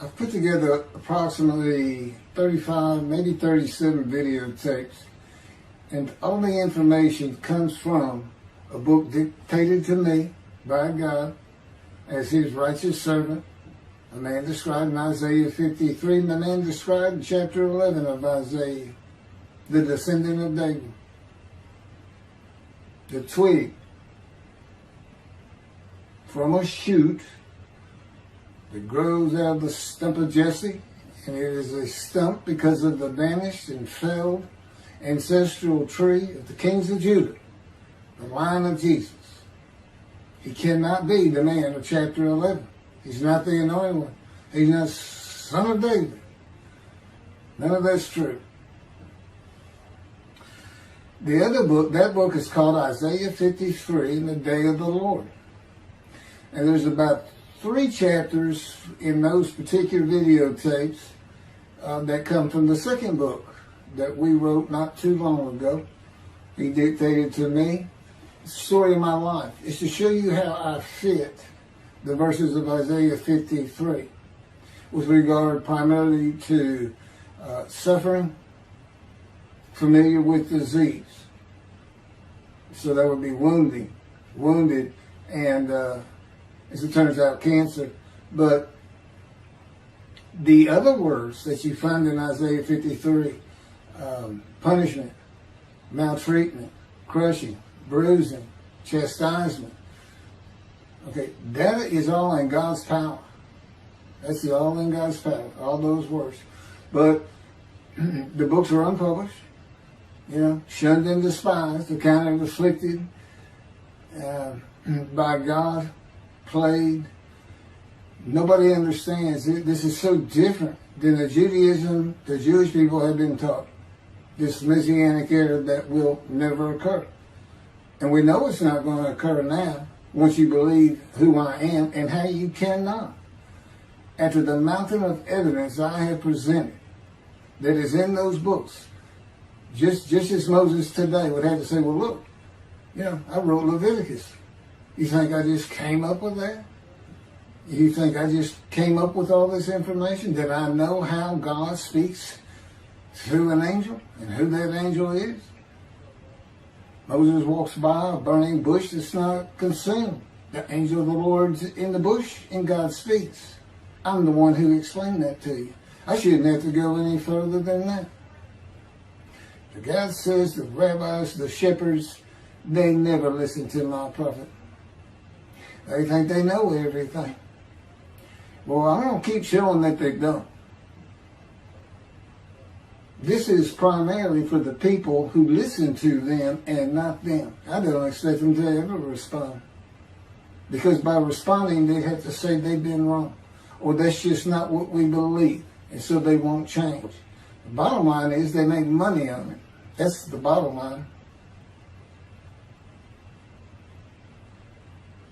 I've put together approximately 35, maybe 37 videotapes, and all the information comes from a book dictated to me by God as his righteous servant, a man described in Isaiah 53, and the man described in chapter 11 of Isaiah, the descendant of David, the twig from a shoot that grows out of the stump of Jesse, and it is a stump because of the vanished and failed ancestral tree of the kings of Judah, the line of Jesus. He cannot be the man of chapter 11. He's not the anointed one. He's not son of David. None of that's true. The other book, that book is called Isaiah 53 in the Day of the Lord. And there's about 3 chapters in those particular videotapes that come from the second book that we wrote not too long ago. He dictated to me. It's the story of my life. It's to show you how I fit the verses of Isaiah 53 with regard primarily to suffering, familiar with disease. So that would be wounded, and as it turns out, cancer. But the other words that you find in Isaiah 53, punishment, maltreatment, crushing, bruising, chastisement, okay, that is all in God's power. That's all in God's power, all those words. But the books are unpublished, shunned and despised, accounted afflicted by God, plagued. Nobody understands it. This is so different than the Judaism the Jewish people have been taught. This Messianic era that will never occur. And we know it's not going to occur now once you believe who I am and how you cannot. After the mountain of evidence I have presented that is in those books, just as Moses today would have to say, well, look, I wrote Leviticus. You think I just came up with that? You think I just came up with all this information? Did I know how God speaks through an angel and who that angel is? Moses walks by a burning bush that's not consumed. The angel of the Lord's in the bush and God speaks. I'm the one who explained that to you. I shouldn't have to go any further than that. The God says the rabbis, the shepherds, they never listen to my prophet. They think they know everything. Well, I'm going to keep showing that they don't. This is primarily for the people who listen to them and not them. I don't expect them to ever respond. Because by responding, they have to say they've been wrong. Or that's just not what we believe. And so they won't change. The bottom line is they make money on it. That's the bottom line.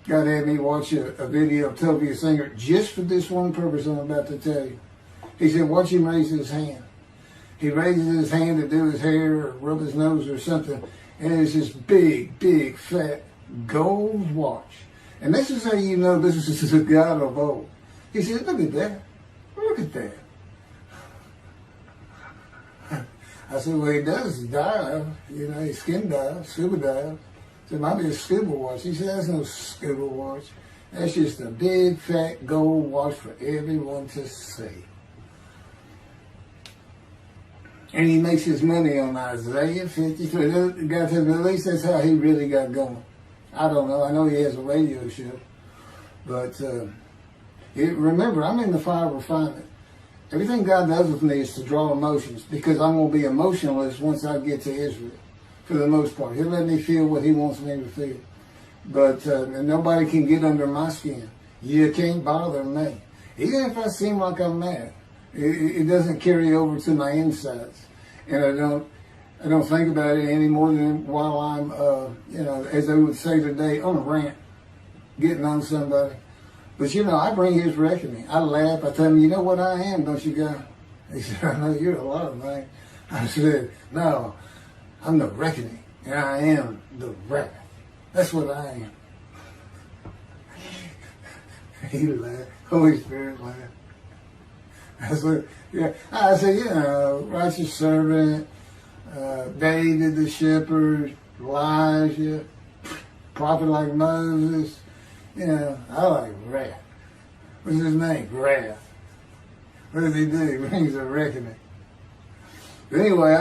God had me watch a video of Toby Singer just for this one purpose I'm about to tell you. He said, watch him raise his hand. He raises his hand to do his hair or rub his nose or something, and it's this big, big, fat gold watch. And this is how you know this is a God of old. He said, look at that. Look at that. I said, well, he does dive. He skin dives, scuba dives. So it might be a scuba watch. He said, that's no scuba watch. That's just a big, fat gold watch for everyone to see. And he makes his money on Isaiah 53. God said, at least that's how he really got going. I don't know. I know he has a radio show. But remember, I'm in the fire of refinement. Everything God does with me is to draw emotions because I'm going to be emotionless once I get to Israel, for the most part. He'll let me feel what he wants me to feel. But nobody can get under my skin. You can't bother me. Even if I seem like I'm mad, it doesn't carry over to my insides. And I don't think about it any more than while I'm, as they would say today, on a rant, getting on somebody. But, I bring his reckoning. I laugh. I tell him, you know what I am, don't you, God? He said, I know you're a lot of things. I said, no, I'm the reckoning, and I am the wrath. That's what I am. He laughed. Holy Spirit laughed. That's what, yeah. I say, righteous servant, David the shepherd, Elijah, prophet like Moses. I like wrath. What's his name? Wrath. What does he do? He brings a reckoning. But anyway,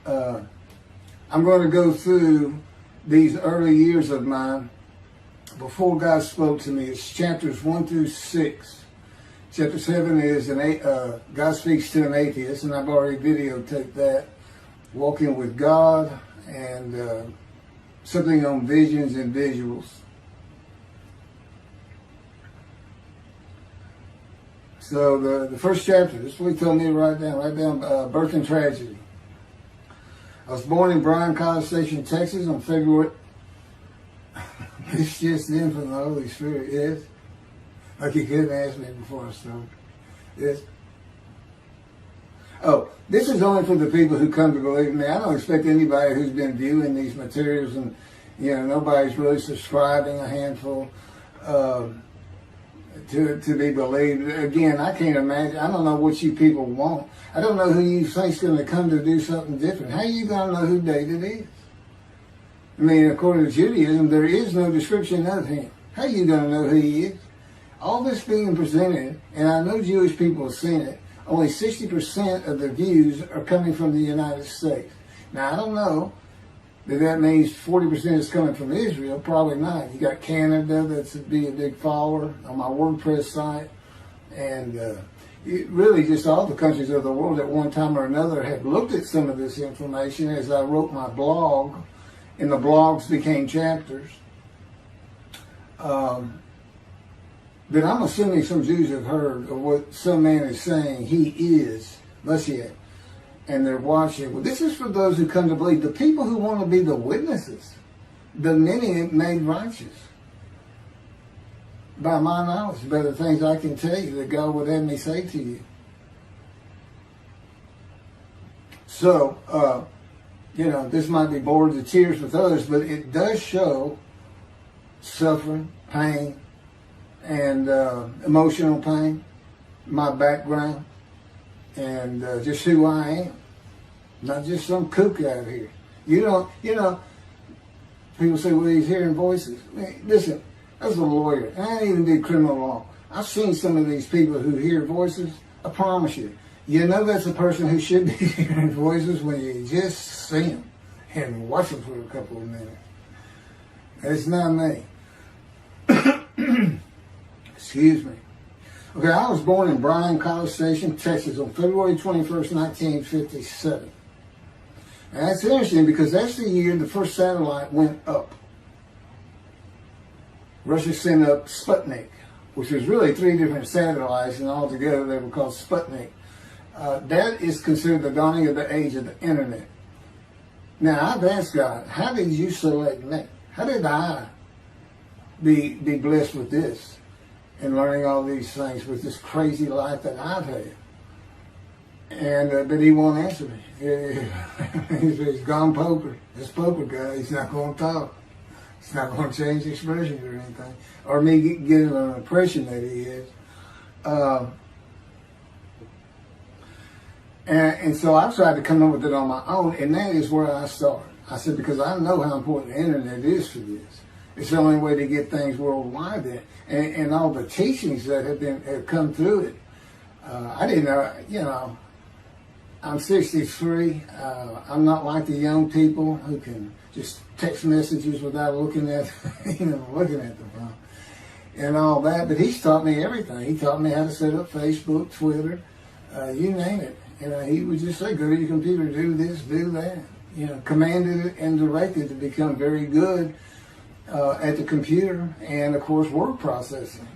I'm going to go through these early years of mine before God spoke to me. It's chapters 1 through 6. Chapter 7 is God speaks to an atheist, and I've already videotaped that. Walking with God, and something on visions and visuals. So the first chapter, this is what he told me to write down birth and tragedy. I was born in Bryan, College Station, Texas on February. It's just in from the Holy Spirit, yes. Like he couldn't ask me before I started. Yes. Oh, this is only for the people who come to believe in me. I don't expect anybody who's been viewing these materials and, nobody's really subscribing, a handful, to be believed. Again, I can't imagine. I don't know what you people want. I don't know who you think's going to come to do something different. How are you going to know who David is? I mean, according to Judaism, there is no description of him. How are you going to know who he is? All this being presented, and I know Jewish people have seen it, only 60% of the views are coming from the United States. Now, I don't know that means 40% is coming from Israel. Probably not. You got Canada, that's be a big follower on my WordPress site. And really just all the countries of the world at one time or another have looked at some of this information as I wrote my blog, and the blogs became chapters. But I'm assuming some Jews have heard of what some man is saying he is Messiah, and they're watching. Well, this is for those who come to believe, the people who want to be the witnesses, the many made righteous. By my knowledge, by the things I can tell you that God would have me say to you. So, this might be bored to tears with others, but it does show suffering, pain, and emotional pain, my background, and just who I am. Not just some kook out here. People say, well, he's hearing voices. Listen, as a lawyer, and I even did criminal law, I've seen some of these people who hear voices. I promise you, that's a person who should be hearing voices when you just see them and watch them for a couple of minutes. It's not me. Excuse me. Okay, I was born in Bryan, College Station, Texas on February 21st, 1957. And that's interesting because that's the year the first satellite went up. Russia sent up Sputnik, which was really 3 different satellites, and altogether they were called Sputnik. That is considered the dawning of the age of the internet. Now, I've asked God, how did you select me? How did I be blessed with this and learning all these things with this crazy life that I've had? And but he won't answer me. He's gone poker. This poker guy, he's not going to talk. He's not going to change expressions or anything, or me getting an impression that he is. And so I tried to come up with it on my own, and that is where I started. I said, because I know how important the internet is for this. It's the only way to get things worldwide, and all the teachings that have come through it. I didn't know, I'm 63. I'm not like the young people who can just text messages without looking at the phone and all that. But he's taught me everything. He taught me how to set up Facebook, Twitter, you name it. He would just say, go to your computer, do this, do that. Commanded and directed to become very good at the computer and, of course, word processing.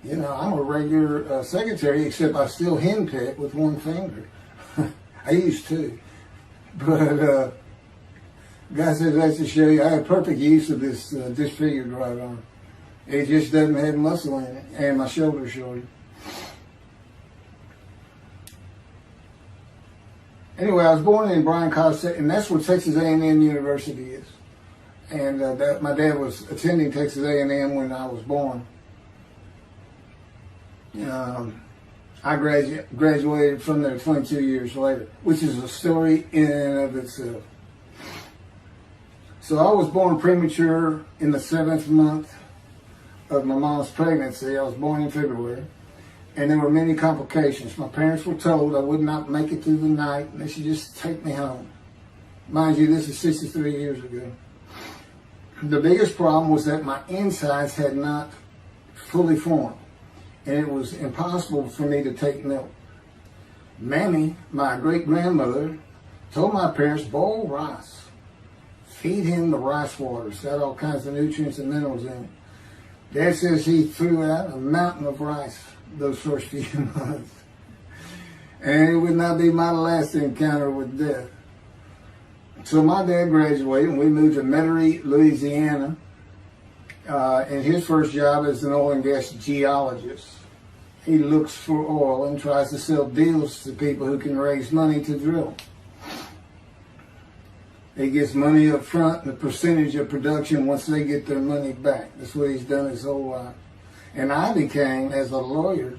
I'm a regular secretary, except I still henpeck with one finger. I used to. But God says that's to show you I have perfect use of this disfigured right arm. It just doesn't have muscle in it, and my shoulder's shorter. Anyway, I was born in Bryan College, and that's where Texas A&M University is. And my dad was attending Texas A&M when I was born. I graduated from there 22 years later, which is a story in and of itself. So I was born premature in the 7th month of my mom's pregnancy. I was born in February, and there were many complications. My parents were told I would not make it through the night, and they should just take me home. Mind you, this is 63 years ago. The biggest problem was that my insides had not fully formed, and it was impossible for me to take milk. Mammy, my great-grandmother, told my parents, boil rice. Feed him the rice water. It's got all kinds of nutrients and minerals in it. Dad says he threw out a mountain of rice those first few months. And it would not be my last encounter with death. So my dad graduated and we moved to Metairie, Louisiana. And his first job is an oil and gas geologist. He looks for oil and tries to sell deals to people who can raise money to drill. He gets money up front and a percentage of production once they get their money back. That's what he's done his whole life. And I became, as a lawyer,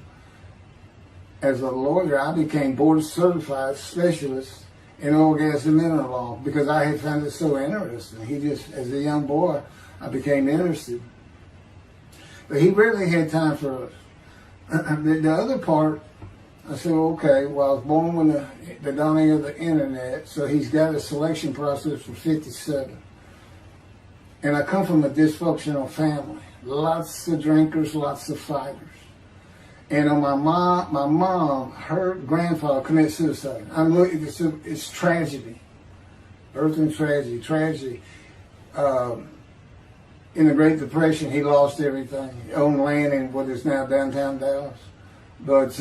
I became board certified specialist in oil, gas, and mineral law because I had found it so interesting. As a young boy, I became interested. But he rarely had time for us. The other part, I said, okay, well, I was born when the dawning of the internet, so he's got a selection process for 57. And I come from a dysfunctional family. Lots of drinkers, lots of fighters. And on my mom, her grandfather committed suicide. It's tragedy. Earth and tragedy. In the Great Depression, he lost everything. He owned land in what is now downtown Dallas. But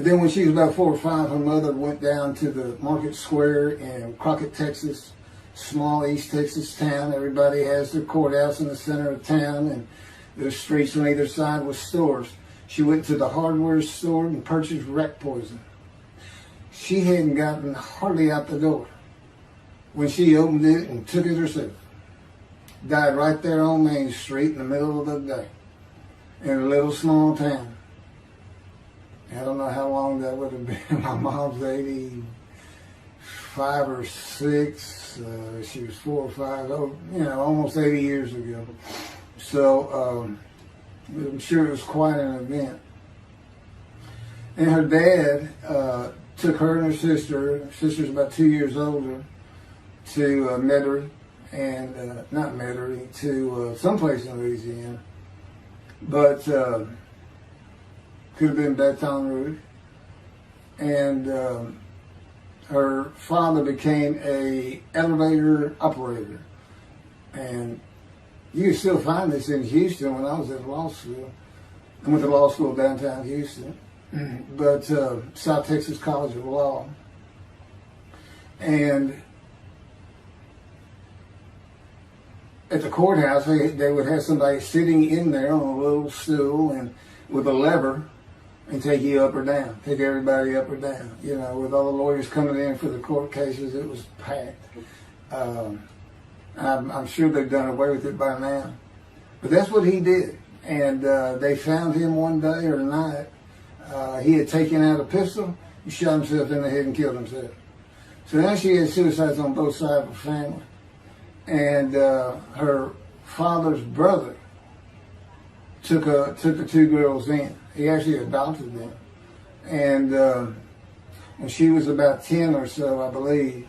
then when she was about 4 or 5, her mother went down to the market square in Crockett, Texas, small East Texas town. Everybody has their courthouse in the center of town, and there's streets on either side with stores. She went to the hardware store and purchased rat poison. She hadn't gotten hardly out the door when she opened it and took it herself. Died right there on Main Street in the middle of the day in a little small town. I don't know how long that would have been. My mom's 85 or 6. She was 4 or 5, almost 80 years ago. So I'm sure it was quite an event. And her dad took her and her sister's about 2 years older, to Metairie, and not Metairie, to someplace in Louisiana. But could have been Baton Rouge. And her father became a elevator operator. And you can still find this in Houston. When I was at law school, I went to law school downtown Houston, but South Texas College of Law. And at the courthouse, they would have somebody sitting in there on a little stool and with a lever and take you up or down, take everybody up or down. With all the lawyers coming in for the court cases, it was packed. I'm sure they've done away with it by now. But that's what he did. And they found him one day or night. He had taken out a pistol, he shot himself in the head and killed himself. So now she had suicides on both sides of the family. And her father's brother took the 2 girls in. He actually adopted them. And when she was about 10 or so, I believe,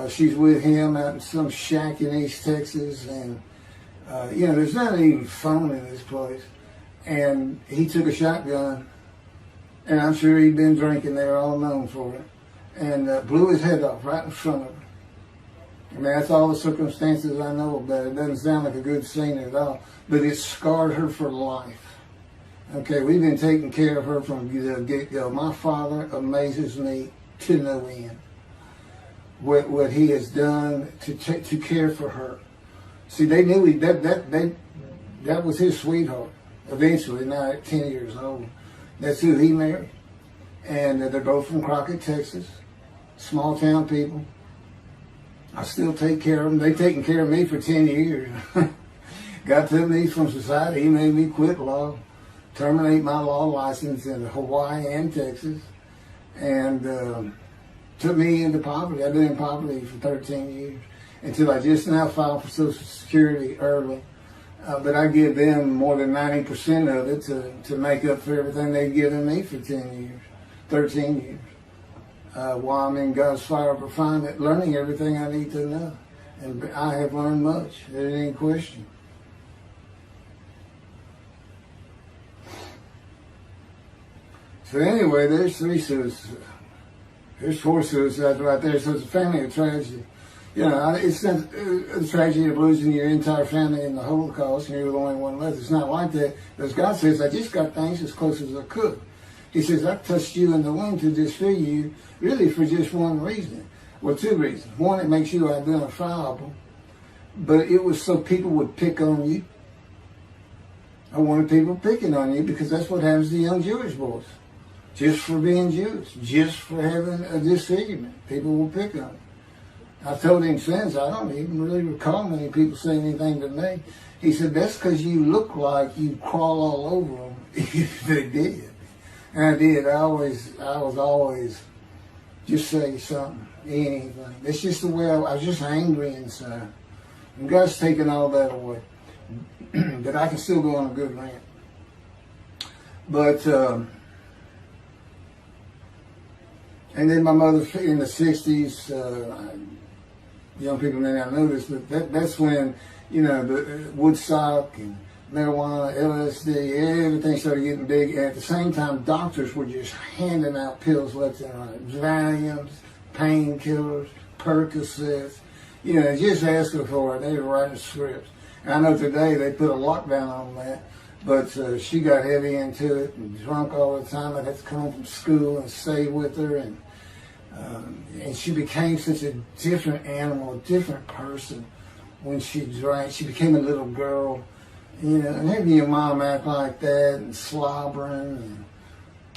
she's with him out in some shack in East Texas. And, there's not even phone in this place. And he took a shotgun, and I'm sure he'd been drinking. They were all known for it. And blew his head off right in front of her. I mean, that's all the circumstances I know about it. It doesn't sound like a good scene at all, but it scarred her for life. Okay, we've been taking care of her from the get-go. My father amazes me to no end. What he has done to care for her. See, they knew that was his sweetheart. Eventually, now at 10 years old, that's who he married. And they're both from Crockett, Texas. Small town people. I still take care of them. They've taken care of me for 10 years. Got to me from society. He made me quit law. terminate my law license in Hawaii and Texas, and took me into poverty. I've been in poverty for 13 years until I just now filed for Social Security early. But I give them more than 90% of it to make up for everything they've given me for 13 years. While I'm in God's fire of refinement, learning everything I need to know. And I have learned much. There ain't any question. So anyway, there's 3 suicides. There's 4 suicides right there. So it's a family of tragedy. You know, it's not a tragedy of losing your entire family in the Holocaust and you're the only one left. It's not like that. Because God says, I just got things as close as I could. He says, I touched you in the womb to disfigure you, really for just one reason. Well, 2 reasons. One, it makes you identifiable. But it was so people would pick on you. I wanted people picking on you because that's what happens to young Jewish boys. Just for being Jewish, just for having a disfigurement. People will pick on you. I told him since, I don't even really recall many people saying anything to me. He said, that's because you look like you crawl all over them if they did. And I did. I was always just say something, anything. That's just the way I was just angry inside. And God's taken all that away. But I can still go on a good rant. But, and then my mother in the 60s, young people may not know this, but that's when, you know, the Woodstock and marijuana, LSD, everything started getting big. And at the same time, doctors were just handing out pills left and right. Valiums, painkillers, Percocets, you know, just asking for it. They were writing scripts. And I know today they put a lockdown on that, but she got heavy into it and drunk all the time. I'd have to come home from school and stay with her, and she became such a different animal, a different person when she drank. She became a little girl, you know, and having your mom act like that and slobbering, and,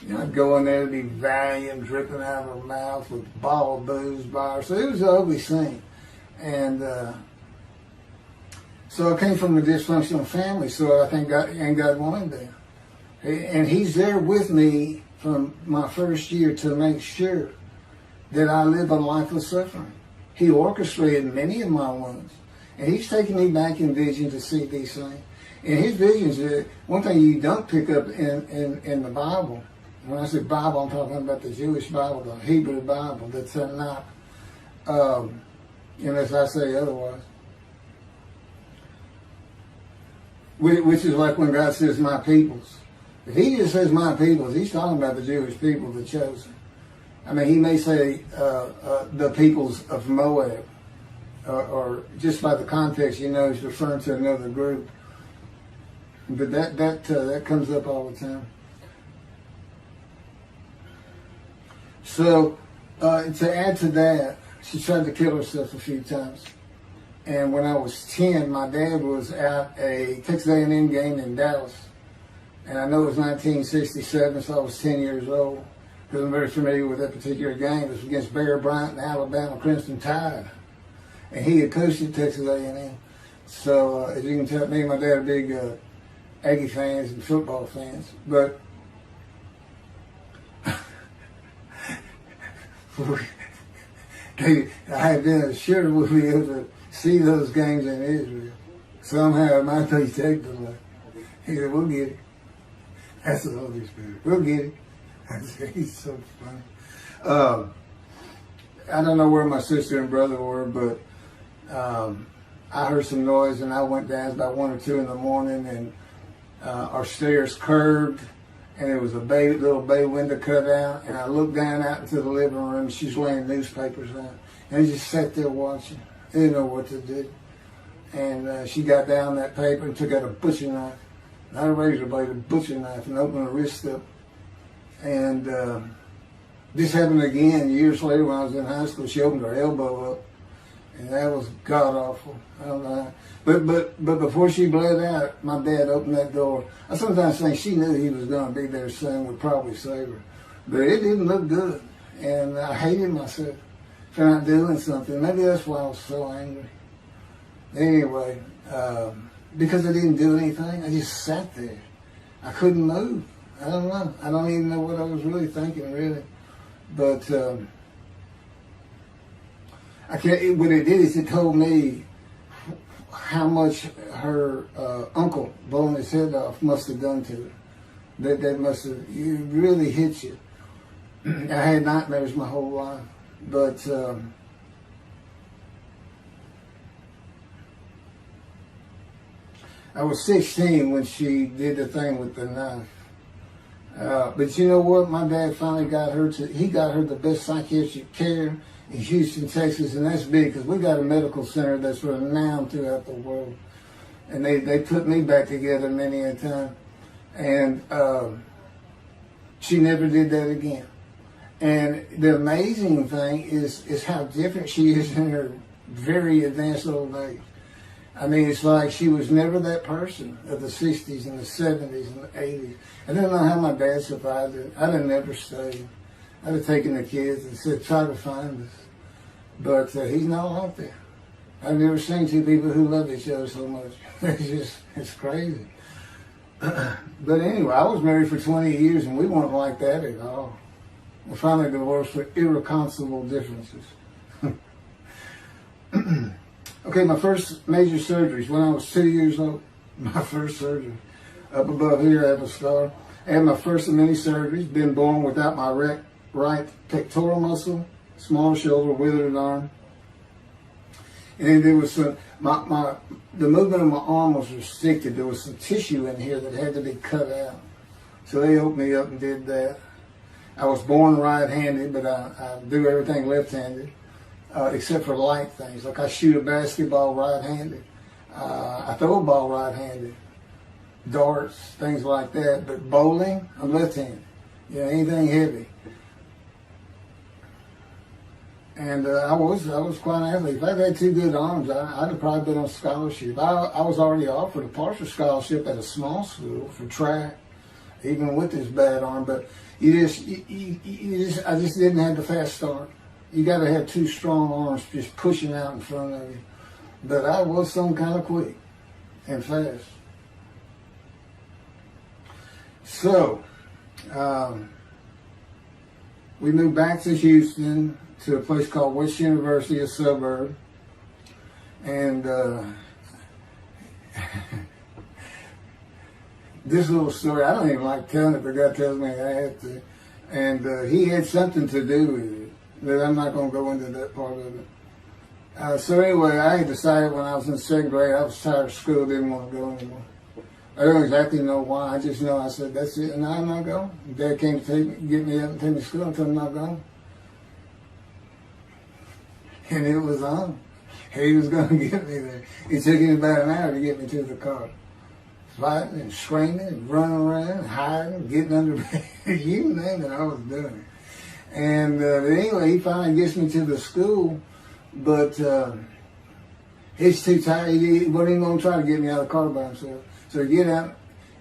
you know, I'd go in there to be Valium dripping out of her mouth with a bottle of booze by her. So it was an ugly scene. And so I came from a dysfunctional family, so I think God wanted that. And He's there with me from my first year to make sure that I live a life of suffering. He orchestrated many of my wounds. And He's taken me back in vision to see these things. And His visions, one thing you don't pick up in the Bible, when I say Bible, I'm talking about the Jewish Bible, the Hebrew Bible, that's not, unless I say otherwise. Which is like when God says, my peoples. If He just says my peoples, He's talking about the Jewish people, the chosen. I mean, He may say the peoples of Moab, or just by the context, you know, He's referring to another group. But that comes up all the time. So to add to that, she tried to kill herself a few times. And when I was 10, my dad was at a Texas A&M game in Dallas. And I know it was 1967, so I was 10 years old. Because I'm very familiar with that particular game. It was against Bear Bryant and Alabama Crimson Tide. And he had coached at Texas A&M. So as you can tell, me and my dad are big Aggie fans and football fans. But I had been assured we'll be able to see those games in Israel. Somehow it might be taken. He said, we'll get it. That's the Holy Spirit. We'll get it. He's so funny. I don't know where my sister and brother were, but I heard some noise and I went down about 1 or 2 in the morning, and our stairs curved, and there was a little bay window cut out, and I looked down out into the living room. She's laying newspapers out, and I just sat there watching. I didn't know what to do. And she got down that paper and took out a butcher knife, not a razor blade, a butcher knife, and opened her wrist up. And this happened again years later when I was in high school. She opened her elbow up, and that was god awful. I don't know. But before she bled out, my dad opened that door. I sometimes think she knew he was going to be there soon, would probably save her. But it didn't look good, and I hated myself for not doing something. Maybe that's why I was so angry. Anyway, because I didn't do anything, I just sat there. I couldn't move. I don't know. I don't even know what I was really thinking, really. But I can't. What it did is it told me how much her uncle blowing his head off must have done to her. That must have really hit you. I had nightmares my whole life, but I was 16 when she did the thing with the knife. But you know what? My dad finally got her he got her the best psychiatric care in Houston, Texas, and that's big because we got a medical center that's renowned throughout the world. And they put me back together many a time. And she never did that again. And the amazing thing is how different she is in her very advanced old age. I mean, it's like she was never that person of the 60s and the 70s and the 80s. I don't know how my dad survived it. I'd have never stayed. I'd have taken the kids and said, try to find us. But he's not out there. I've never seen two people who love each other so much. It's crazy. But anyway, I was married for 20 years and we weren't like that at all. We finally divorced for irreconcilable differences. Okay, my first major surgeries when I was 2 years old. My first surgery. Up above here, I have a scar. I had my first of many surgeries. Been born without my right pectoral muscle, small shoulder, withered arm. And there was some, the movement of my arm was restricted. There was some tissue in here that had to be cut out. So they opened me up and did that. I was born right-handed, but I do everything left-handed. Except for light things, like I shoot a basketball right-handed. I throw a ball right-handed. Darts, things like that. But bowling, I'm left-handed. Yeah, anything heavy. And I was quite an athlete. If I'd had two good arms, I'd have probably been on scholarship. I was already offered a partial scholarship at a small school for track, even with this bad arm. But I just didn't have the fast start. You got to have two strong arms just pushing out in front of you. But I was some kind of quick and fast. So, we moved back to Houston to a place called West University, a suburb. And this little story, I don't even like telling it, but God tells me I have to. And he had something to do with it. But I'm not going to go into that part of it. So anyway, I had decided when I was in second grade, I was tired of school, didn't want to go anymore. I don't exactly know why. I just know I said, that's it, and I'm not going. Dad came to get me up and take me to school until I'm not going. And it was on. He was going to get me there. It took him about an hour to get me to the car. Fighting and screaming and running around, hiding, getting under bed. You name it, I was doing it. And anyway, he finally gets me to the school, but he's too tired. He wasn't even going to try to get me out of the car by himself. So he get out,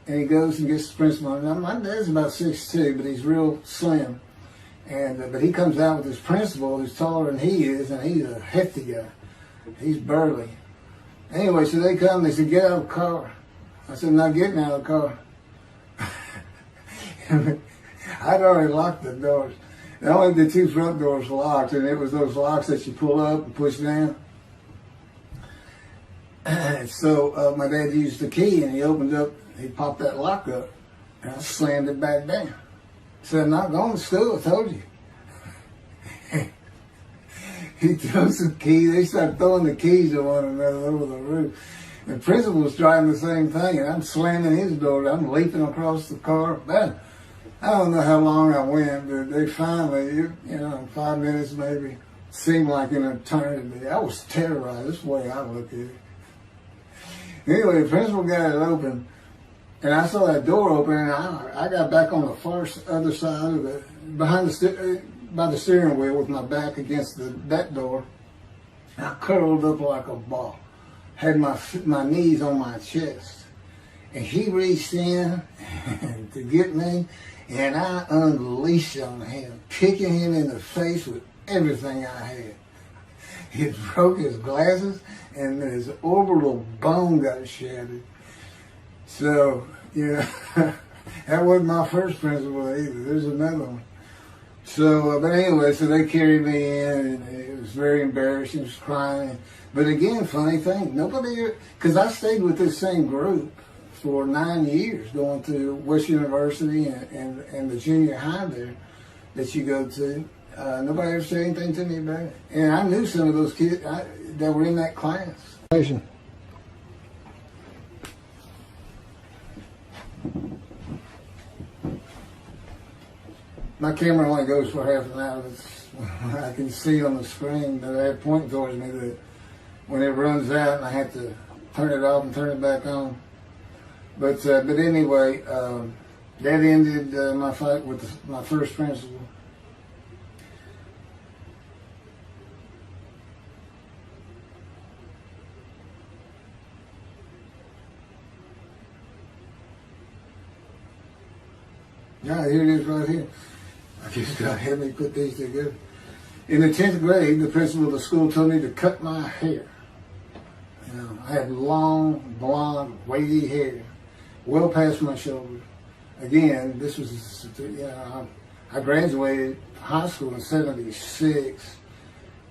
and he goes and gets the principal. Now, my dad's about 6'2", but he's real slim. And but he comes out with his principal, who's taller than he is, and he's a hefty guy. He's burly. Anyway, so they come, they said, get out of the car. I said, I'm not getting out of the car. I'd already locked the doors. Only the two front doors locked, and it was those locks that you pull up and push down. So my dad used the key, and he popped that lock up, and I slammed it back down. Said, I'm not going to school, I told you. He throws the key, they start throwing the keys at one another over the roof. The principal was driving the same thing, and I'm slamming his door, I'm leaping across the car. Man, I don't know how long I went, but they finally, in 5 minutes maybe, seemed like an eternity. I was terrorized, that's the way I look at it. Anyway, the principal got it open, and I saw that door open, and I got back on the far other side of it, by the steering wheel with my back against that door. And I curled up like a ball, had my knees on my chest, and he reached in to get me. And I unleashed on him, kicking him in the face with everything I had. It broke his glasses, and his orbital bone got shattered. So, That wasn't my first principal either. There's another one. So, but anyway, so they carried me in, and it was very embarrassing. I was crying. But again, funny thing, nobody, because I stayed with this same group for 9 years, going to West University and the junior high there that you go to. Nobody ever said anything to me about it. And I knew some of those kids that were in that class. My camera only goes for half an hour. I can see on the screen that I have pointing towards me that when it runs out and I have to turn it off and turn it back on. But anyway, that ended my fight with my first principal. Yeah, here it is right here. I just got to have me put these together. In the 10th grade, the principal of the school told me to cut my hair. You know, I had long, blonde, wavy hair, well past my shoulders. Again, this was, I graduated high school in '76,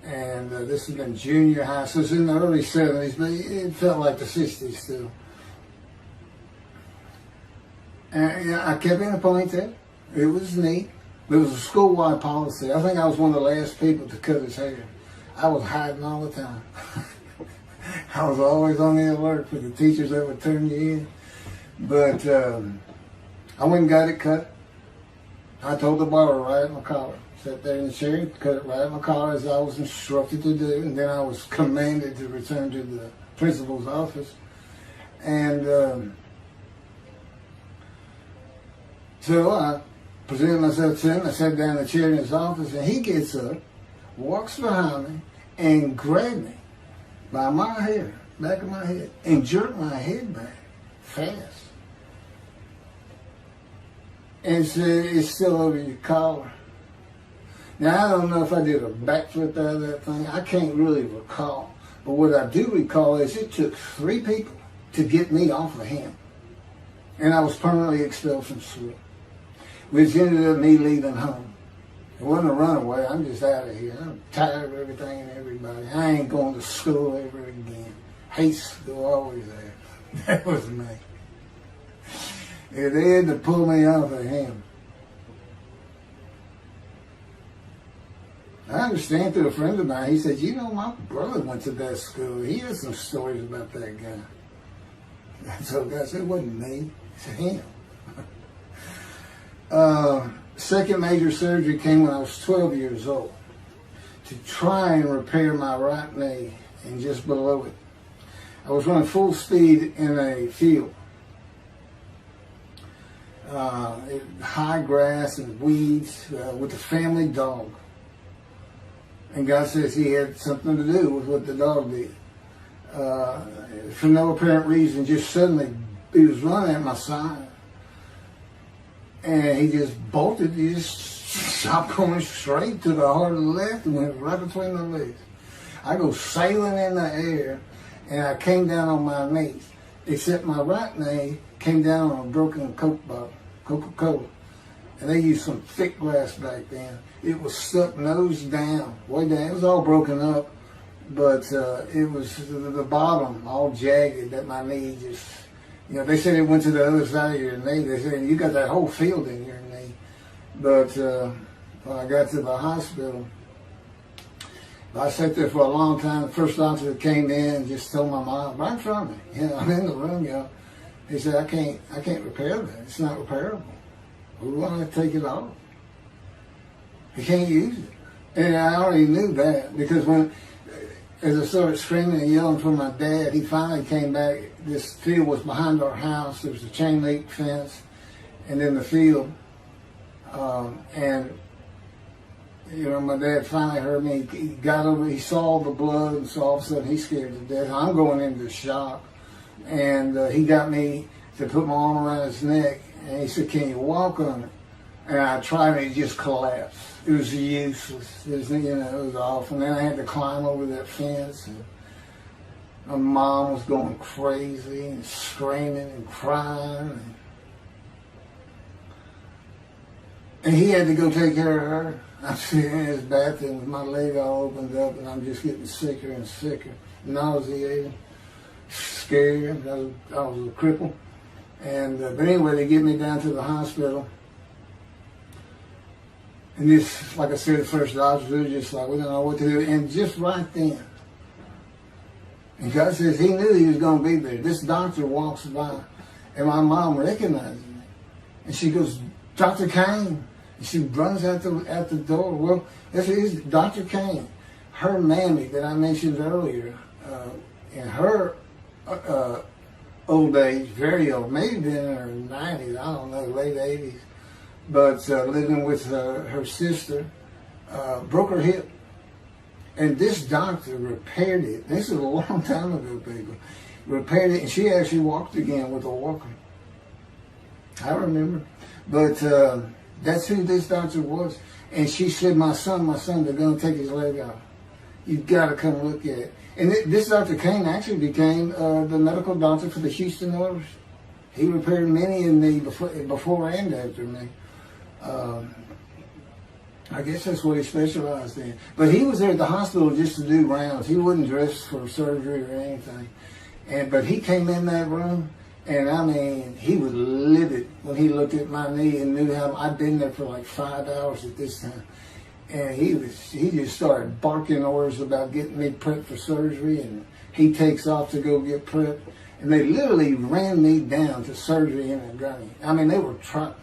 and this has been junior high, so it's in the early '70s, but it felt like the '60s still. And I kept in a ponytail. It was neat. It was a school-wide policy. I think I was one of the last people to cut his hair. I was hiding all the time. I was always on the alert for the teachers that would turn you in. But I went and got it cut. I told the barber right at my collar. Sat there in the chair, cut it right at my collar as I was instructed to do. And then I was commanded to return to the principal's office. And so I presented myself to him. I sat down in the chair in his office, and he gets up, walks behind me, and grabbed me by my hair, back of my head, and jerked my head back fast. And said, "It's still over your collar." Now, I don't know if I did a backflip out of that thing. I can't really recall. But what I do recall is it took 3 people to get me off of him. And I was permanently expelled from school, which ended up me leaving home. It wasn't a runaway. I'm just out of here. I'm tired of everything and everybody. I ain't going to school ever again. Hate school, always there. That was me. And they had to pull me off of him. I understand through a friend of mine, he said, "You know, my brother went to that school. He has some stories about that guy." So the guy said, "It wasn't me. It's him." Second major surgery came when I was 12 years old to try and repair my right knee and just below it. I was running full speed in a field. High grass and weeds with a family dog. And God says he had something to do with what the dog did. For no apparent reason, just suddenly he was running at my side. And he just bolted, he just stopped going straight to the heart of the left and went right between the legs. I go sailing in the air, and I came down on my knees, except my right knee came down on a broken Coke bottle, Coca-Cola. And they used some thick glass back then. It was stuck nose down, way down. It was all broken up, but it was the bottom all jagged that my knee just, they said it went to the other side of your knee. They said, "You got that whole field in your knee." But when I got to the hospital, I sat there for a long time. The first doctor that came in and just told my mom, right in front of me, I'm in the room, he said, I can't repair that. It's not repairable. We want to take it off. You can't use it. And I already knew that because as I started screaming and yelling for my dad, he finally came back. This field was behind our house. There was a chain link fence, and then the field. My dad finally heard me. He got over. He saw the blood, and so all of a sudden he's scared to death. I'm going into shock, and he got me to put my arm around his neck, and he said, "Can you walk on it?" And I tried, and it just collapsed. It was useless. It was awful. And then I had to climb over that fence. And my mom was going crazy and screaming and crying. And he had to go take care of her. I'm sitting in his bathroom with my leg all opened up, and I'm just getting sicker and sicker, nauseated, scared. I was a cripple. And but anyway, they get me down to the hospital. And this, like I said, the first doctors were just like, we don't know what to do. And just right then, and God says he knew he was going to be there. This doctor walks by, and my mom recognizes me. And she goes, Dr. Kane. And she runs out the door. Well, this is Dr. Kane. Her mammy that I mentioned earlier, in her old age, very old, maybe been in her 90s, I don't know, late 80s, but living with her sister, broke her hip. And this doctor repaired it. This is a long time ago, people. Repaired it, and she actually walked again with a walker. I remember. But that's who this doctor was. And she said, my son, they're going to take his leg off. You've got to come look at it. And this Dr. Kane actually became the medical doctor for the Houston Oilers. He repaired many in me before and after me. I guess that's what he specialized in. But he was there at the hospital just to do rounds. He wasn't dressed for surgery or anything. But he came in that room, and I mean, he was livid when he looked at my knee and knew how I'd been there for like 5 hours at this time. And he just started barking orders about getting me prepped for surgery, and he takes off to go get prepped. And they literally ran me down to surgery in a gurney. I mean, they were trying.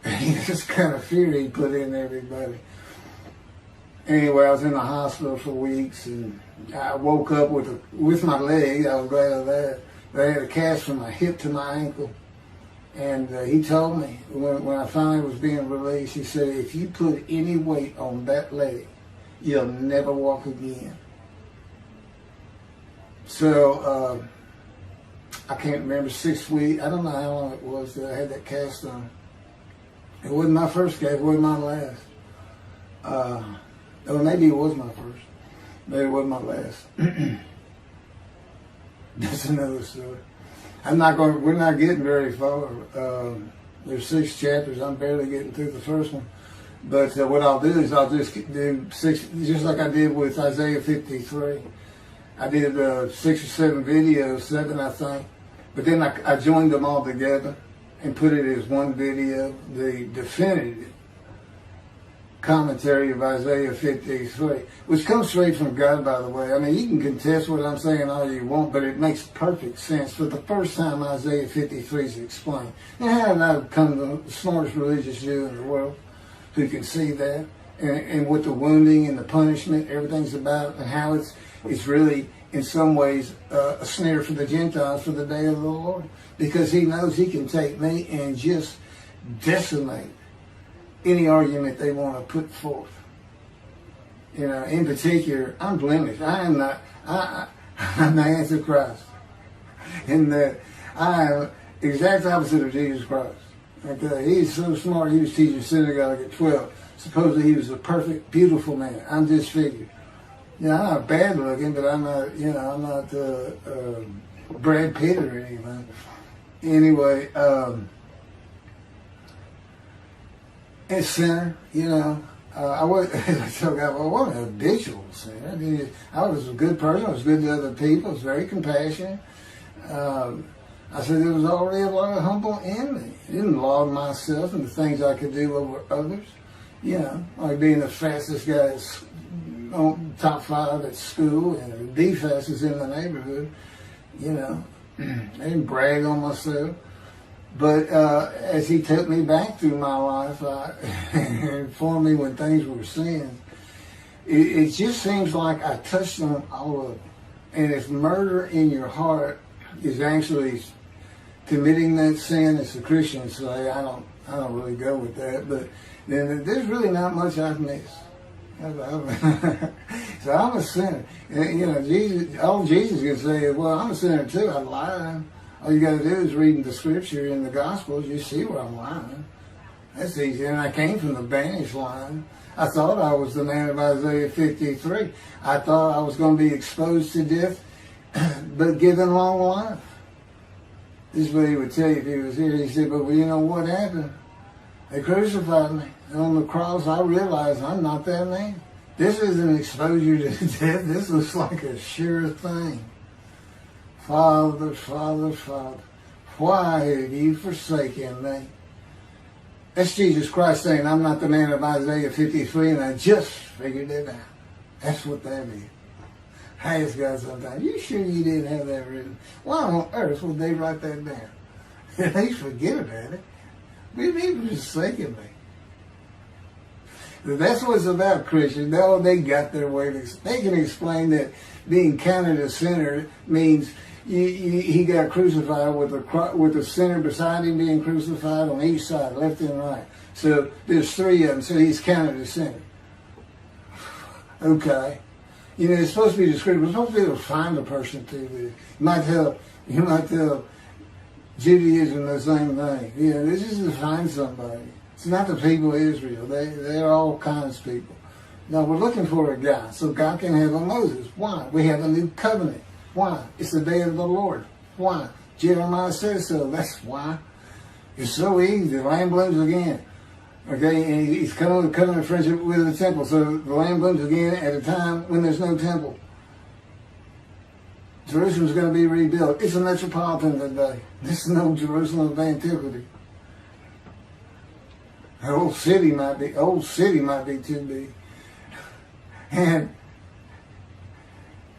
This kind of fear he put in everybody. Anyway, I was in the hospital for weeks, and I woke up with my leg. I was glad of that. But I had a cast from my hip to my ankle. And he told me, when I finally was being released, he said, if you put any weight on that leg, you'll never walk again. So, I can't remember, 6 weeks. I don't know how long it was that I had that cast on. It wasn't my first cast, it wasn't my last. Or maybe it was my first. Maybe it wasn't my last. That's another story. We're not getting very far. There's 6 chapters. I'm barely getting through the first one. But what I'll do is I'll just do 6, just like I did with Isaiah 53. I did 6 or 7 videos, 7 I think. But then I joined them all together and put it as one video, the definitive commentary of Isaiah 53, which comes straight from God, by the way. I mean, you can contest what I'm saying all you want, but it makes perfect sense. For the first time, Isaiah 53 is explained. And how did I become the smartest religious Jew in the world who can see that? And what the wounding and the punishment, everything's about, and how it's really, in some ways, a snare for the Gentiles for the day of the Lord. Because he knows he can take me and just decimate any argument they want to put forth. You know, in particular, I'm blemished. I'm the Antichrist. In that I am exact opposite of Jesus Christ. Okay? He's so smart, he was teaching synagogue at 12. Supposedly he was a perfect, beautiful man. I'm disfigured. You know, I'm not bad looking, but I'm not, I'm not Brad Pitt or anything. Anyway, a sinner, I wasn't a habitual sinner. I was a good person. I was good to other people. I was very compassionate. I said there was already a lot of humble in me. I didn't log myself into things I could do over others. Like being the fastest guy on top 5 at school and the fastest in the neighborhood. I didn't brag on myself. But as he took me back through my life, and informed me when things were sin, it just seems like I touched on all of it. And if murder in your heart is actually committing that sin, as the Christians say, I don't really go with that, but then there's really not much I've missed. So I'm a sinner. And, all Jesus can say is, well, I'm a sinner too. I'm lying. All you got to do is read the scripture in the Gospels. You see where I'm lying. That's easy. And I came from the banished line. I thought I was the man of Isaiah 53. I thought I was going to be exposed to death, but given long life. This is what he would tell you if he was here. He said, but you know what happened? They crucified me. And on the cross, I realized I'm not that man. This isn't exposure to death. This looks like a sure thing. Father, Father, Father, why have you forsaken me? That's Jesus Christ saying, I'm not the man of Isaiah 53, and I just figured it out. That's what that is. I ask God sometimes, you sure you didn't have that written? Why on earth would they write that down? At least forget about it. We need to forsaken me. That's what it's about, Christians. Now they got their way. They can explain that being counted a sinner means he got crucified with the sinner beside him being crucified on each side, left and right. So there's three of them, so he's counted a sinner. Okay. You know, it's supposed to be descriptive. It's supposed to be able to find a person to this. You might tell Judaism the same thing. You know, this is to find somebody. It's not the people of Israel. They're all kinds of people. No, we're looking for a guy so God can have a Moses. Why? We have a new covenant. Why? It's the day of the Lord. Why? Jeremiah says so. That's why. It's so easy. The lamb blooms again. Okay, and he's coming with covenant friendship with the temple. So the lamb blooms again at a time when there's no temple. Jerusalem's going to be rebuilt. It's a metropolitan today. This is no Jerusalem of antiquity. The old city might be too big. And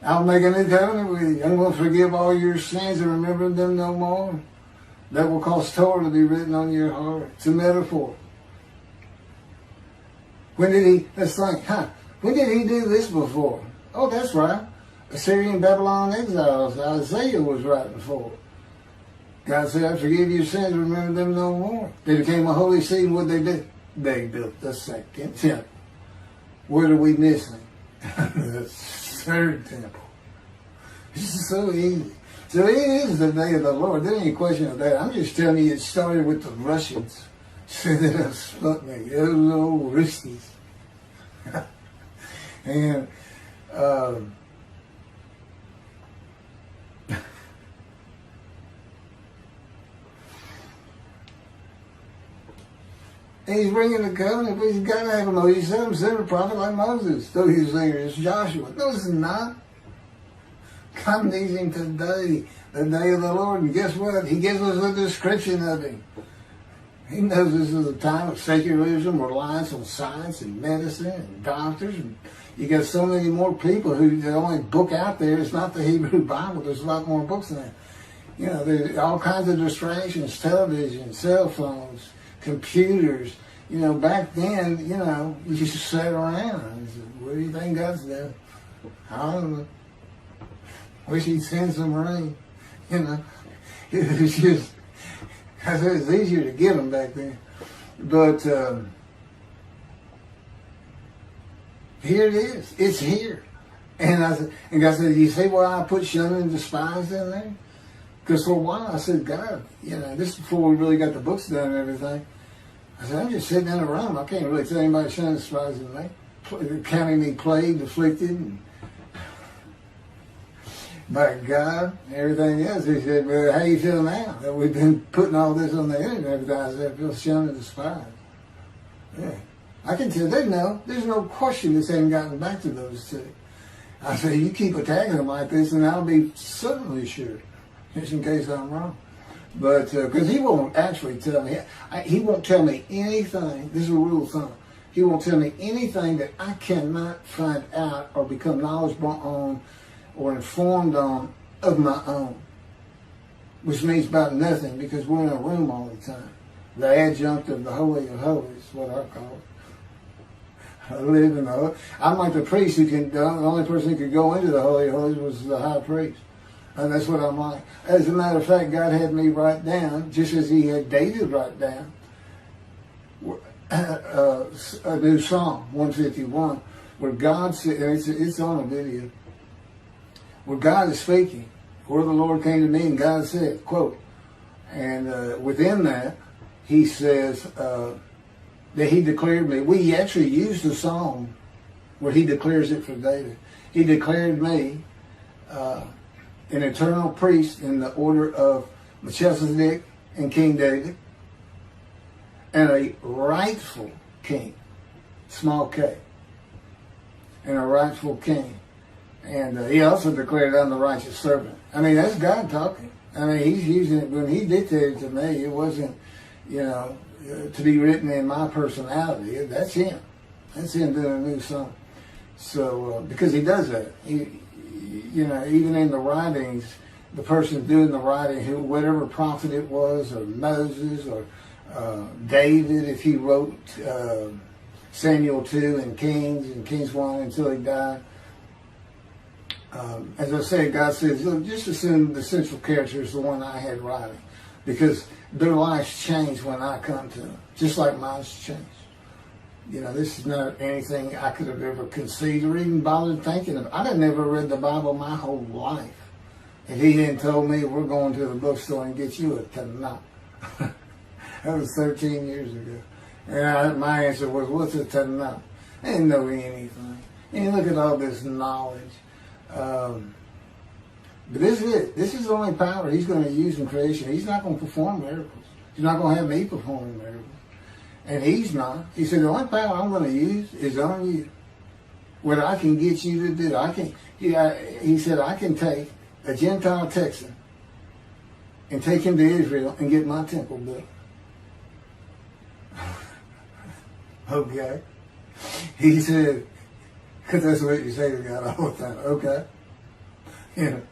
I'll make a new covenant with you. I'm going to forgive all your sins and remember them no more. That will cause Torah to be written on your heart. It's a metaphor. When did he do this before? Oh, that's right. Assyrian Babylon exiles. Isaiah was writing for. God said, I forgive your sins, remember them no more. They became a holy city, and what they did? They built the second temple. What are we missing? The third temple. This is so easy. So it is the day of the Lord. There ain't any question of that. I'm just telling you it started with the Russians. Sending us Sputnik, those old Ruskies. And and he's bringing the covenant, but he's got to have a Moses. He said him, send a prophet like Moses. So he's saying it's Joshua. No, it's not. God needs him today, the day of the Lord. And guess what? He gives us a description of him. He knows this is a time of secularism, reliance on science and medicine and doctors. And you got so many more people who the only book out there is not the Hebrew Bible. There's a lot more books than that. You know, there's all kinds of distractions, television, cell phones, computers. You know, back then, you know, you just sat around and said, what do you think God's doing? I don't know. Wish he'd send some rain. You know, it was just, I said it's easier to get them back then. But here it is. It's here. And God said, you see why I put shunned and despised in there? Because for a while I said, God, you know, this is before we really got the books done and everything. I said, I'm just sitting in a room. I can't really tell anybody shunned and despised in me. Counting me plagued, afflicted, and by God and everything else. He said, well, how you feel now that we've been putting all this on the internet and everything? I said, I feel shunned and despised. Yeah. I can tell, there's no question this hasn't gotten back to those two. I said, you keep attacking them like this and I'll be certainly sure, just in case I'm wrong. But, because he won't actually tell me, he won't tell me anything, this is a rule of thumb, he won't tell me anything that I cannot find out or become knowledgeable on or informed on of my own, which means about nothing because we're in a room all the time. The adjunct of the Holy of Holies is what I call it. I live in the Holy. I'm like the priest who can, the only person who could go into the Holy of Holies was the high priest. And that's what I'm like. As a matter of fact, God had me write down, just as he had David write down, a new Psalm, 151, where God said, it's on a video, where God is speaking, where the Lord came to me and God said, quote, and within that, he says that he declared me. We actually used the psalm where he declares it for David. He declared me an eternal priest in the order of Melchizedek and King David. and a rightful king, small k, and a rightful king. And he also declared, I'm the righteous servant. I mean, that's God talking. I mean, he's using it. When he dictated to me, it wasn't, to be written in my personality. That's him. That's him doing a new song. So, because he does that. Even in the writings, the person doing the writing, whatever prophet it was, or Moses, or David, if he wrote Samuel 2 and Kings 1 until he died. As I said, God says, look, just assume the central character is the one I had writing, because their lives change when I come to them, just like mine's changed. This is not anything I could have ever conceived or even bothered thinking of. I'd have never read the Bible my whole life if he hadn't told me, we're going to the bookstore and get you a Tanakh. That was 13 years ago. And my answer was, what's a Tanakh? I didn't know anything. And look at all this knowledge. But this is it. This is the only power he's going to use in creation. He's not going to perform miracles. He's not going to have me performing miracles. And he's not. He said, the only power I'm going to use is on you. What I can get you to do. He said, I can take a Gentile Texan and take him to Israel and get my temple built. Okay. He said, because that's what you say to God all the time. Okay. And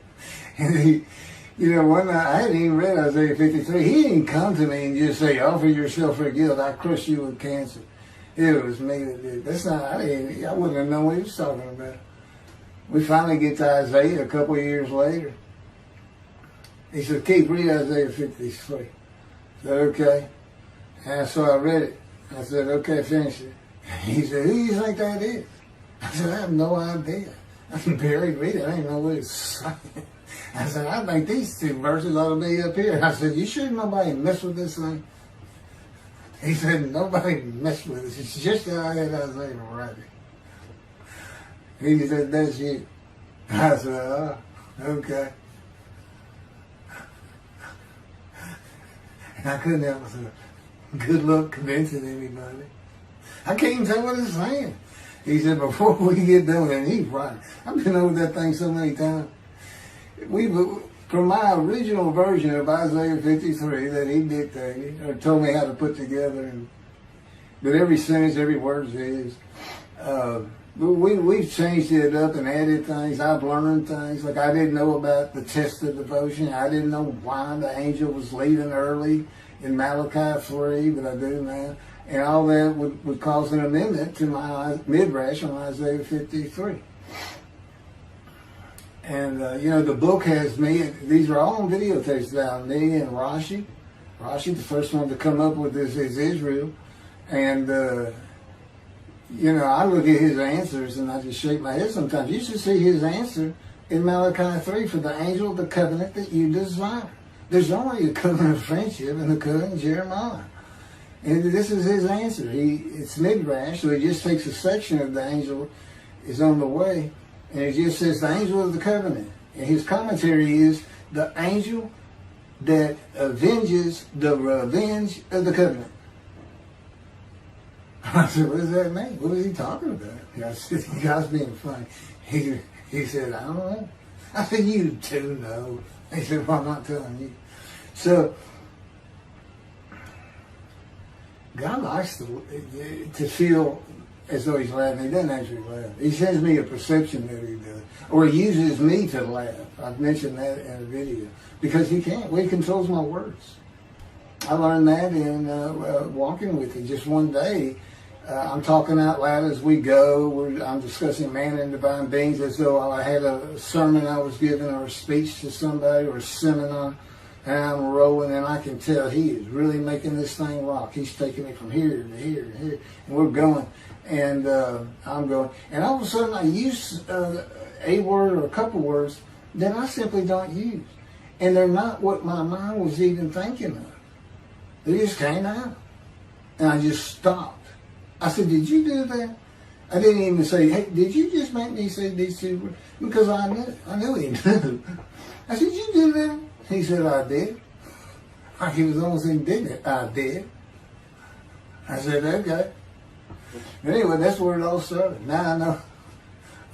one night, I hadn't even read Isaiah 53. He didn't come to me and just say, offer yourself for guilt. I crush you with cancer. It was me that did. That's not, I wouldn't have known what he was talking about. We finally get to Isaiah a couple of years later. He said, Keith, read Isaiah 53. I said, okay. And so I read it. I said, okay, finish it. He said, who do you think that is? I said, I have no idea. I can barely read it. I didn't know what it's saying. I said, I think these two verses ought to be up here. I said, you sure nobody messed with this thing? He said, nobody messed with it. It's just how I had Isaiah write it. He said, that's you. I said, oh, okay. And I couldn't help myself. Good luck convincing anybody. I can't even tell what it's saying. He said, before we get done, and he's right. I've been over that thing so many times. From my original version of Isaiah 53 that he dictated, or told me how to put together, but every sentence, every word is his. We've changed it up and added things. I've learned things. Like I didn't know about the test of devotion. I didn't know why the angel was leaving early in Malachi 3, but I do now. And all that would cause an amendment to my midrash on Isaiah 53. And, the book has me, these are all on videotapes now, me and Rashi. Rashi, the first one to come up with this is Israel. And, I look at his answers and I just shake my head sometimes. You should see his answer in Malachi 3 for the angel of the covenant that you desire. There's only a covenant of friendship in the covenant of Jeremiah. And this is his answer. It's midrash, so he just takes a section of the angel is on the way, and it just says the angel of the covenant. And his commentary is the angel that avenges the revenge of the covenant. I said, what does that mean? What is he talking about? I said, you guys being funny. He said, I don't know. I said, you do know. He said, well, I'm not telling you. So, God likes to feel as though he's laughing. He doesn't actually laugh. He sends me a perception that he does. Or he uses me to laugh. I've mentioned that in a video. Because he can't. Well, he controls my words. I learned that in walking with him. Just one day, I'm talking out loud as we go. I'm discussing man and divine beings as though I had a sermon I was giving or a speech to somebody or a seminar. And I'm rolling, and I can tell he is really making this thing rock. He's taking it from here to here to here, and we're going. And I'm going. And all of a sudden, I use a word or a couple words that I simply don't use. And they're not what my mind was even thinking of. They just came out. And I just stopped. I said, did you do that? I didn't even say, hey, did you just make me say these two words? Because I knew he knew. I said, did you do that? He said, I did. He was almost indignant. I did. I said, okay. Anyway, that's where it all started. Now I know.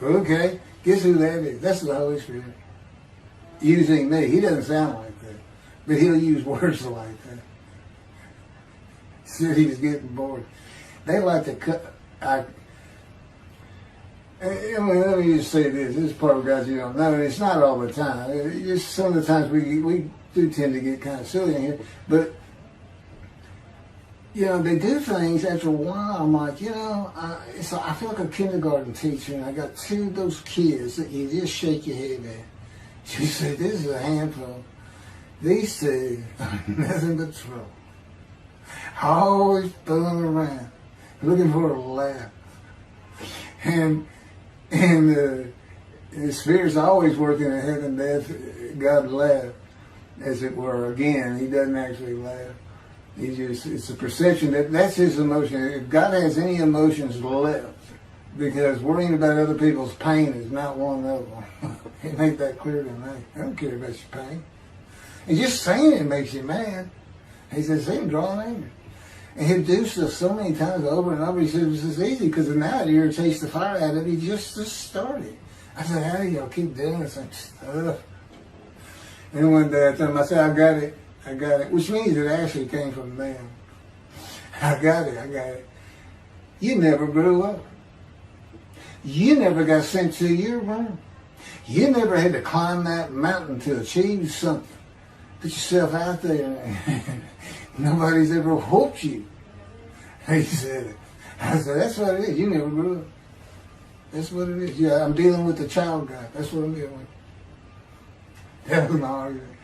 Okay, guess who that is? That's the Holy Spirit. Using me. He doesn't sound like that. But he'll use words like that. Said he was getting bored. They like to cut. Let me just say this. This is part of guys you don't know. And it's not all the time. It's just some of the times we do tend to get kind of silly in here. But, you know, they do things after a while. I'm like, you know, I feel like a kindergarten teacher, and I got two of those kids that you just shake your head at. You say, this is a handful. These two are nothing but trouble. Always fooling around, looking for a laugh. And the Spirit's always working in heaven, death, God laugh, as it were. Again, he doesn't actually laugh. He just, it's a perception that's his emotion. If God has any emotions left, because worrying about other people's pain is not one of them. He made that clear to me. I don't care about your pain. And just saying it makes you mad. He says, see him drawing anger. And he'll do stuff so many times over and over. He says, it's easy because now it irritates the fire out of it. He just started. I said, how do y'all keep doing this stuff? And one day I told him, I said, I got it. Which means it actually came from them. I got it. You never grew up. You never got sent to your room. You never had to climb that mountain to achieve something. Put yourself out there. Nobody's ever whooped you. He said it. I said, that's what it is. You never grew up. That's what it is. Yeah, I'm dealing with the child guy. That's what I'm dealing with. That was my argument.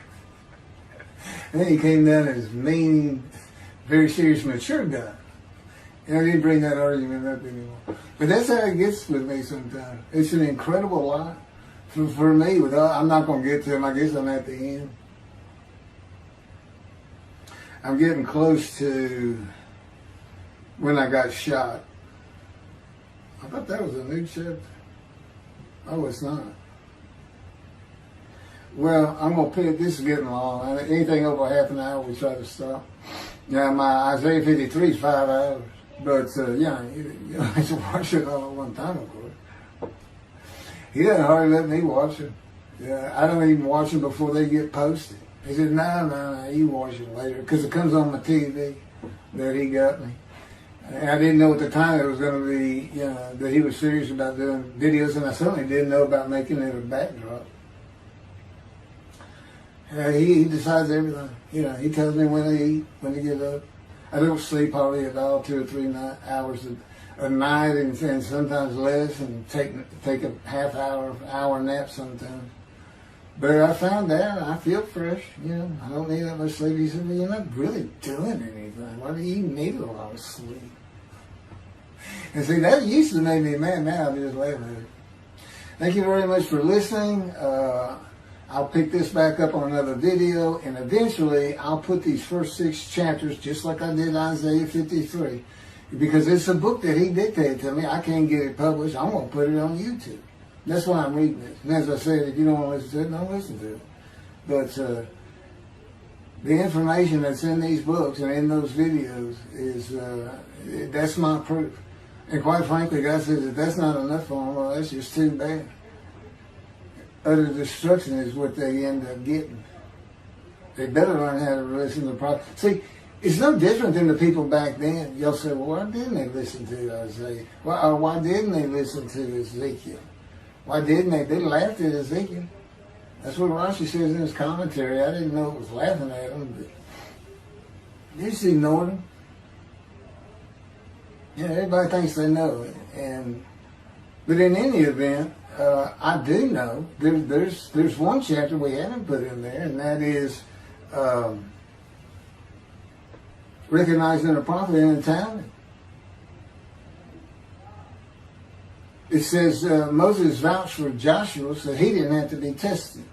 And then he came down as mean, very serious, mature guy. And I didn't bring that argument up anymore. But that's how it gets with me sometimes. It's an incredible lot for me. I'm not going to get to him. I guess I'm at the end. I'm getting close to when I got shot. I thought that was a new chapter. Oh, it's not. Well, I'm going to pick, this is getting long. Anything over half an hour, we try to stop. Now, my Isaiah 53 is 5 hours. But, yeah, you don't have to watch it all at one time, of course. He doesn't hardly let me watch it. Yeah, I don't even watch them before they get posted. He said, no, you watch it later. Because it comes on my TV that he got me. And I didn't know at the time it was going to be, you know, that he was serious about doing videos. And I certainly didn't know about making it a backdrop. He decides everything. You know, he tells me when to eat, when to get up. I don't sleep hardly at all, 2 or 3 hours a night, and sometimes less, and take a half hour nap sometimes. But I found out I feel fresh. You know, I don't need that much sleep. He said, well, you're not really doing anything. Why do you need a lot of sleep? And see, that used to make me mad. Now I just laugh at it. Thank you very much for listening. I'll pick this back up on another video, and eventually I'll put these first 6 chapters, just like I did Isaiah 53, because it's a book that he dictated to me. I can't get it published. I'm going to put it on YouTube. That's why I'm reading it. And as I said, if you don't want to listen to it, don't listen to it. But the information that's in these books and in those videos is, that's my proof. And quite frankly, God says, if that's not enough for them, well, that's just too bad. Utter destruction is what they end up getting. They better learn how to listen to the prophet. See, it's no different than the people back then. You'll say, well, why didn't they listen to Isaiah? Why didn't they listen to Ezekiel? Why didn't they? They laughed at Ezekiel. That's what Rashi says in his commentary. I didn't know it was laughing at him, but they just ignored him. Yeah, everybody thinks they know it. But in any event, I do know there's one chapter we haven't put in there, and that is recognizing a prophet in a town. It says Moses vouched for Joshua so he didn't have to be tested.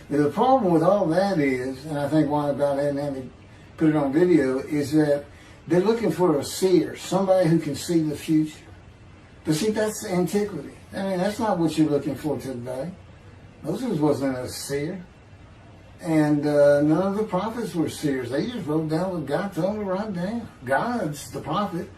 Now, the problem with all that is, and I think why about hadn't put it on video, is that they're looking for a seer, somebody who can see the future. But see, that's antiquity. I mean, that's not what you're looking for today. Moses wasn't a seer. And none of the prophets were seers. They just wrote down what God told them to write down. God's the prophet.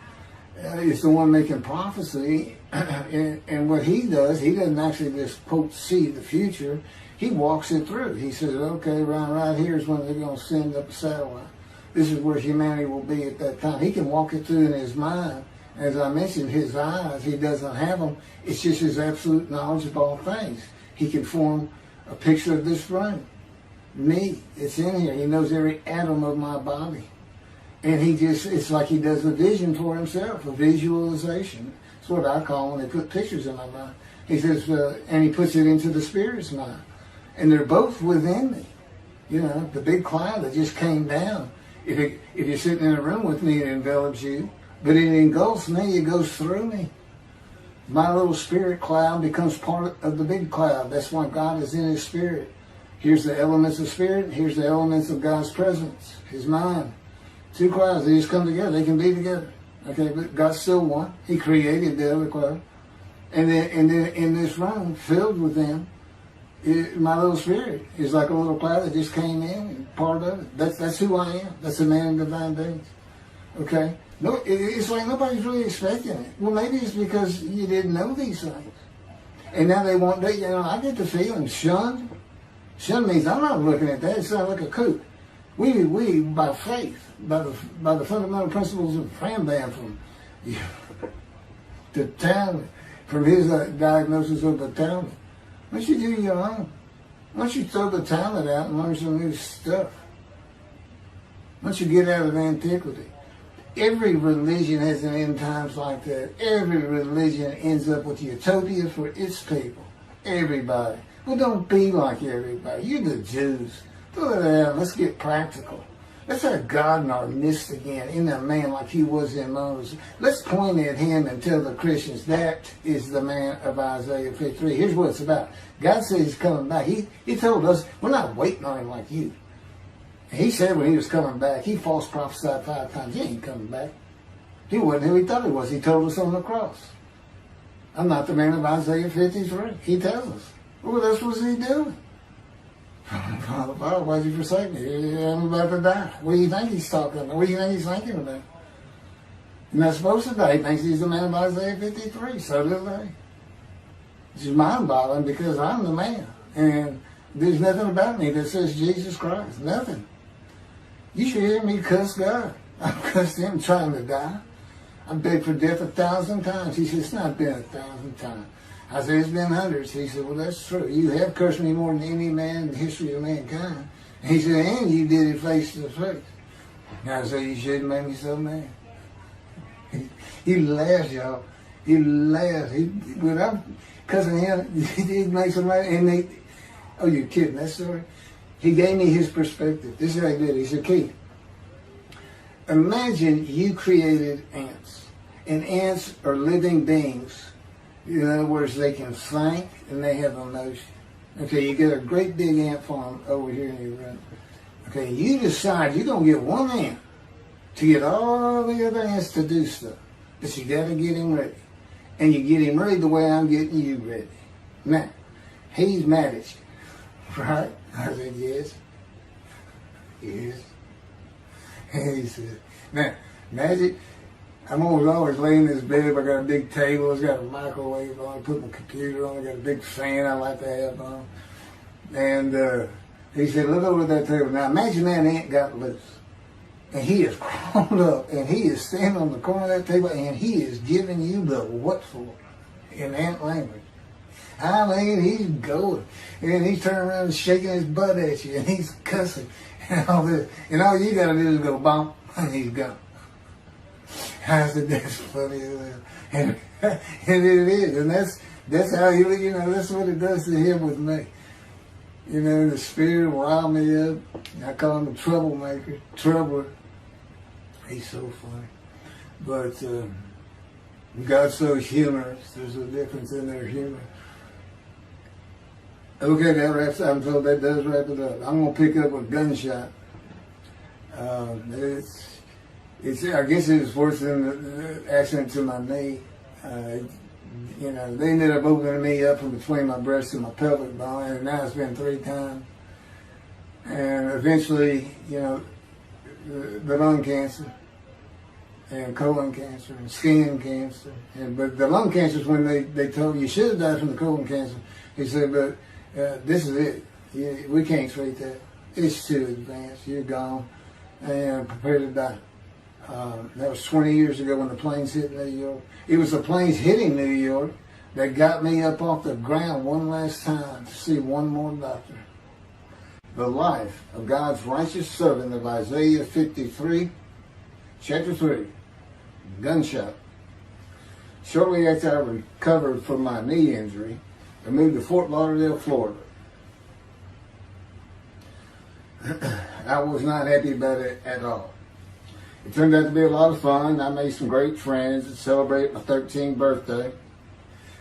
Is the one making prophecy. And what he does, he doesn't actually just, quote, see the future. He walks it through. He says, okay, right here is when they're going to send up a satellite. This is where humanity will be at that time. He can walk it through in his mind. As I mentioned, his eyes, he doesn't have them. It's just his absolute knowledge of all things. He can form a picture of this room. Me, it's in here. He knows every atom of my body. And it's like he does a vision for himself, a visualization. That's what I call when they put pictures in my mind. He says, and he puts it into the spirit's mind. And they're both within me. You know, the big cloud that just came down. If you're sitting in a room with me, it envelops you. But it engulfs me, it goes through me. My little spirit cloud becomes part of the big cloud. That's why God is in his spirit. Here's the elements of spirit, here's the elements of God's presence, his mind. Two clouds, they just come together, they can be together. Okay, but God's still one. He created the other cloud. And then in this room, filled with them, my little spirit is like a little cloud that just came in and part of it. That's who I am. That's a man in divine beings. Okay? No, it's like nobody's really expecting it. Well, maybe it's because you didn't know these things. And now they want that, you know, I get the feeling shunned. Shunned means I'm not looking at that. It's not like a kook. We by faith, by the fundamental principles of Rambam from the talent, from his diagnosis of the talent. Why don't you do your own? Why don't you throw the talent out and learn some new stuff? Why don't you get out of antiquity? Every religion has an end times like that. Every religion ends up with utopia for its people. Everybody. Well, don't be like everybody. You're the Jews. Throw that out. Let's get practical. Let's have God in our midst again, in a man like he was in Moses. Let's point at him and tell the Christians that is the man of Isaiah 53. Here's what it's about. God says he's coming back. He told us we're not waiting on him like you. He said when he was coming back, he false prophesied 5 times. He ain't coming back. He wasn't who he thought he was. He told us on the cross. I'm not the man of Isaiah 53. He tells us. Well, that's what he doing. Father, why'd you forsake me? I'm about to die. What do you think he's talking about? What do you think he's thinking about? He's not supposed to die. He thinks he's the man of Isaiah 53. So do they. It's just mind-boggling because I'm the man. And there's nothing about me that says Jesus Christ. Nothing. You should hear me cuss God. I've cussed him trying to die. I've begged for death 1,000 times. He said, it's not been 1,000 times. I said, it's been hundreds. He said, well, that's true. You have cursed me more than any man in the history of mankind. And he said, and you did it face to face. And I said, you shouldn't make me so mad. He laughs, y'all. He laughs. When I'm cussing him, he makes him laugh. And oh, you're kidding, that story? He gave me his perspective. This is how he did it. He said, Keith, imagine you created ants. And ants are living beings. In other words, they can think and they have emotion. Okay, you get a great big ant farm over here in your room. Okay, you decide you're going to get one ant to get all the other ants to do stuff. But you got to get him ready. And you get him ready the way I'm getting you ready. Now, he's mad at you. Right? I said, yes. Yes. And he said, now, imagine, I'm always laying in this bed. I got a big table. It's got a microwave on. I put my computer on. I got a big fan I like to have on. And he said, look over at that table. Now, imagine that ant got loose. And he is crawled up. And he is standing on the corner of that table. And he is giving you the what for in ant language. I mean, he's going. And he's turning around and shaking his butt at you. And he's cussing. And all this. And all you got to do is go bump. And he's gone. I said, that's funny as hell. And it is. And that's how he, you know, that's what it does to him with me. You know, the spirit will rile me up. I call him a troublemaker, troubler. He's so funny. But God's so humorous. There's a difference in their humor. Okay, that wraps up. I'm told that does wrap it up. I'm going to pick up a gunshot. I guess it was worse than the accident to my knee. You know, they ended up opening me up from between my breast and my pelvic bone, and now it's been 3 times. And eventually, the lung cancer and colon cancer and skin cancer. But the lung cancer is when they told you should have died from the colon cancer. He said, but this is it. We can't treat that. It's too advanced. You're gone. And prepare to die. That was 20 years ago when the planes hit New York. It was the planes hitting New York that got me up off the ground one last time to see one more doctor. The life of God's righteous servant of Isaiah 53, chapter 3, gunshot. Shortly after I recovered from my knee injury, I moved to Fort Lauderdale, Florida. I was not happy about it at all. It turned out to be a lot of fun. I made some great friends and celebrated my 13th birthday.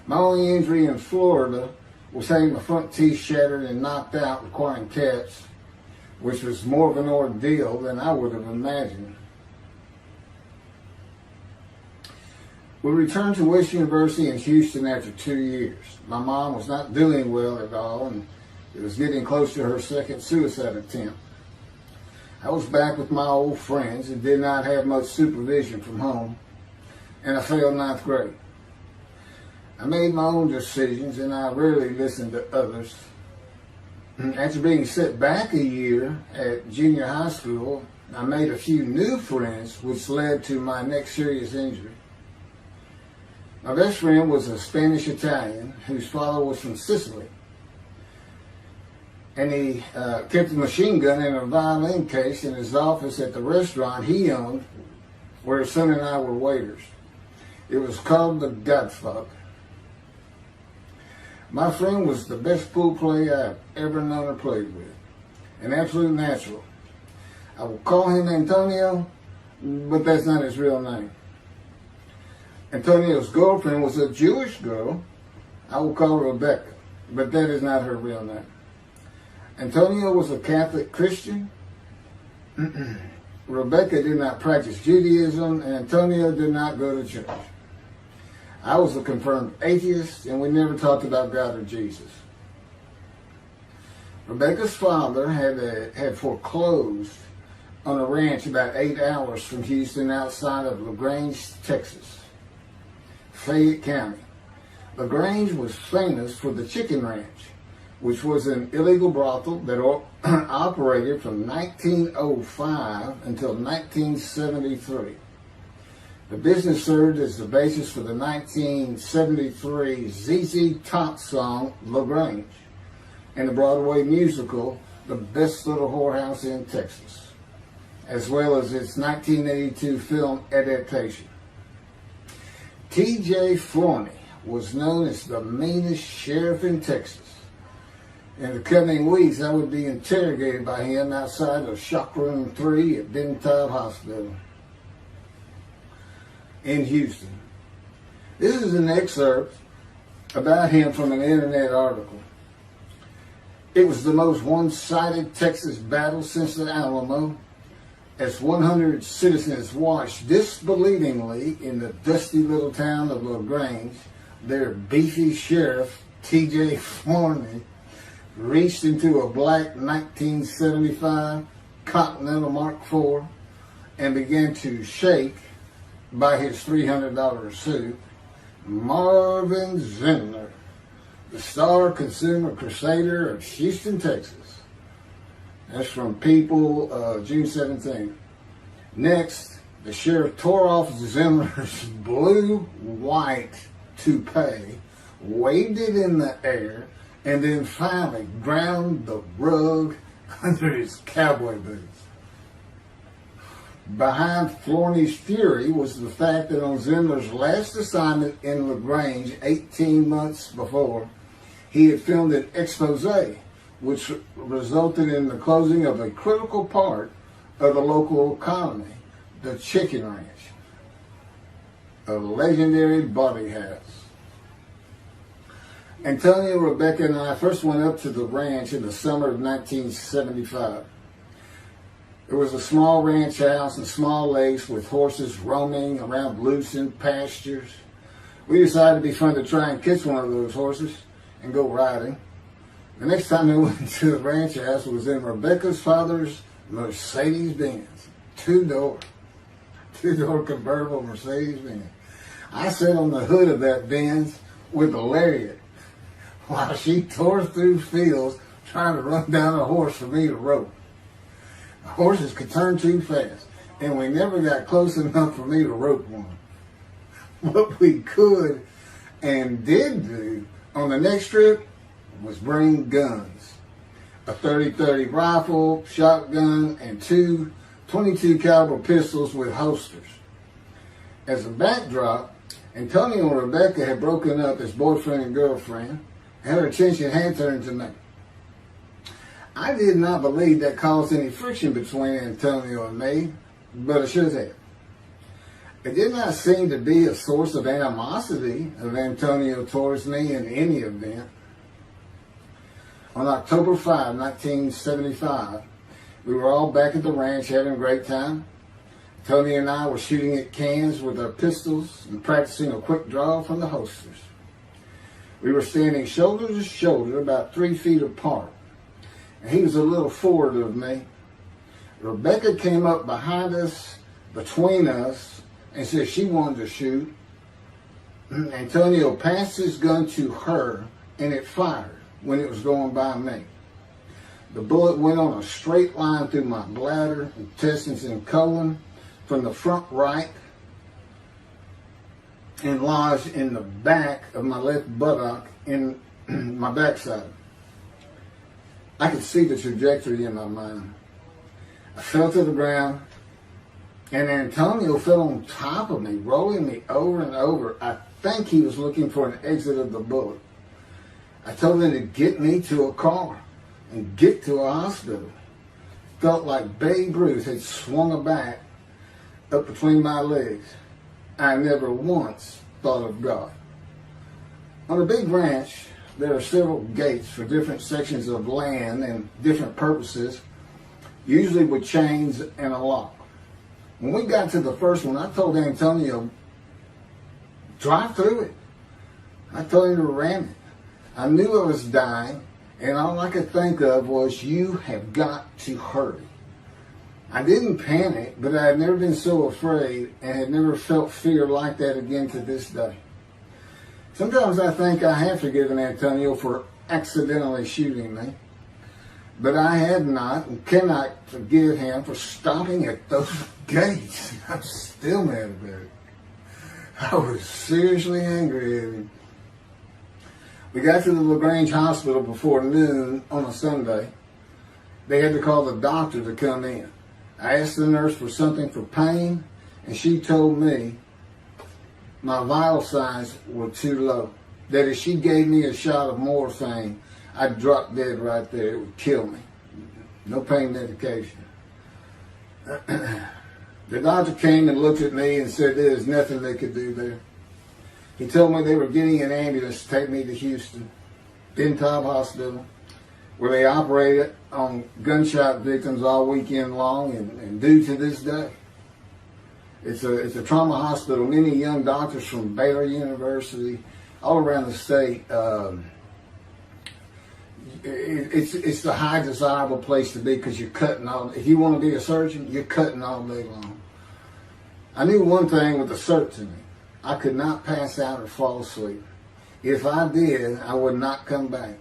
My only injury in Florida was having my front teeth shattered and knocked out, requiring caps, which was more of an ordeal than I would have imagined. We returned to West University in Houston after 2 years. My mom was not doing well at all, and it was getting close to her second suicide attempt. I was back with my old friends and did not have much supervision from home, and I failed ninth grade. I made my own decisions, and I rarely listened to others. After being set back a year at junior high school, I made a few new friends, which led to my next serious injury. My best friend was a Spanish Italian whose father was from Sicily. And he kept a machine gun and a violin case in his office at the restaurant he owned, where his son and I were waiters. It was called the Godfather. My friend was the best pool player I've ever known or played with. An absolute natural. I will call him Antonio, but that's not his real name. Antonio's girlfriend was a Jewish girl. I will call her Rebecca, but that is not her real name. Antonio was a Catholic Christian. Rebecca did not practice Judaism, and Antonio did not go to church. I was a confirmed atheist, and we never talked about God or Jesus. Rebecca's father had foreclosed on a ranch about 8 hours from Houston outside of LaGrange, Texas, Fayette County. LaGrange was famous for the Chicken Ranch, which was an illegal brothel that operated from 1905 until 1973. The business served as the basis for the 1973 ZZ Top song, LaGrange, and the Broadway musical, The Best Little Whorehouse in Texas, as well as its 1982 film adaptation. T.J. Forney was known as the meanest sheriff in Texas. In the coming weeks, I would be interrogated by him outside of Shock Room 3 at Benton Hospital in Houston. This is an excerpt about him from an internet article. It was the most one-sided Texas battle since the Alamo, as 100 citizens watched disbelievingly in the dusty little town of LaGrange, their beefy sheriff, T.J. Forney, reached into a black 1975 Continental Mark IV and began to shake by his $300 suit Marvin Zimner, the star consumer crusader of Houston, Texas. That's from People, June 17th. Next, the sheriff tore off Zimmer's blue-white toupee, waved it in the air, and then finally ground the rug under his cowboy boots. Behind Forney's fury was the fact that on Zimmer's last assignment in LaGrange 18 months before, he had filmed an expose, which resulted in the closing of a critical part of the local economy, the Chicken Ranch, a legendary body house. Antonio, Rebecca, and I first went up to the ranch in the summer of 1975. It was a small ranch house and small lakes with horses roaming around loosened pastures. We decided it'd be fun to try and catch one of those horses and go riding. The next time they went to the ranch house was in Rebecca's father's Mercedes-Benz. Two-door convertible Mercedes-Benz. I sat on the hood of that Benz with a lariat while she tore through fields trying to run down a horse for me to rope. The horses could turn too fast, and we never got close enough for me to rope one. What we could and did do on the next trip was bring guns. A 30-30 rifle, shotgun, and two 22 caliber pistols with holsters. As a backdrop, Antonio and Rebecca had broken up as boyfriend and girlfriend, and her attention had turned to me. I did not believe that caused any friction between Antonio and me, but it should have. It did not seem to be a source of animosity of Antonio towards me in any event. On October 5, 1975, we were all back at the ranch having a great time. Tony and I were shooting at cans with our pistols and practicing a quick draw from the holsters. We were standing shoulder to shoulder, about 3 feet apart, and he was a little forward of me. Rebecca came up behind us, between us, and said she wanted to shoot. Antonio passed his gun to her, and it fired when it was going by me. The bullet went on a straight line through my bladder, intestines, and colon from the front right and lodged in the back of my left buttock in my backside. I could see the trajectory in my mind. I fell to the ground, and Antonio fell on top of me, rolling me over and over. I think he was looking for an exit of the bullet. I told him to get me to a car and get to a hospital. Felt like Babe Ruth had swung a bat up between my legs. I never once thought of God. On a big ranch, there are several gates for different sections of land and different purposes, usually with chains and a lock. When we got to the first one, I told Antonio, drive through it. I told him to ram it. I knew I was dying, and all I could think of was, you have got to hurry. I didn't panic, but I had never been so afraid and had never felt fear like that again to this day. Sometimes I think I have forgiven Antonio for accidentally shooting me, but I had not and cannot forgive him for stopping at those gates. I'm still mad about it. I was seriously angry at him. We got to the LaGrange Hospital before noon on a Sunday. They had to call the doctor to come in. I asked the nurse for something for pain, and she told me my vital signs were too low. That if she gave me a shot of morphine, I'd drop dead right there. It would kill me. No pain medication. The doctor came and looked at me and said there's nothing they could do there. He told me they were getting an ambulance to take me to Houston, Ben Taub Hospital, where they operated on gunshot victims all weekend long and do to this day. It's a trauma hospital. Many young doctors from Baylor University, all around the state. It's the high desirable place to be because you're cutting all. If you want to be a surgeon, you're cutting all day long. I knew one thing with a certainty. I could not pass out or fall asleep. If I did, I would not come back.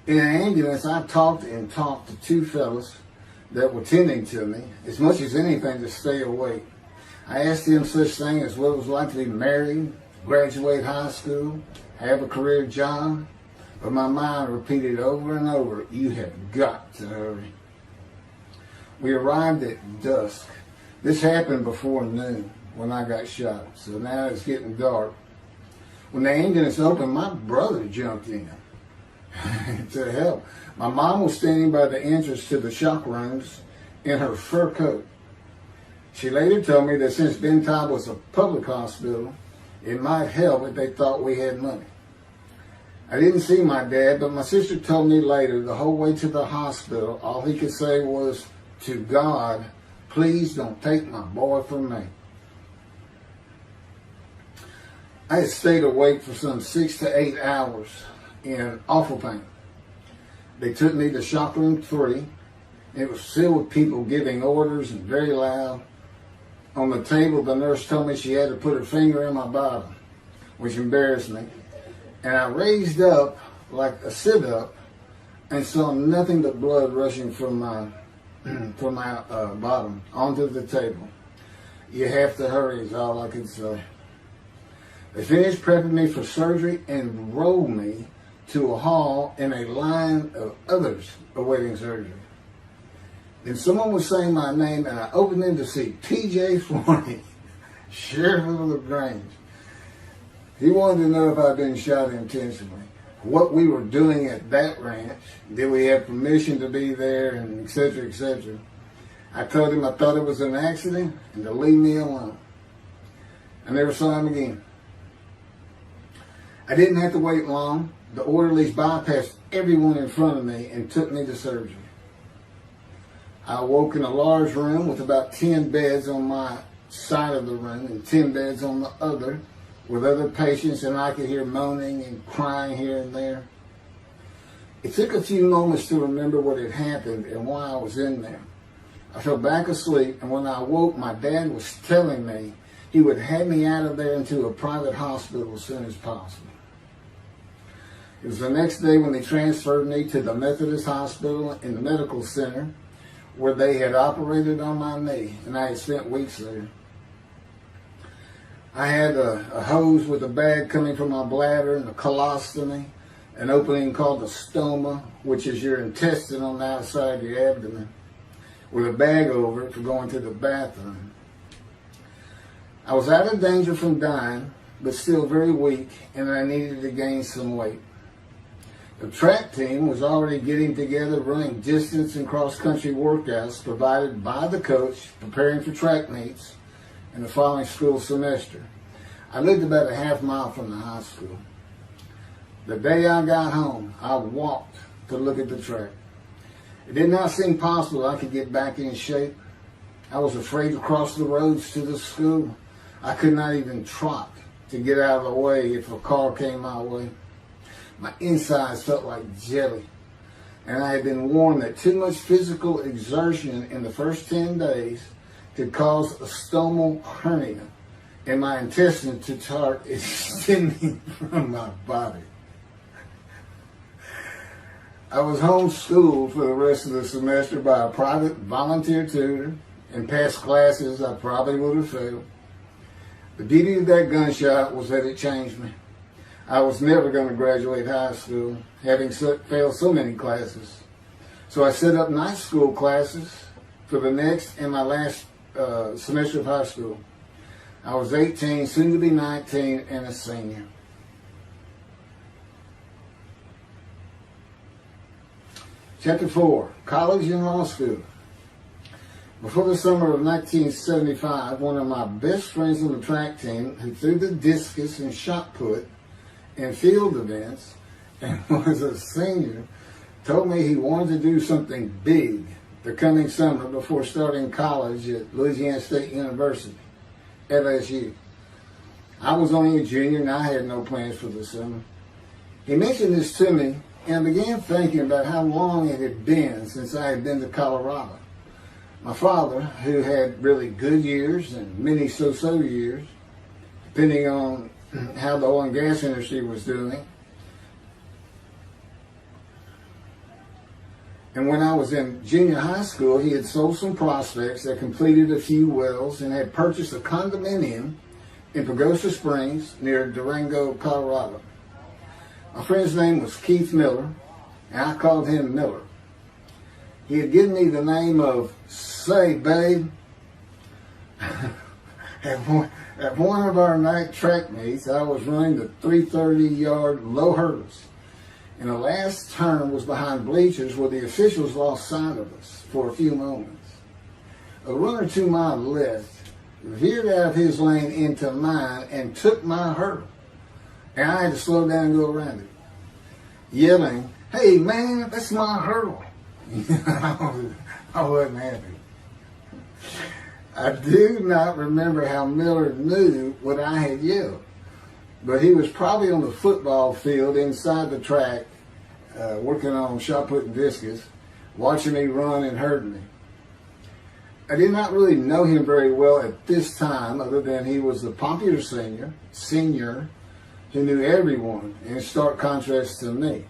In an ambulance, I talked to two fellas that were tending to me, as much as anything to stay awake. I asked them such things as what it was like to be married, graduate high school, have a career job, but my mind repeated over and over, you have got to hurry. We arrived at dusk. This happened before noon when I got shot, so now it's getting dark. When the ambulance opened, my brother jumped in to help. My mom was standing by the entrance to the shock rooms in her fur coat. She later told me that since Ben Taub was a public hospital, it might help if they thought we had money. I didn't see my dad, but my sister told me later, the whole way to the hospital, all he could say was, to God, please don't take my boy from me. I had stayed awake for some 6 to 8 hours in awful pain. They took me to shop room 3. It was filled with people giving orders and very loud. On the table, the nurse told me she had to put her finger in my bottom, which embarrassed me. And I raised up like a sit-up and saw nothing but blood rushing from my bottom onto the table. You have to hurry is all I could say. They finished prepping me for surgery and rolled me to a hall in a line of others awaiting surgery. Then someone was saying my name, and I opened in to see P.J. Forney, Sheriff of LaGrange. He wanted to know if I'd been shot intentionally, what we were doing at that ranch, did we have permission to be there, and et cetera, et cetera. I told him I thought it was an accident and to leave me alone. I never saw him again. I didn't have to wait long. The orderlies bypassed everyone in front of me and took me to surgery. I awoke in a large room with about 10 beds on my side of the room and 10 beds on the other with other patients, and I could hear moaning and crying here and there. It took a few moments to remember what had happened and why I was in there. I fell back asleep, and when I awoke, my dad was telling me he would have me out of there into a private hospital as soon as possible. It was the next day when they transferred me to the Methodist Hospital in the medical center where they had operated on my knee, and I had spent weeks there. I had a hose with a bag coming from my bladder and a colostomy, an opening called the stoma, which is your intestine on the outside of your abdomen, with a bag over it for going to the bathroom. I was out of danger from dying, but still very weak, and I needed to gain some weight. The track team was already getting together, running distance and cross-country workouts provided by the coach, preparing for track meets in the following school semester. I lived about a half mile from the high school. The day I got home, I walked to look at the track. It did not seem possible I could get back in shape. I was afraid to cross the roads to the school. I could not even trot to get out of the way if a car came my way. My insides felt like jelly, and I had been warned that too much physical exertion in the first 10 days could cause a stomal hernia and my intestines to start extending from my body. I was homeschooled for the rest of the semester by a private volunteer tutor and passed classes I probably would have failed. The beauty of that gunshot was that it changed me. I was never going to graduate high school, having failed so many classes. So I set up night school classes for the next and my last semester of high school. I was 18, soon to be 19, and a senior. Chapter 4, College and Law School. Before the summer of 1975, one of my best friends on the track team, who threw the discus and shot put in field events and was a senior, told me he wanted to do something big the coming summer before starting college at Louisiana State University, LSU. I was only a junior and I had no plans for the summer. He mentioned this to me, and I began thinking about how long it had been since I had been to Colorado. My father, who had really good years and many so-so years, depending on how the oil and gas industry was doing. And when I was in junior high school, he had sold some prospects that completed a few wells and had purchased a condominium in Pagosa Springs near Durango, Colorado. My friend's name was Keith Miller, and I called him Miller. He had given me the name of Say Babe. At one of our night track meets, I was running the 330-yard low hurdles, and the last turn was behind bleachers where the officials lost sight of us for a few moments. A runner to my left veered out of his lane into mine and took my hurdle, and I had to slow down and go around it, yelling, "Hey man, that's my hurdle." I wasn't happy. I do not remember how Miller knew what I had yelled, but he was probably on the football field inside the track working on shot putting discus, watching me run and hurting me. I did not really know him very well at this time, other than he was a popular senior who knew everyone, in stark contrast to me.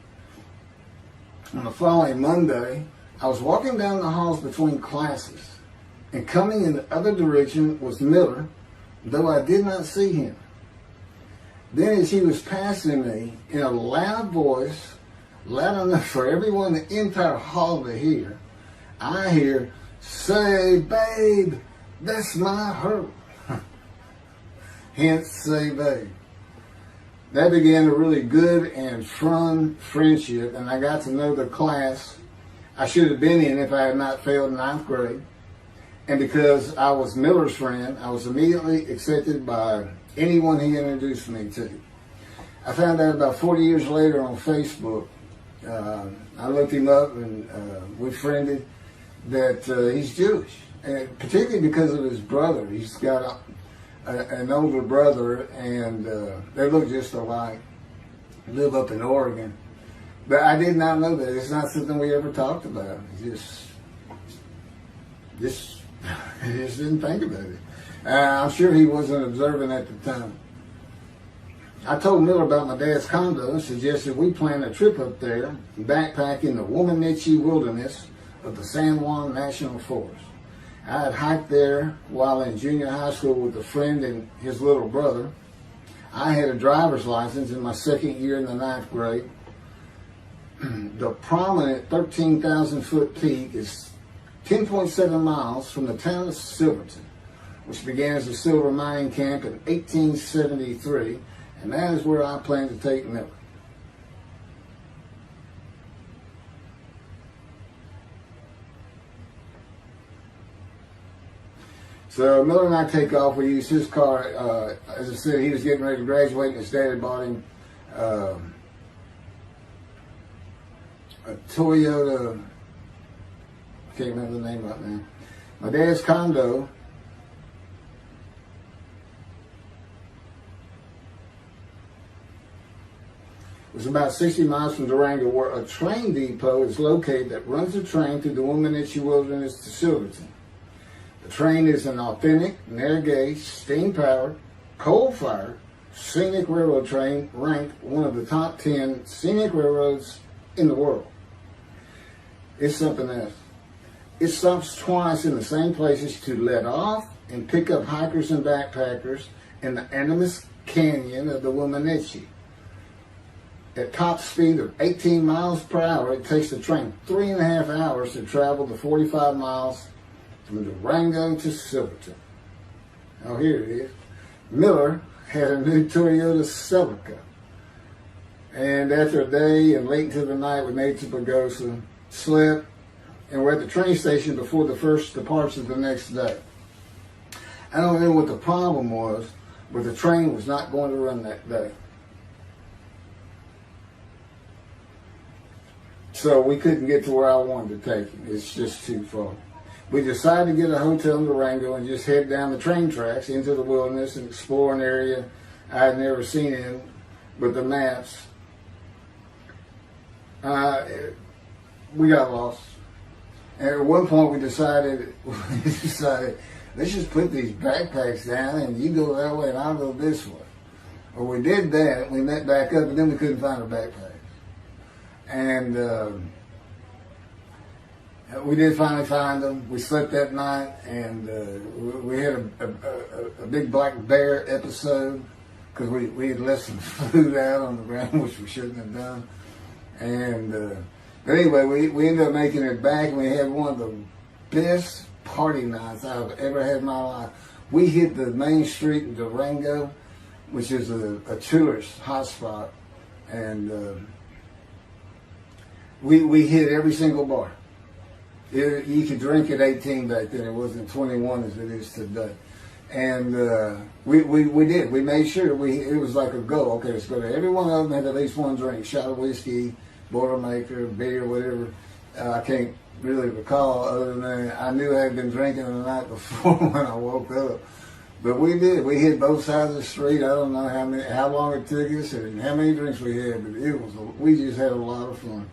On the following Monday, I was walking down the halls between classes, and coming in the other direction was Miller, though I did not see him. Then as he was passing me, in a loud voice, loud enough for everyone in the entire hall to hear, I hear, "Say, babe, that's my hurt." Hence, say, babe. That began a really good and fun friendship, and I got to know the class I should have been in if I had not failed ninth grade. And because I was Miller's friend, I was immediately accepted by anyone he introduced me to. I found out about 40 years later on Facebook. I looked him up and we friended that he's Jewish, and particularly because of his brother. He's got an older brother, and they look just alike. Live up in Oregon. But I did not know that. It's not something we ever talked about. Just didn't think about it. I'm sure he wasn't observant at the time. I told Miller about my dad's condo and suggested we plan a trip up there and backpack in the Womanichi wilderness of the San Juan National Forest. I had hiked there while in junior high school with a friend and his little brother. I had a driver's license in my second year in the ninth grade. The prominent 13,000-foot peak is 10.7 miles from the town of Silverton, which began as a silver mining camp in 1873, and that is where I plan to take Miller. So Miller and I take off. We use his car. As I said, he was getting ready to graduate, and his dad had bought him a Toyota. I can't remember the name right now. My dad's condo was about 60 miles from Durango, where a train depot is located that runs a train through the Womanichi Wilderness to Silverton. The train is an authentic, narrow-gauge, steam-powered, coal-fired, scenic railroad train ranked one of the top 10 scenic railroads in the world. It's something else. It stops twice in the same places to let off and pick up hikers and backpackers in the Animas Canyon of the Womanichi. At top speed of 18 miles per hour, it takes the train 3.5 hours to travel the 45 miles from Durango to Silverton. Oh, here it is. Miller had a new Toyota Celica. And after a day and late into the night, we made it to Pagosa, slept, and we're at the train station before the first departure the next day. I don't know what the problem was, but the train was not going to run that day. So we couldn't get to where I wanted to take him. It's just too far. We decided to get a hotel in Durango and just head down the train tracks into the wilderness and explore an area I had never seen in with the maps. We got lost. And at one point we decided, let's just put these backpacks down and you go that way and I'll go this way. Well, we did that. We met back up, and then we couldn't find our backpacks. And we did finally find them. We slept that night, and we had a big black bear episode because we had left some food out on the ground, which we shouldn't have done. And but anyway, we ended up making it back, and we had one of the best party nights I've ever had in my life. We hit the main street in Durango, which is a tourist hotspot, and we hit every single bar. You could drink at 18 back then. It wasn't 21 as it is today. And we did. We made sure it was like a go. Okay, let's go to every one of them had at least one drink, shot of whiskey, Boilermaker, beer, whatever. I can't really recall other than I knew I had been drinking the night before when I woke up. But we did. We hit both sides of the street. I don't know how long it took us and how many drinks we had, but we just had a lot of fun.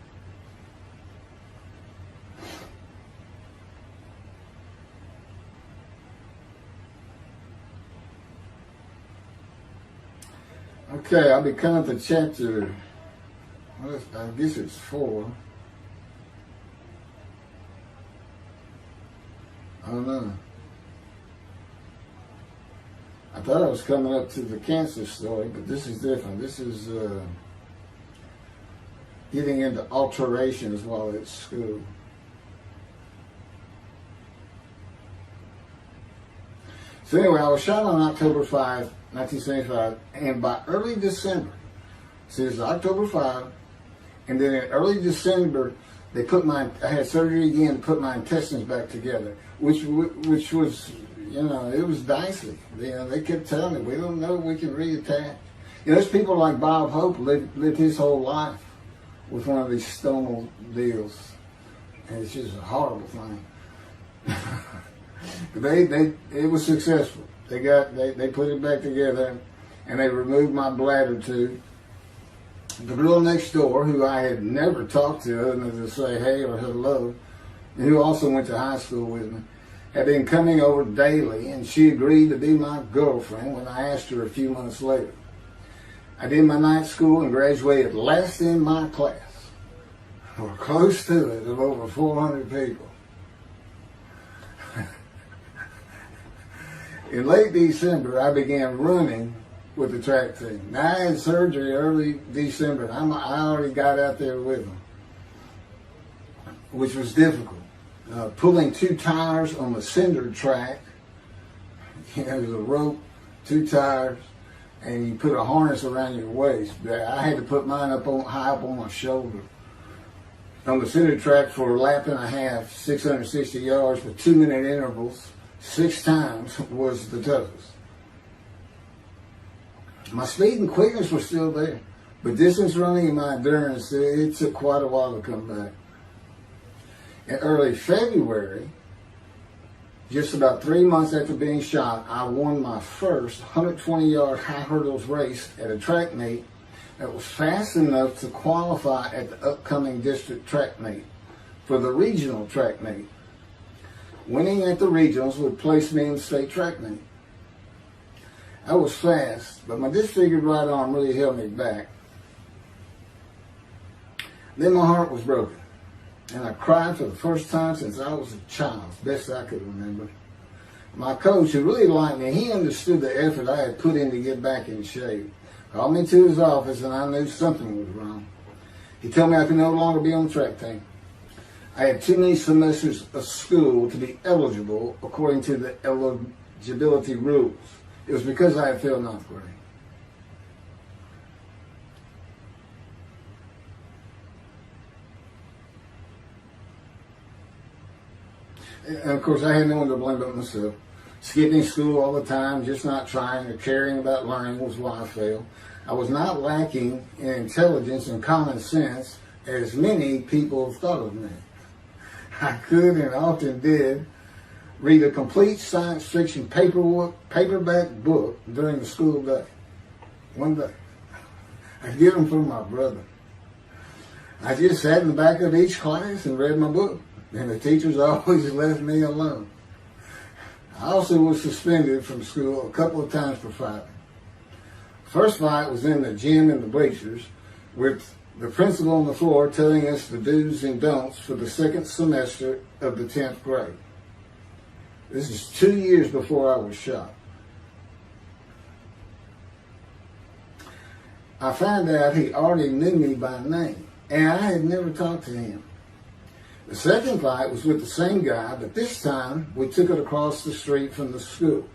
Okay, I'll be coming to chapter, I guess it's 4. I don't know. I thought I was coming up to the cancer story, but this is different. This is getting into alterations while at school. So anyway, I was shot on October 5, 1975, and by early December, so it's October 5, and then in early December, I had surgery again to put my intestines back together, which was, it was dicey. They kept telling me, we don't know if we can reattach. There's people like Bob Hope lived his whole life with one of these stonal deals, and it's just a horrible thing. It was successful. They put it back together, and they removed my bladder tube. The girl next door, who I had never talked to other than to say hey or hello, and who also went to high school with me, had been coming over daily, and she agreed to be my girlfriend when I asked her a few months later. I did my night school and graduated last in my class, or close to it, of over 400 people. In late December, I began running with the track team. Now, I had surgery early December, and I already got out there with them, which was difficult. Pulling 2 tires on the cinder track, there's a rope, 2 tires, and you put a harness around your waist. I had to put mine high up on my shoulder. On the cinder track for a lap and a half, 660 yards with 2-minute intervals, 6 times was the toughest. My speed and quickness were still there, but distance running and my endurance, it took quite a while to come back. In early February, just about 3 months after being shot, I won my first 120-yard high hurdles race at a track meet that was fast enough to qualify at the upcoming district track meet for the regional track meet. Winning at the regionals would place me in the state track meet. I was fast, but my disfigured right arm really held me back. Then my heart was broken, and I cried for the first time since I was a child, best I could remember. My coach, who really liked me, he understood the effort I had put in to get back in shape. Called me to his office, and I knew something was wrong. He told me I could no longer be on the track team. I had too many semesters of school to be eligible according to the eligibility rules. It was because I had failed 9th grade. And of course, I had no one to blame but myself. Skipping school all the time, just not trying or caring about learning was why I failed. I was not lacking in intelligence and common sense, as many people have thought of me. I could and often did read a complete science fiction paperback book during the school day. One day. I get them from my brother. I just sat in the back of each class and read my book, and the teachers always left me alone. I also was suspended from school a couple of times for fighting. First fight was in the gym in the bleachers with the principal on the floor telling us the do's and don'ts for the second semester of the 10th grade. This is 2 years before I was shot. I found out he already knew me by name, and I had never talked to him. The second fight was with the same guy, but this time we took it across the street from the school.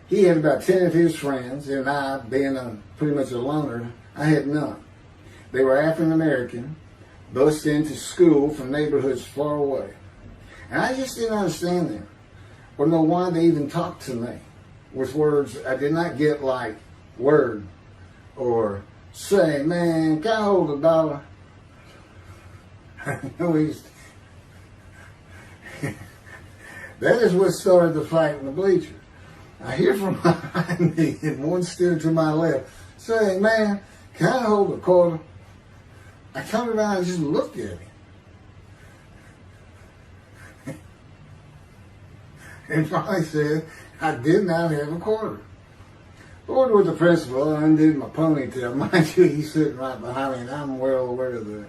He had about 10 of his friends, and I, being pretty much a loner, I had none. They were African American, bused into school from neighborhoods far away. And I just didn't understand them, or know why they even talked to me with words I did not get, like word, or say, man, can I hold $1? That is what started the fight in the bleachers. I hear from behind me and one stood to my left saying, "Man, can I hold a quarter?" I turned around and just looked at him. And finally said, I did not have a quarter. Ordered with the principal, I undid my ponytail. Mind you, he's sitting right behind me, and I'm well aware of that.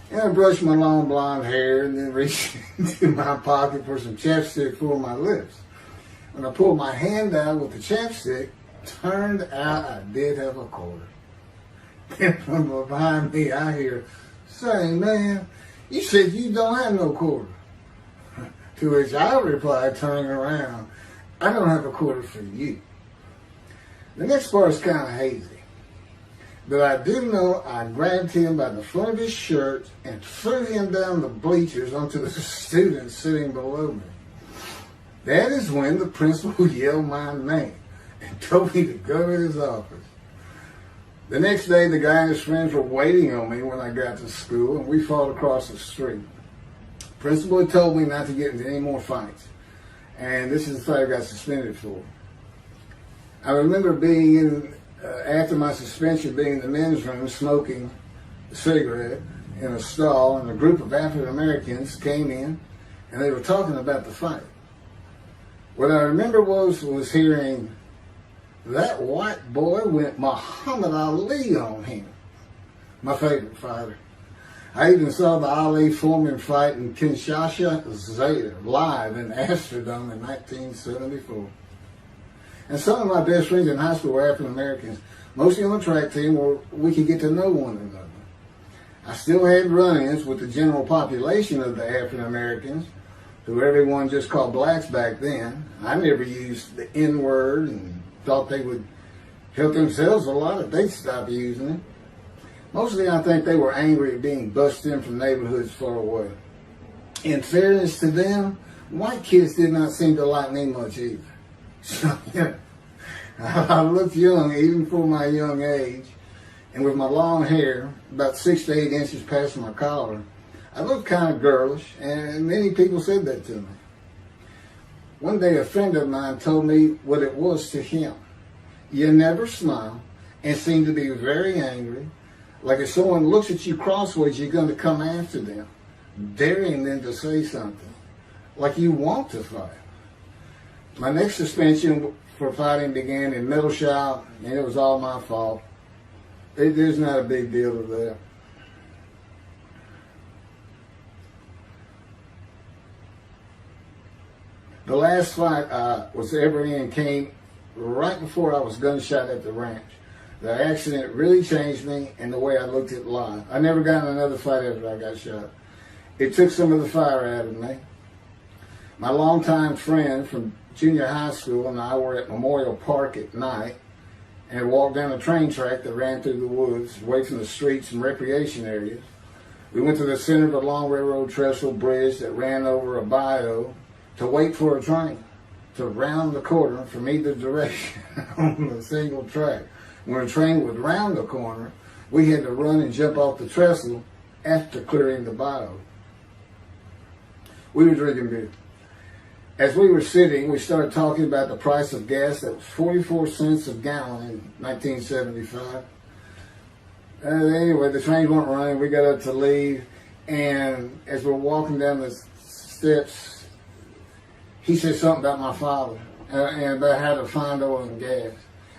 And I brushed my long blonde hair and then reached into my pocket for some chapstick for my lips. When I pulled my hand out with the chapstick, turned out I did have a quarter. Then from behind me, I hear saying, "Man, you said you don't have no quarter." To which I replied, turning around, "I don't have a quarter for you." The next part is kind of hazy. But I do know I grabbed him by the front of his shirt and threw him down the bleachers onto the students sitting below me. That is when the principal yelled my name and told me to go to his office. The next day, the guy and his friends were waiting on me when I got to school, and we fought across the street. The principal had told me not to get into any more fights, and this is the fight I got suspended for. I remember being in, after my suspension, being in the men's room smoking a cigarette in a stall, and a group of African Americans came in, and they were talking about the fight. What I remember was hearing, "That white boy went Muhammad Ali on him." My favorite fighter. I even saw the Ali Foreman fight in Kinshasa, Zaire, live in Amsterdam in 1974. And some of my best friends in high school were African Americans, mostly on the track team where we could get to know one another. I still had run-ins with the general population of the African Americans, who everyone just called blacks back then. I never used the N-word and thought they would help themselves a lot if they'd stop using it. Mostly I think they were angry at being bussed in from neighborhoods far away. In fairness to them, white kids did not seem to like me much either. So, yeah, I looked young even for my young age, and with my long hair, about 6 to 8 inches past my collar, I looked kind of girlish, and many people said that to me. One day a friend of mine told me what it was to him. You never smile and seem to be very angry. Like if someone looks at you crossways, you're going to come after them, daring them to say something, like you want to fight. My next suspension for fighting began in middle shop, and it was all my fault. There's not a big deal to that. The last fight I was ever in came right before I was gunshot at the ranch. The accident really changed me and the way I looked at life. I never got in another fight after I got shot. It took some of the fire out of me. My longtime friend from junior high school and I were at Memorial Park at night and walked down a train track that ran through the woods, away from the streets and recreation areas. We went to the center of the long railroad trestle bridge that ran over a bayou to wait for a train to round the corner from either direction on a single track. When a train would round the corner, we had to run and jump off the trestle after clearing the bayou. We were drinking beer. As we were sitting, we started talking about the price of gas that was 44 cents a gallon in 1975. Anyway, the trains weren't running. We got up to leave, and as we're walking down the steps, he said something about my father and about how to find oil and gas.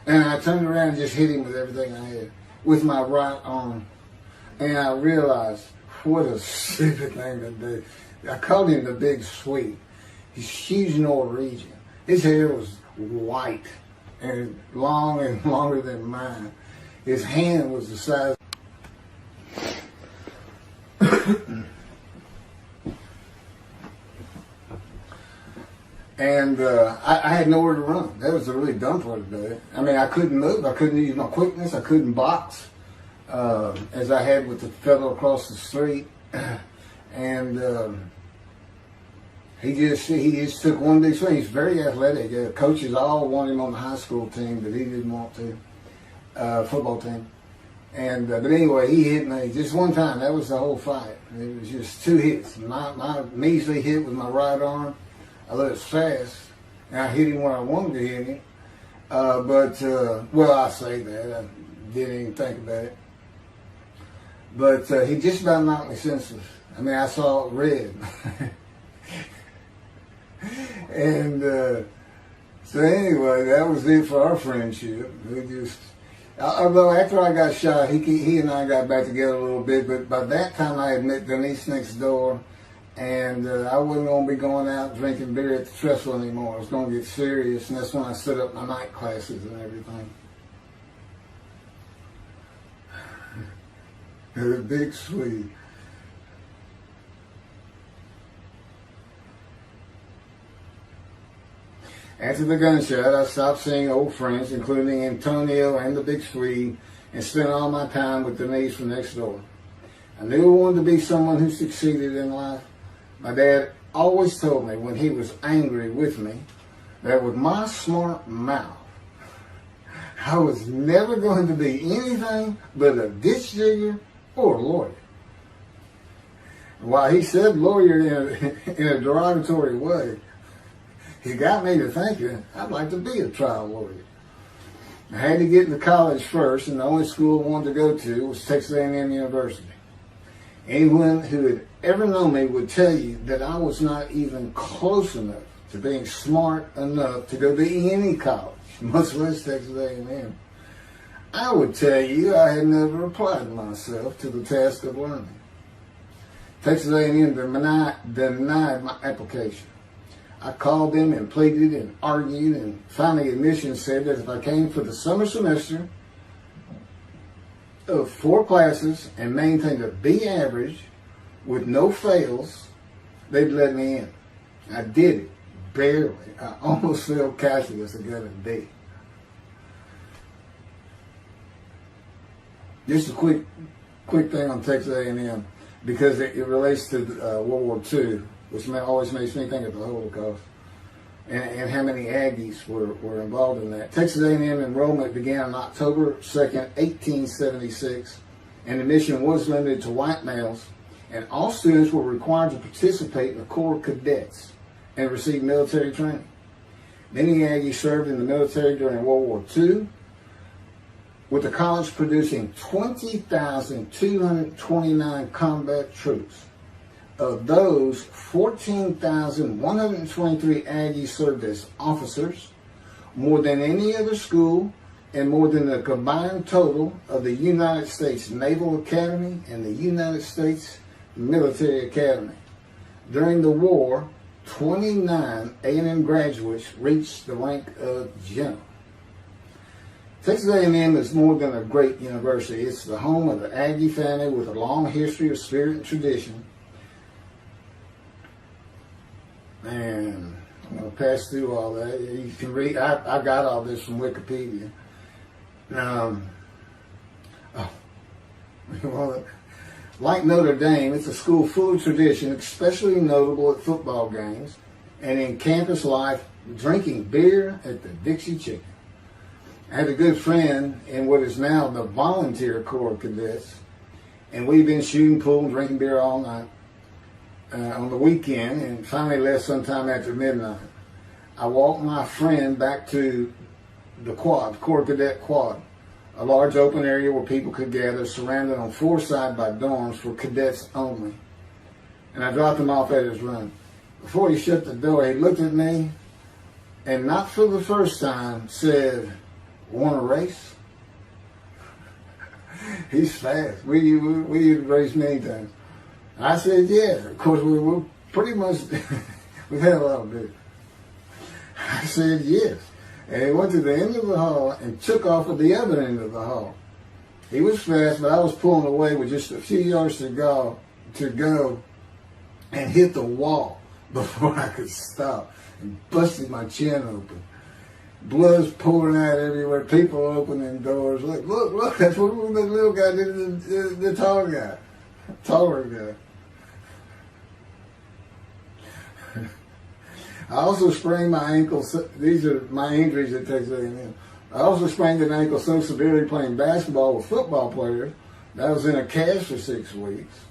And I turned around and just hit him with everything I had, with my right arm. And I realized, what a stupid thing to do. I called him the Big Sweet. He's huge Norwegian. His hair was white and long and longer than mine. His hand was the size. And I had nowhere to run. That was the really dumb part of it. I mean, I couldn't move. I couldn't use my quickness. I couldn't box as I had with the fellow across the street. And he just took one big swing. He's very athletic. Coaches all wanted him on the high school team, but he didn't want to. Football team. And but anyway, he hit me just one time. That was the whole fight. It was just 2 hits. My measly hit with my right arm. I was fast, And I hit him when I wanted to hit him. Well, I say that. I didn't even think about it. But he just about knocked me senseless. I mean, I saw red. And so anyway, that was it for our friendship. We just, although after I got shot, he and I got back together a little bit. But by that time, I had met Denise next door. And I wasn't going to be going out drinking beer at the trestle anymore. I was going to get serious, and that's when I set up my night classes and everything. The big Swede. After the gunshot, I stopped seeing old friends, including Antonio and the big Swede, and spent all my time with Denise from next door. I knew I wanted to be someone who succeeded in life. My dad always told me when he was angry with me that with my smart mouth, I was never going to be anything but a ditch digger or a lawyer. While he said lawyer in a derogatory way, he got me to thinking I'd like to be a trial lawyer. I had to get into college first, and the only school I wanted to go to was Texas A&M University. Anyone who had ever known me would tell you that I was not even close enough to being smart enough to go to any college, much less Texas A&M. I would tell you I had never applied myself to the task of learning. Texas A&M denied my application. I called them and pleaded and argued, and finally admissions said that if I came for the summer semester of 4 classes and maintained a B average with no fails, they'd let me in. I did it, barely. I almost failed calculus and got a D. Just a quick thing on Texas A&M, because it relates to World War II, which always makes me think of the Holocaust, and how many Aggies were involved in that. Texas A&M enrollment began on October 2nd, 1876, and admission was limited to white males, and all students were required to participate in the Corps Cadets and receive military training. Many Aggies served in the military during World War II, with the college producing 20,229 combat troops. Of those, 14,123 Aggies served as officers, more than any other school, and more than the combined total of the United States Naval Academy and the United States Military Academy. During the war, 29 A&M graduates reached the rank of general. Texas A&M is more than a great university. It's the home of the Aggie family with a long history of spirit and tradition. And I'm going to pass through all that. You can read. I got all this from Wikipedia. Like Notre Dame, it's a school full of tradition, especially notable at football games and in campus life, drinking beer at the Dixie Chicken. I had a good friend in what is now the Volunteer Corps of Cadets, and we've been shooting pool and drinking beer all night on the weekend, and finally left sometime after midnight. I walked my friend back to the quad, Corps Cadet Quad, a large open area where people could gather, surrounded on 4 sides by dorms for cadets only. And I dropped him off at his room. Before he shut the door, he looked at me, and not for the first time, said, "Want to race?" He's fast. We raced many times. I said, yeah. Of course, we were pretty much, we've had a lot of beer. I said, yes. And he went to the end of the hall and took off at the other end of the hall. He was fast, but I was pulling away with just a few yards to go and hit the wall before I could stop and busted my chin open. Blood's pouring out everywhere. People opening doors. Look, that's what the little guy did to the taller guy. I also sprained my ankle. These are my injuries at Texas A&M. I also sprained an ankle so severely playing basketball with football players that I was in a cast for 6 weeks.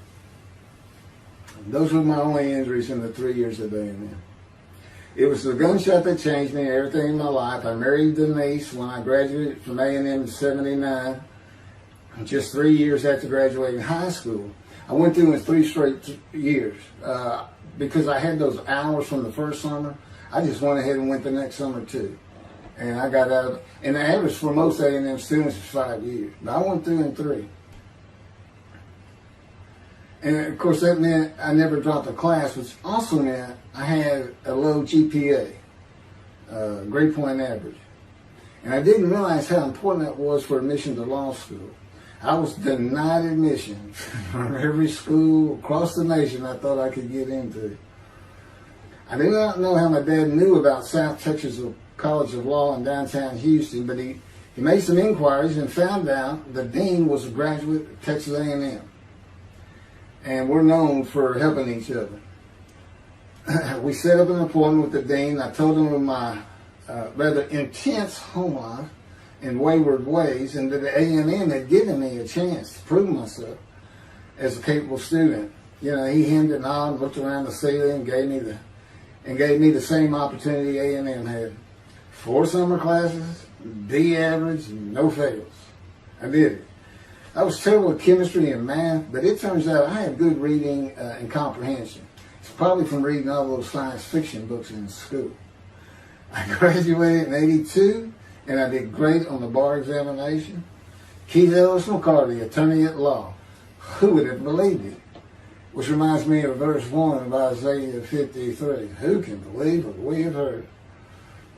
Those were my only injuries in the 3 years at A&M. It was the gunshot that changed me and everything in my life. I married Denise when I graduated from A&M in '79, just 3 years after graduating high school. I went through in 3 straight years because I had those hours from the first summer. I just went ahead and went the next summer too. And I got out, and the average for most A&M students is 5 years. But I went through in 3. And of course that meant I never dropped a class, which also meant I had a low GPA, grade point average. And I didn't realize how important that was for admission to law school. I was denied admission from every school across the nation I thought I could get into. I did not know how my dad knew about South Texas College of Law in downtown Houston, but he made some inquiries and found out the dean was a graduate of Texas A&M. And we're known for helping each other. We set up an appointment with the dean. I told him of my rather intense home life and wayward ways, and that the A&M had given me a chance to prove myself as a capable student. You know, he hemmed and hawed, looked around the ceiling, and gave me the same opportunity A&M had. 4 summer classes, D average, no fails. I did it. I was terrible at chemistry and math, but it turns out I had good reading and comprehension. It's probably from reading all those science fiction books in school. I graduated in '82, and I did great on the bar examination. Keith Ellis McCarty, attorney at law. Who would have believed it? Which reminds me of verse 1 of Isaiah 53. Who can believe what we have heard?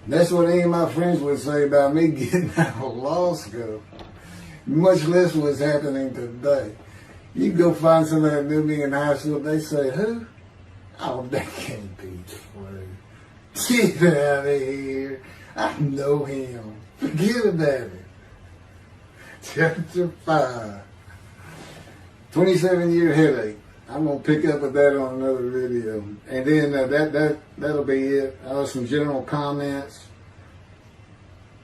That's what any of my friends would say about me getting out of law school. Much less what's happening today. You go find somebody that knew me in high school, they say, who? Oh, that can't be true. Get out of here. I know him. Forget about it. Chapter 5. 27-year headache. I'm going to pick up with that on another video. And then that'll be it. Some general comments.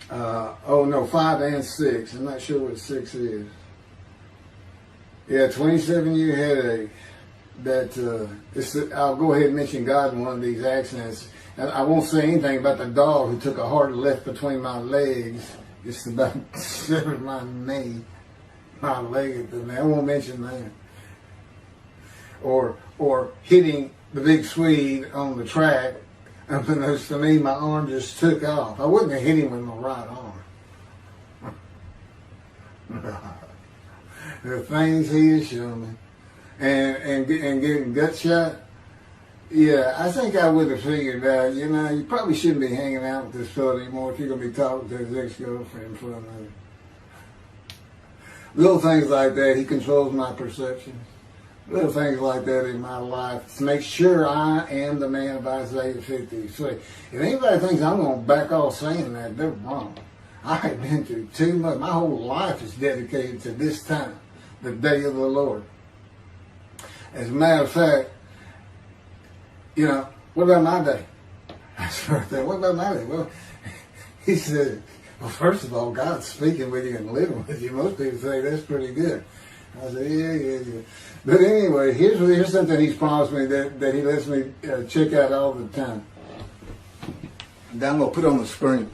5 and 6. I'm not sure what 6 is. Yeah, 27-year headache. I'll go ahead and mention God in one of these accidents. And I won't say anything about the dog who took a hard left between my legs. Just about severed my knee, my leg at the knee. I won't mention that. Or hitting the big Swede on the track. Unbeknownst to me, my arm just took off. I wouldn't have hit him with my right arm. The things he has shown me. And getting gut shot. Yeah, I think I would have figured out, you probably shouldn't be hanging out with this fellow anymore if you're going to be talking to his ex-girlfriend for another. Little things like that, he controls my perception. Little things like that in my life to make sure I am the man of Isaiah 53. If anybody thinks I'm going to back off saying that, they're wrong. I have been through too much. My whole life is dedicated to this time, the day of the Lord. As a matter of fact, what about my day? That's right there. What about my day? Well, he said, well, first of all, God's speaking with you and living with you. Most people say that's pretty good. I said, yeah. But anyway, here's something he's promised me that he lets me check out all the time. And I'm going to put on the screen.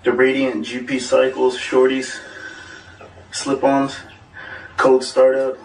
The Radiant GP Cycles, Shorties, Slip-Ons, Cold Startup.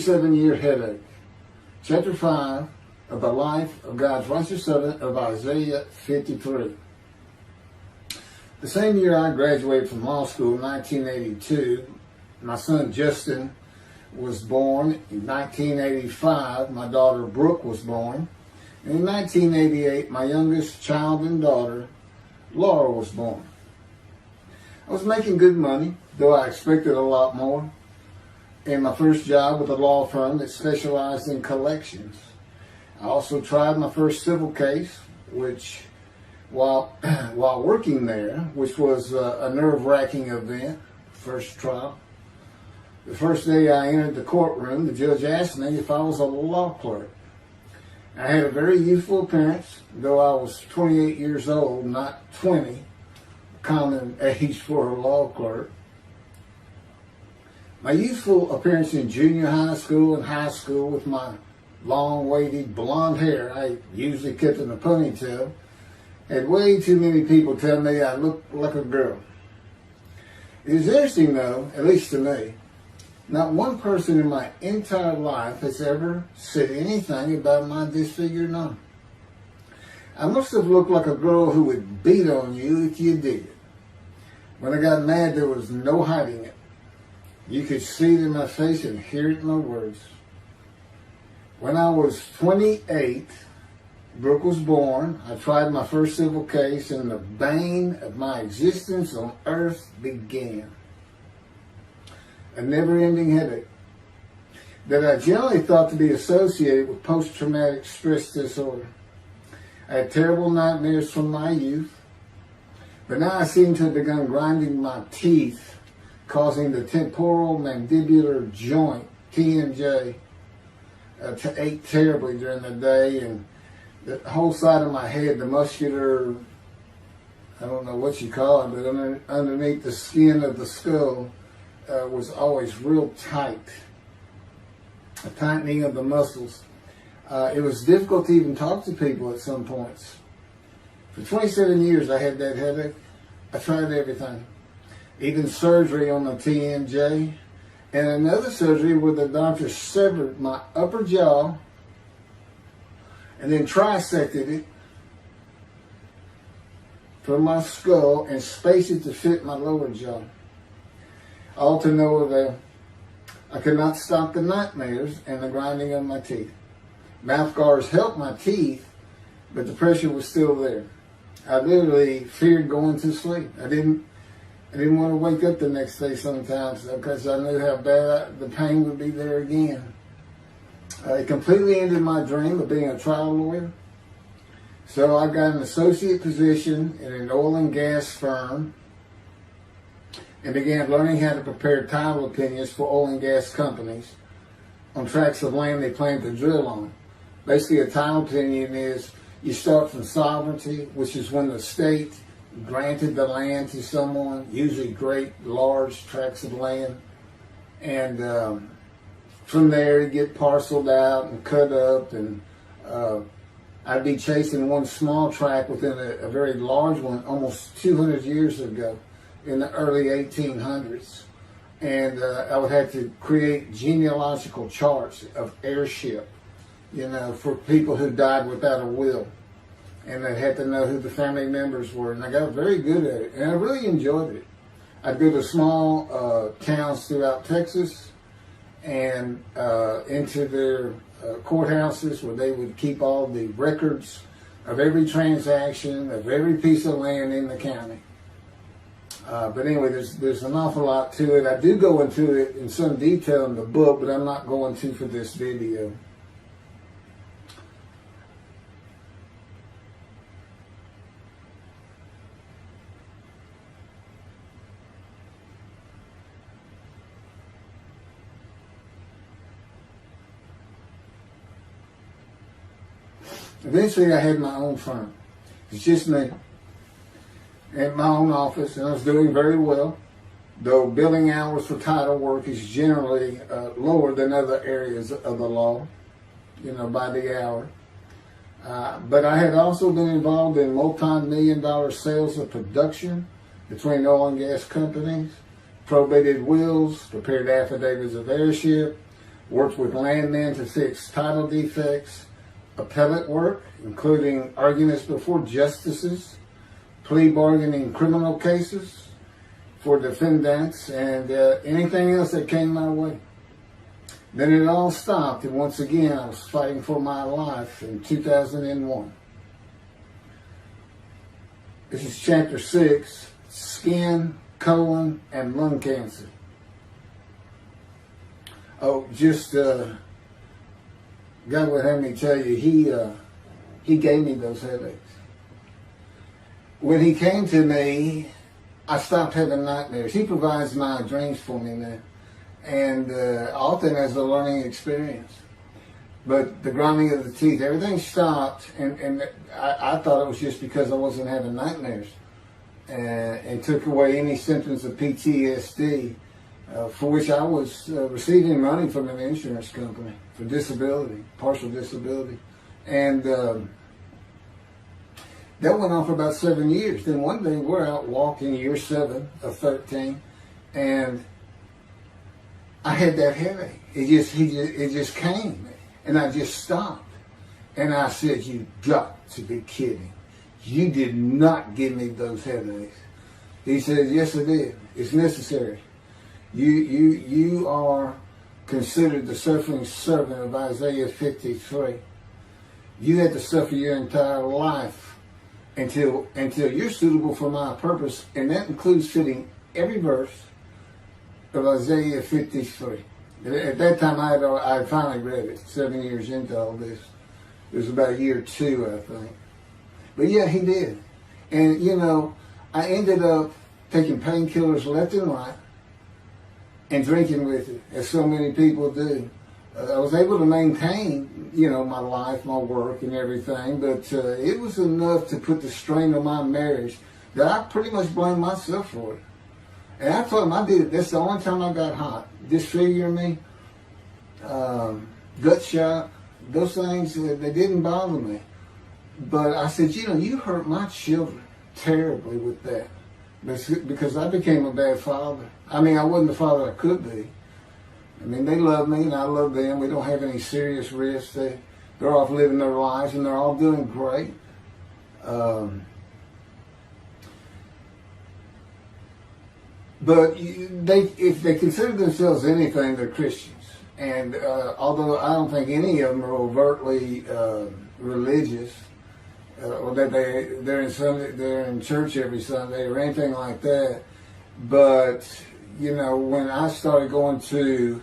27-year headache. Chapter 5 of the life of God's righteous servant of Isaiah 53. The same year I graduated from law school in 1982, my son Justin was born. In 1985, my daughter Brooke was born. And in 1988, my youngest child and daughter, Laura, was born. I was making good money, though I expected a lot more, in my first job with a law firm that specialized in collections. I also tried my first civil case, which, while working there, which was a nerve-wracking event, first trial. The first day I entered the courtroom, the judge asked me if I was a law clerk. I had a very youthful appearance, though I was 28 years old, not 20, common age for a law clerk. My youthful appearance in junior high school and high school with my long, wavy blonde hair, I usually kept in a ponytail, had way too many people tell me I looked like a girl. It is interesting though, at least to me, not one person in my entire life has ever said anything about my disfigured arm. I must have looked like a girl who would beat on you if you did it. When I got mad, there was no hiding it. You could see it in my face and hear it in my words. When I was 28, Brooke was born. I tried my first civil case, and the bane of my existence on earth began. A never-ending headache that I generally thought to be associated with post-traumatic stress disorder. I had terrible nightmares from my youth, but now I seem to have begun grinding my teeth, causing the temporal mandibular joint, TMJ, to ache terribly during the day, and the whole side of my head, the muscular, I don't know what you call it, but underneath the skin of the skull was always real tight, a tightening of the muscles. It was difficult to even talk to people at some points. For 27 years I had that headache. I tried everything. Even surgery on the TMJ, and another surgery where the doctor severed my upper jaw and then trisected it from my skull and spaced it to fit my lower jaw. All to no avail. I could not stop the nightmares and the grinding of my teeth. Mouth guards helped my teeth, but the pressure was still there. I literally feared going to sleep. I didn't want to wake up the next day sometimes because I knew how bad the pain would be there again. It completely ended my dream of being a trial lawyer. So I got an associate position in an oil and gas firm and began learning how to prepare title opinions for oil and gas companies on tracts of land they plan to drill on. Basically, a title opinion is you start from sovereignty, which is when the state granted the land to someone, usually great, large tracts of land. And from there, you get parceled out and cut up. And I'd be chasing one small tract within a very large one almost 200 years ago in the early 1800s. And I would have to create genealogical charts of heirship, for people who died without a will. And I had to know who the family members were. And I got very good at it. And I really enjoyed it. I'd go to small towns throughout Texas and into their courthouses where they would keep all the records of every transaction, of every piece of land in the county. But anyway, there's an awful lot to it. I do go into it in some detail in the book, but I'm not going to for this video. Eventually, I had my own firm. It's just me. In my own office, and I was doing very well, though billing hours for title work is generally lower than other areas of the law, by the hour. But I had also been involved in multi-million-dollar sales of production between oil and gas companies, probated wills, prepared affidavits of heirship, worked with landmen to fix title defects, appellate work, including arguments before justices, plea bargaining criminal cases for defendants, and anything else that came my way. Then it all stopped, and once again I was fighting for my life in 2001. This is chapter 6, skin, colon, and lung cancer. Oh, just God would have me tell you, he gave me those headaches. When he came to me, I stopped having nightmares. He provides my dreams for me now, and often as a learning experience. But the grinding of the teeth, everything stopped, and I thought it was just because I wasn't having nightmares, and took away any symptoms of PTSD, for which I was receiving money from an insurance company for disability, partial disability, and that went on for about 7 years. Then one day we're out walking, year 7 of 13, and I had that headache. It just came, and I just stopped. And I said, "You got to be kidding. You did not give me those headaches." He said, "Yes, I did. It's necessary. You are considered the suffering servant of Isaiah 53. You had to suffer your entire life until you're suitable for my purpose," and that includes fitting every verse of Isaiah 53. At that time, I had finally read it, 7 years into all this. It was about year 2, I think. But yeah, he did. And, I ended up taking painkillers left and right and drinking with it, as so many people do. I was able to maintain, my life, my work, and everything, but it was enough to put the strain on my marriage that I pretty much blamed myself for it. And I told him I did it. That's the only time I got hot. Disfiguring me, gut shot, those things, they didn't bother me. But I said, you hurt my children terribly with that, because I became a bad father. I wasn't the father I could be. They love me and I love them. We don't have any serious risks. They're off living their lives and they're all doing great. But if they consider themselves anything, they're Christians. And although I don't think any of them are overtly religious, or that they're in church every Sunday or anything like that, but when I started going to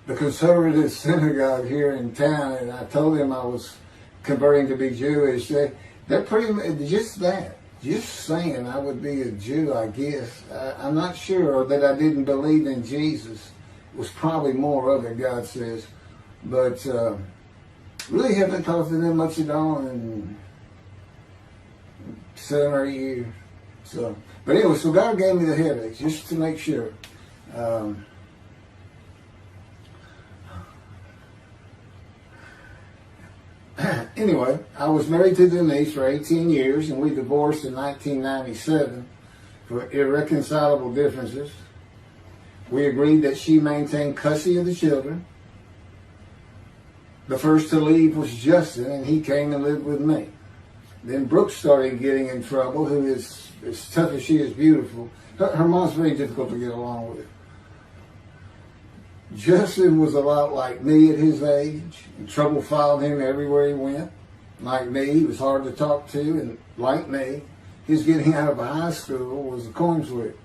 the conservative synagogue here in town, and I told them I was converting to be Jewish, they're pretty much just that. Just saying I would be a Jew, I guess. I'm not sure that I didn't believe in Jesus. It was probably more of it, God says. But really haven't talked to them much at all in 7 or 8 years. But anyway, so God gave me the headaches, just to make sure. Anyway, I was married to Denise for 18 years, and we divorced in 1997 for irreconcilable differences. We agreed that she maintain custody of the children. The first to leave was Justin, and he came and lived with me. Then Brooke started getting in trouble, who is, as tough as she is beautiful. Her mom's very difficult to get along with. Justin was a lot like me at his age, and trouble followed him everywhere he went. Like me, he was hard to talk to, and like me, his getting out of high school was a coin flip.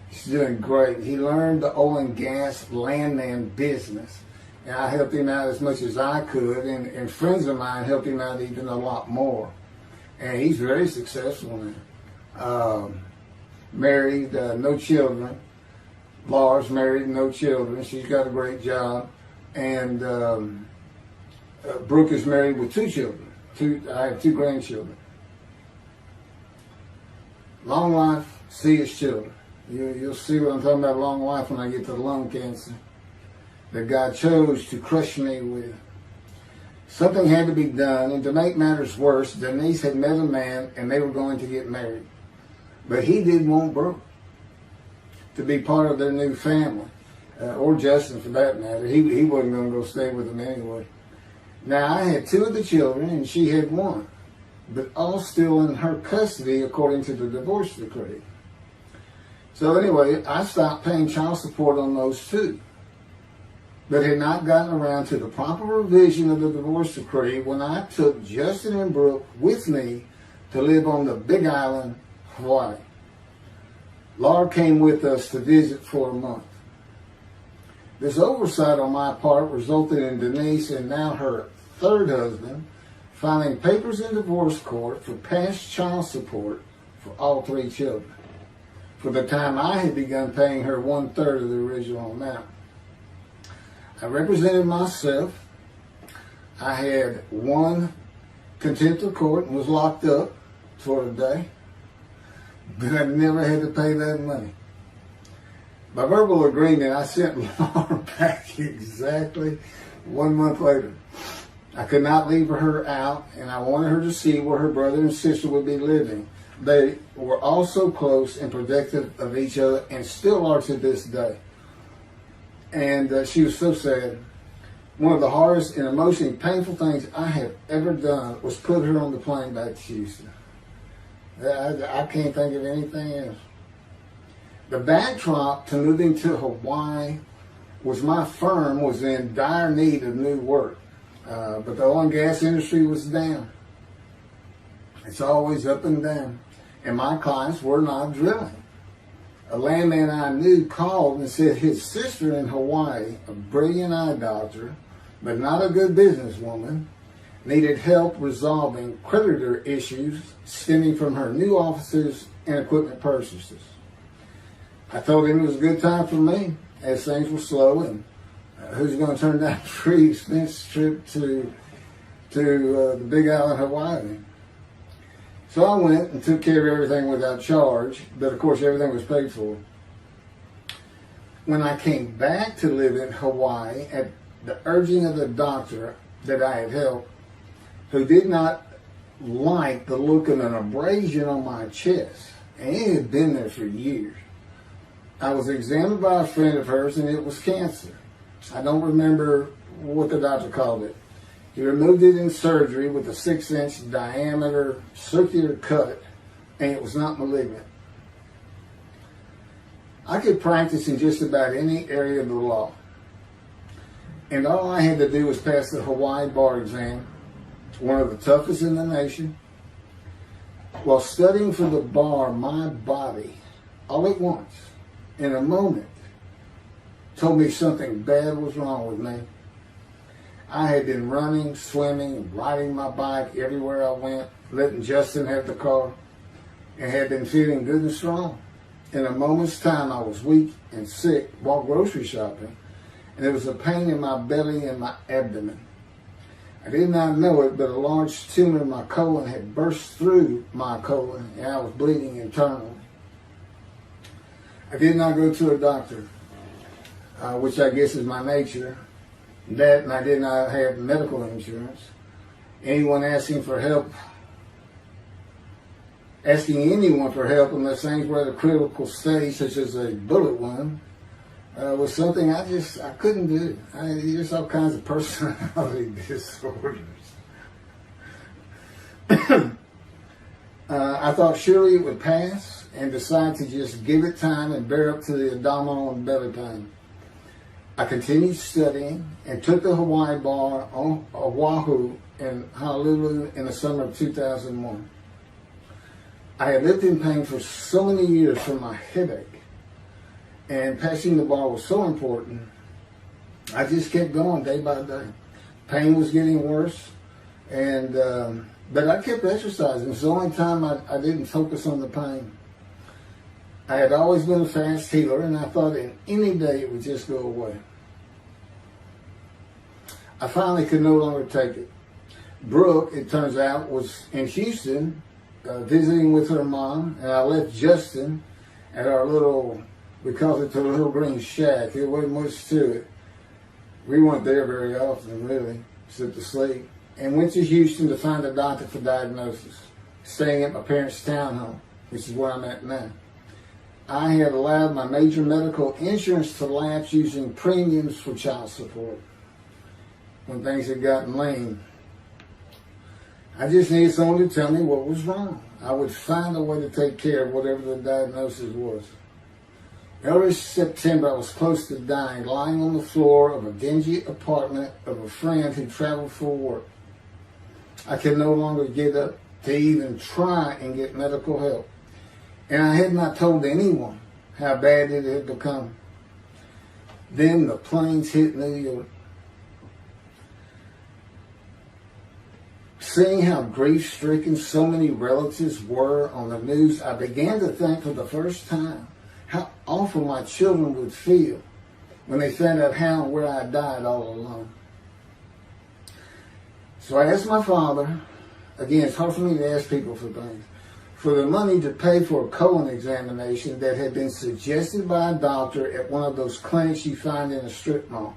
He's doing great. He learned the oil and gas landman business, and I helped him out as much as I could, and friends of mine helped him out even a lot more. And he's very successful now. Married, no children. Laura's married, no children. She's got a great job. And Brooke is married with 2 children. I have 2 grandchildren. Long life, see his children. You'll see what I'm talking about, long life, when I get to the lung cancer that God chose to crush me with. Something had to be done, and to make matters worse, Denise had met a man and they were going to get married. But he didn't want Brooke to be part of their new family, or Justin for that matter. He wasn't going to go stay with them anyway. Now, I had 2 of the children and she had 1, but all still in her custody according to the divorce decree. So anyway, I stopped paying child support on those 2, but had not gotten around to the proper revision of the divorce decree when I took Justin and Brooke with me to live on the Big Island, Hawaii. Laura came with us to visit for a month. This oversight on my part resulted in Denise and now her 3rd husband filing papers in divorce court for past child support for all 3 children, for the time I had begun paying her 1/3 of the original amount. I represented myself. I had 1 contempt of court and was locked up for a day, but I never had to pay that money. By verbal agreement, I sent Laura back exactly 1 month later. I could not leave her out, and I wanted her to see where her brother and sister would be living. They were all so close and protective of each other, and still are to this day. And she was so sad. One of the hardest and emotionally painful things I have ever done was put her on the plane back to Houston. I can't think of anything else. The backdrop to moving to Hawaii was my firm was in dire need of new work. But the oil and gas industry was down. It's always up and down. And my clients were not drilling. A landman I knew called and said his sister in Hawaii, a brilliant eye doctor, but not a good businesswoman, needed help resolving creditor issues stemming from her new offices and equipment purchases. I told him it was a good time for me, as things were slow, and who's going to turn down a free expense trip to the Big Island, Hawaii? So I went and took care of everything without charge, but of course everything was paid for. When I came back to live in Hawaii at the urging of the doctor that I had helped, who did not like the look of an abrasion on my chest, and it had been there for years, I was examined by a friend of hers, and it was cancer. I don't remember what the doctor called it. He removed it in surgery with a 6-inch diameter circular cut, and it was not malignant. I could practice in just about any area of the law, and all I had to do was pass the Hawaii bar exam, one of the toughest in the nation. While studying for the bar, my body, all at once, in a moment, told me something bad was wrong with me. I had been running, swimming, and riding my bike everywhere I went, letting Justin have the car, and had been feeling good and strong. In a moment's time, I was weak and sick while grocery shopping, and there was a pain in my belly and my abdomen. I did not know it, but a large tumor in my colon had burst through my colon, and I was bleeding internally. I did not go to a doctor, which I guess is my nature. That, and I did not have medical insurance. Anyone asking anyone for help unless things were at a critical stage, such as a bullet wound, was something I couldn't do. There's all kinds of personality disorders. I thought surely it would pass, and decided to just give it time and bear up to the abdominal and belly pain. I continued studying and took the Hawaii bar on Oahu in Honolulu in the summer of 2001. I had lived in pain for so many years from my headache, and passing the bar was so important. I just kept going day by day. Pain was getting worse, and but I kept exercising. It's the only time I didn't focus on the pain. I had always been a fast healer, and I thought in any day it would just go away. I finally could no longer take it. Brooke, it turns out, was in Houston visiting with her mom, and I left Justin at our little, we call it the little green shack. There wasn't much to it. We weren't there very often, really, except to sleep. And went to Houston to find a doctor for diagnosis, staying at my parents' townhome, which is where I'm at now. I had allowed my major medical insurance to lapse using premiums for child support when things had gotten lean. I just needed someone to tell me what was wrong. I would find a way to take care of whatever the diagnosis was. Early September, I was close to dying, lying on the floor of a dingy apartment of a friend who traveled for work. I could no longer get up to even try and get medical help. And I had not told anyone how bad it had become. Then the planes hit New York. Seeing how grief-stricken so many relatives were on the news, I began to think for the first time how awful my children would feel when they found out how and where I died all alone. So I asked my father, again, it's hard for me to ask people for things, for the money to pay for a colon examination that had been suggested by a doctor at one of those clinics you find in a strip mall,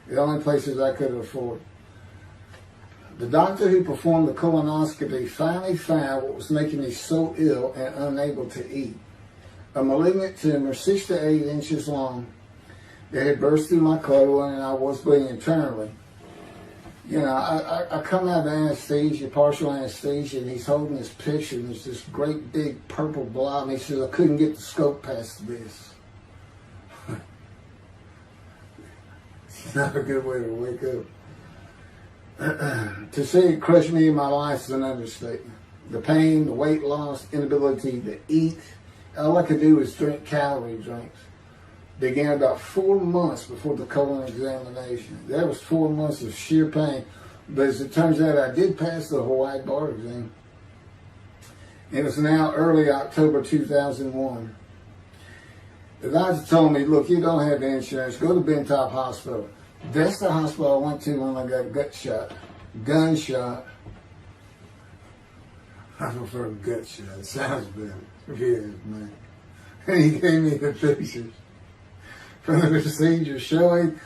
the only places I could afford. The doctor who performed the colonoscopy finally found what was making me so ill and unable to eat. A malignant tumor 6 to 8 inches long that had burst through my colon, and I was bleeding internally. You know, I come out of anesthesia, partial anesthesia, and he's holding this picture, and there's this great big purple blob, and he says, I couldn't get the scope past this. It's not a good way to wake up. To say it crushed me in my life is an understatement. The pain, the weight loss, inability to eat, all I could do was drink calorie drinks. Began about 4 months before the colon examination. That was 4 months of sheer pain. But as it turns out, I did pass the Hawaii bar exam. It was now early October 2001. The doctor told me, look, you don't have insurance. Go to Bentop Hospital. That's the hospital I went to when I got gunshot. I prefer gut shot. It sounds better. Yes, man. And he gave me the pictures from the procedure showing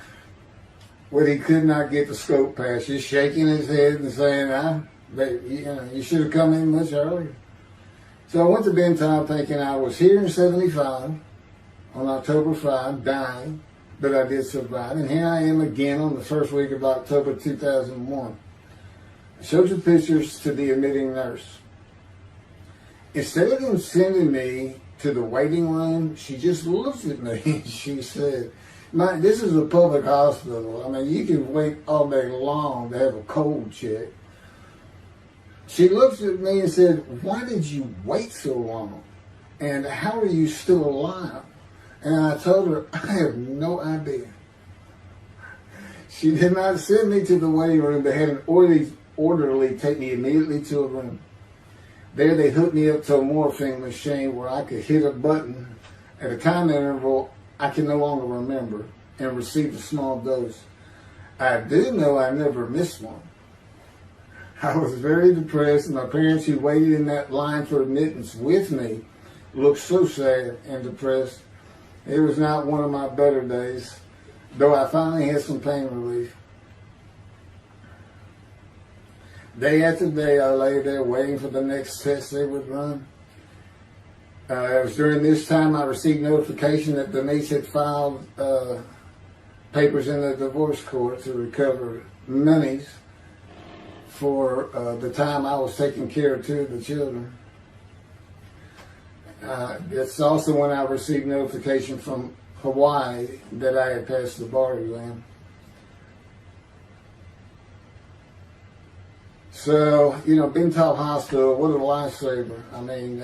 what he could not get the scope past. Just shaking his head and saying, you should have come in much earlier. So I went to Bentop thinking I was here in 75 on October 5, dying. But I did survive, and here I am again on the first week of October 2001. I showed the pictures to the admitting nurse. Instead of them sending me to the waiting room, she just looked at me and she said, this is a public hospital. I mean, you can wait all day long to have a cold check. She looked at me and said, why did you wait so long? And how are you still alive? And I told her, I have no idea. She did not send me to the waiting room, but had an orderly take me immediately to a room. There they hooked me up to a morphine machine where I could hit a button at a time interval I can no longer remember and receive a small dose. I do know I never missed one. I was very depressed, and my parents who waited in that line for admittance with me looked so sad and depressed. It was not one of my better days, though I finally had some pain relief. Day after day, I lay there waiting for the next test they would run. It was during this time I received notification that Denise had filed papers in the divorce court to recover monies for the time I was taking care of 2 of the children. It's also when I received notification from Hawaii that I had passed the bar exam. So, Ben Taub Hospital, what a lifesaver. I mean,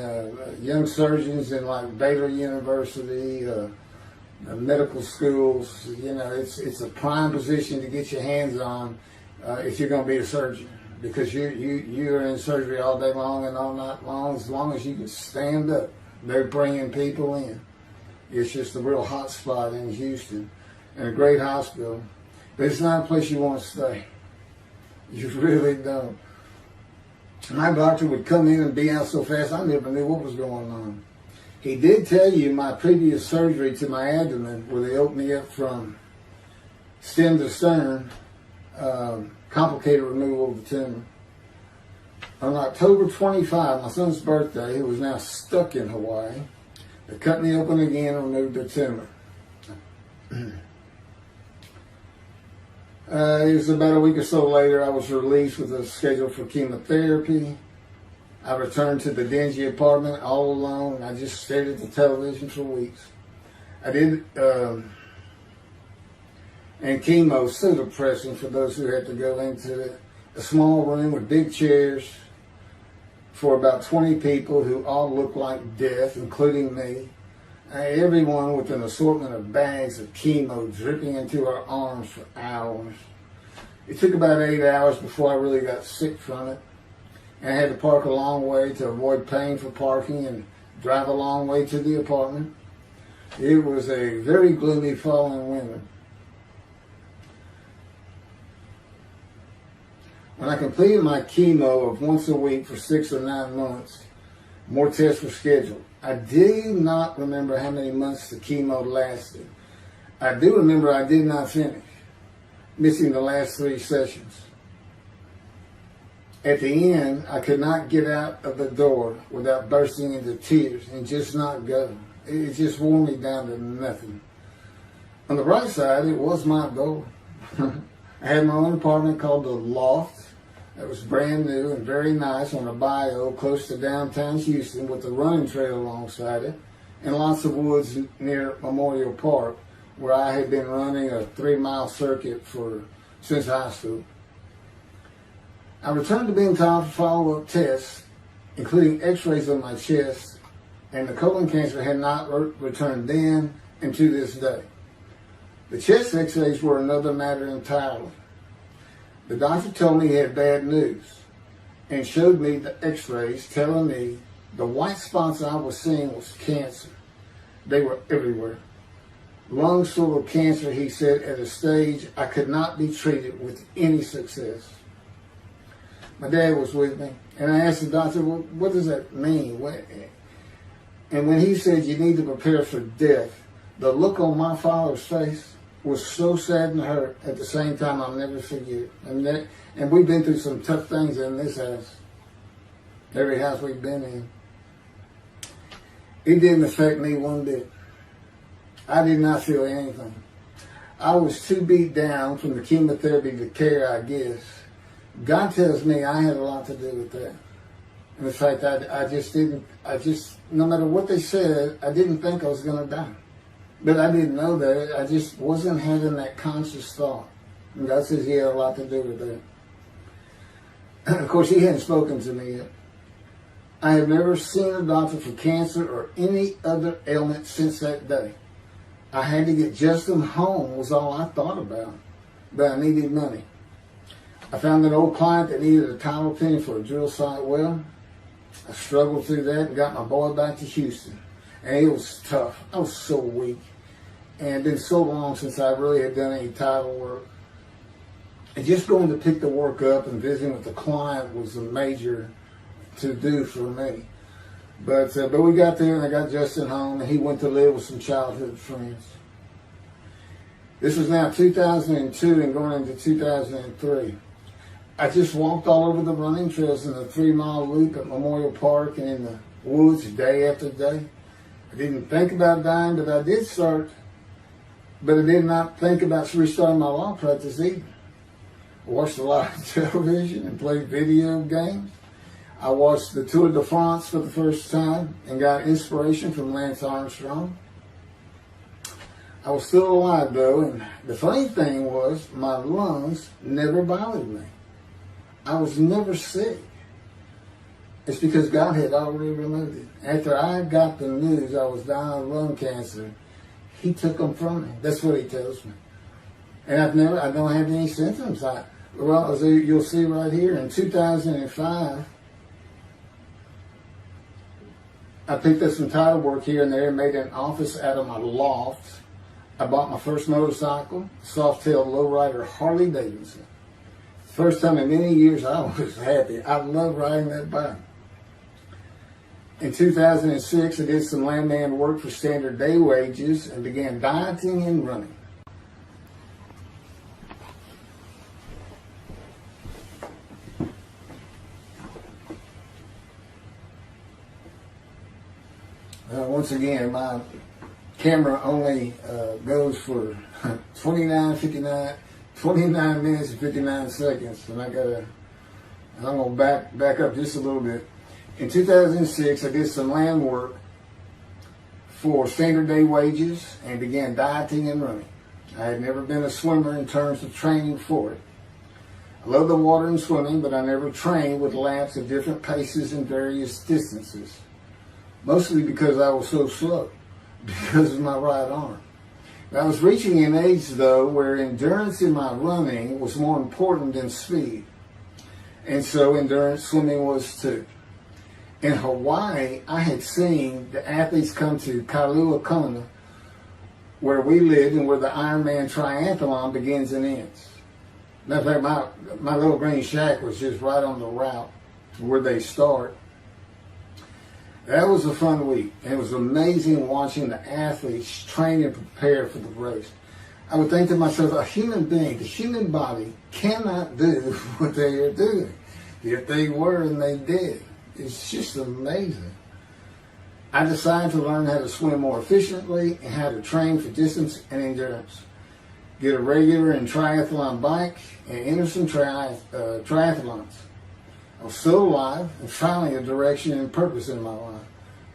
young surgeons in like Baylor University, medical schools, it's a prime position to get your hands on if you're going to be a surgeon, because you're in surgery all day long and all night long. As long as you can stand up, they're bringing people in. It's just a real hot spot in Houston, and a great hospital. But it's not a place you want to stay. You really don't. My doctor would come in and be out so fast, I never knew what was going on. He did tell you my previous surgery to my abdomen, where they opened me up from stem to stern, complicated removal of the tumor. On October 25, my son's birthday, who was now stuck in Hawaii, they cut me open again and removed the tumor. It was about a week or so later, I was released with a schedule for chemotherapy. I returned to the dingy apartment all alone. I just stared at the television for weeks. I did, and chemo, so depressing for those who had to go into it. A small room with big chairs for about 20 people who all looked like death, including me. Everyone with an assortment of bags of chemo dripping into our arms for hours. It took about 8 hours before I really got sick from it. And I had to park a long way to avoid paying for parking and drive a long way to the apartment. It was a very gloomy fall and winter. When I completed my chemo of once a week for 6 or 9 months, more tests were scheduled. I do not remember how many months the chemo lasted. I do remember I did not finish, missing the last 3 sessions. At the end, I could not get out of the door without bursting into tears and just not go. It just wore me down to nothing. On the right side, it was my goal. I had my own apartment called The Loft. It was brand new and very nice on a bayou close to downtown Houston with a running trail alongside it and lots of woods near Memorial Park, where I had been running a 3-mile circuit since high school. I returned to Ben Taub for follow-up tests, including x-rays of my chest, and the colon cancer had not returned then and to this day. The chest x-rays were another matter entirely. The doctor told me he had bad news and showed me the x-rays telling me the white spots I was seeing was cancer. They were everywhere. Lungs full of cancer, he said, at a stage I could not be treated with any success. My dad was with me, and I asked the doctor, well, what does that mean? And when he said you need to prepare for death, the look on my father's face was so sad and hurt at the same time I'll never forget. And we've been through some tough things in this house. Every house we've been in. It didn't affect me one bit. I did not feel anything. I was too beat down from the chemotherapy to care, I guess. God tells me I had a lot to do with that. And in fact, no matter what they said, I didn't think I was going to die. But I didn't know that. I just wasn't having that conscious thought. And God says he had a lot to do with that. And of course, he hadn't spoken to me yet. I have never seen a doctor for cancer or any other ailment since that day. I had to get Justin home was all I thought about. But I needed money. I found an old client that needed a title opinion for a drill site well. I struggled through that and got my boy back to Houston. And it was tough. I was so weak. And it had been so long since I really had done any title work. And just going to pick the work up and visiting with the client was a major to-do for me. But we got there and I got Justin home and he went to live with some childhood friends. This was now 2002 and going into 2003. I just walked all over the running trails in the 3-mile loop at Memorial Park and in the woods day after day. I didn't think about dying, but I did I did not think about restarting my law practice either. I watched a lot of television and played video games. I watched the Tour de France for the first time and got inspiration from Lance Armstrong. I was still alive though, and the funny thing was my lungs never bothered me. I was never sick. It's because God had already removed it. After I got the news I was dying of lung cancer, He took them from me. That's what He tells me. And I don't have any symptoms. Well, as you'll see right here, in 2005, I picked up some title work here and there and made an office out of my loft. I bought my first motorcycle, soft-tailed lowrider Harley Davidson. First time in many years I was happy. I love riding that bike. In 2006, I did some landman work for standard day wages and began dieting and running. Once again, my camera only goes for 29 minutes and 59 seconds, and I'm gonna back up just a little bit. In 2006, I did some land work for standard day wages and began dieting and running. I had never been a swimmer in terms of training for it. I love the water and swimming, but I never trained with laps of different paces and various distances. Mostly because I was so slow, because of my right arm. I was reaching an age, though, where endurance in my running was more important than speed. And so endurance swimming was too. In Hawaii, I had seen the athletes come to Kailua Kona, where we lived and where the Ironman triathlon begins and ends. Matter of fact, my little green shack was just right on the route to where they start. That was a fun week. And it was amazing watching the athletes train and prepare for the race. I would think to myself, a human being, the human body cannot do what they are doing. Yet they were and they did. It's just amazing. I decided to learn how to swim more efficiently and how to train for distance and endurance. Get a regular and triathlon bike and enter some triathlons. I was still alive and finally a direction and purpose in my life.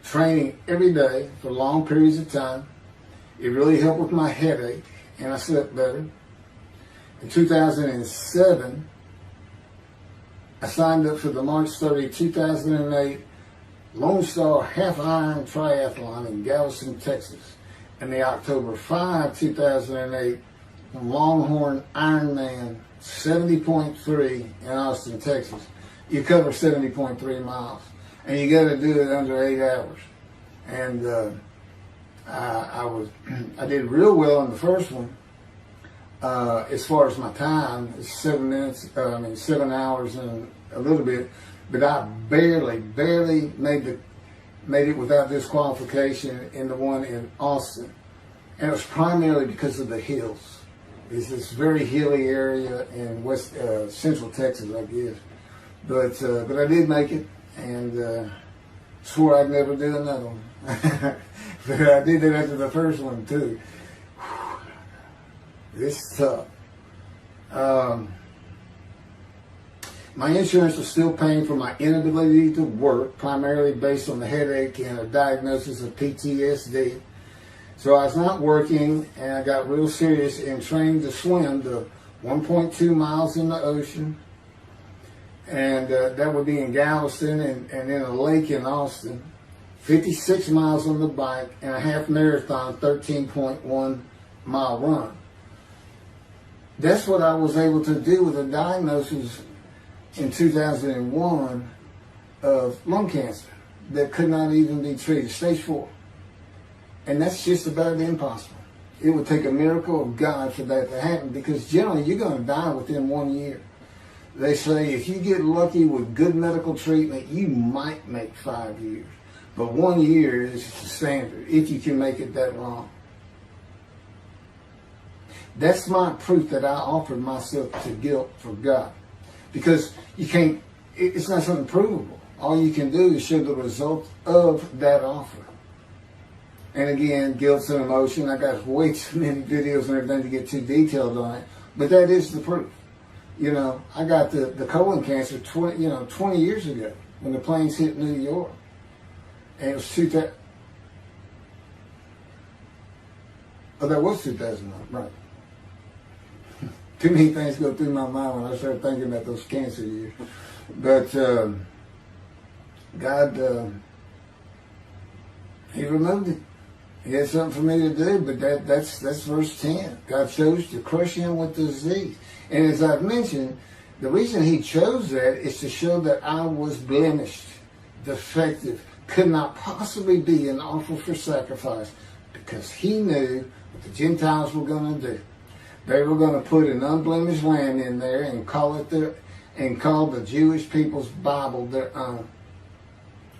Training every day for long periods of time. It really helped with my headache and I slept better. In 2007, I signed up for the March 30, 2008 Lone Star Half Iron Triathlon in Galveston, Texas, and the October 5, 2008 Longhorn Ironman 70.3 in Austin, Texas. You cover 70.3 miles, and you got to do it under 8 hours. And I did real well in the first one. As far as my time, it's 7 hours and a little bit, but I barely made it without disqualification in the one in Austin. And it was primarily because of the hills. It's this very hilly area in central Texas, I guess. But I did make it, and swore I'd never do another one. But I did it after the first one too. It's tough. My insurance was still paying for my inability to work, primarily based on the headache and a diagnosis of PTSD. So I was not working, and I got real serious in training to swim the 1.2 miles in the ocean, and that would be in Galveston and in a lake in Austin, 56 miles on the bike, and a half marathon, 13.1 mile run. That's what I was able to do with a diagnosis in 2001 of lung cancer that could not even be treated, stage 4. And that's just about impossible. It would take a miracle of God for that to happen, because generally you're going to die within 1 year. They say if you get lucky with good medical treatment, you might make 5 years. But 1 year is the standard, if you can make it that long. That's my proof that I offered myself to guilt for God. Because you can't, it's not something provable. All you can do is show the result of that offer. And again, guilt's an emotion. I got way too many videos and everything to get too detailed on it. But that is the proof. You know, I got the colon cancer 20 years ago when the planes hit New York. And it was Oh, that was 2009, right. Too many things go through my mind when I start thinking about those cancer years. But God, He removed it. He had something for me to do, but that's verse 10. God chose to crush him with disease. And as I've mentioned, the reason he chose that is to show that I was blemished, defective, could not possibly be an offer for sacrifice, because he knew what the Gentiles were going to do. They were going to put an unblemished lamb in there and call the Jewish people's Bible their own,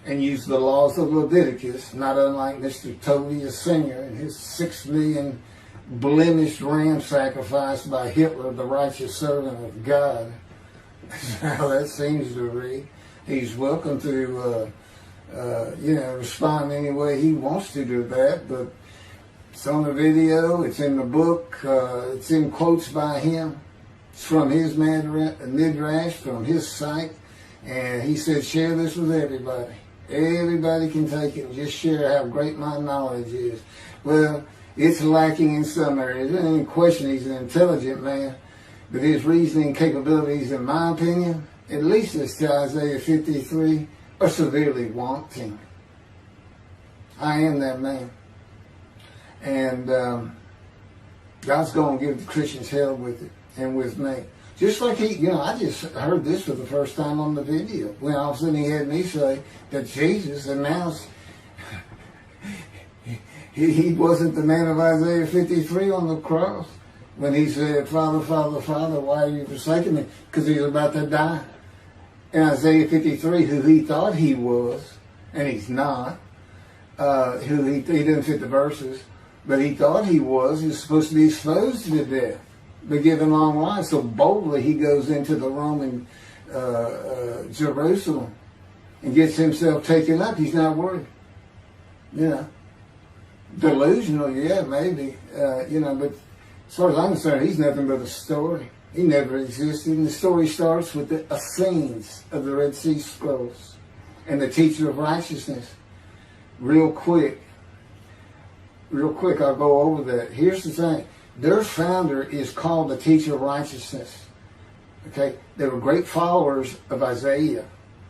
and use the laws of Leviticus, not unlike Mr. Tovia Singer and his 6 million blemished ram sacrificed by Hitler, the righteous servant of God. That's how that seems to read. He's welcome to, respond any way he wants to do that, but it's on the video, it's in the book, it's in quotes by him. It's from his midrash, from his site, and he said, share this with everybody. Everybody can take it and just share how great my knowledge is. Well, it's lacking in some areas. There's any question he's an intelligent man, but his reasoning capabilities, in my opinion, at least as to Isaiah 53, are severely wanting. I am that man. And God's going to give the Christians hell with it, and with me. Just like I just heard this for the first time on the video, when all of a sudden he had me say that Jesus announced he wasn't the man of Isaiah 53 on the cross, when he said, Father, Father, Father, why are you forsaking me? Because he was about to die. In Isaiah 53, who he thought he was, and he's not, who he didn't fit the verses, but he thought he was supposed to be exposed to death, but given long life. So boldly he goes into the Roman Jerusalem and gets himself taken up. He's not worried. Delusional, yeah, maybe. But as far as I'm concerned, he's nothing but a story. He never existed. And the story starts with the Essenes of the Red Sea Scrolls and the teacher of righteousness. Real quick, I'll go over that. Here's the thing. Their founder is called the teacher of righteousness. Okay? They were great followers of Isaiah.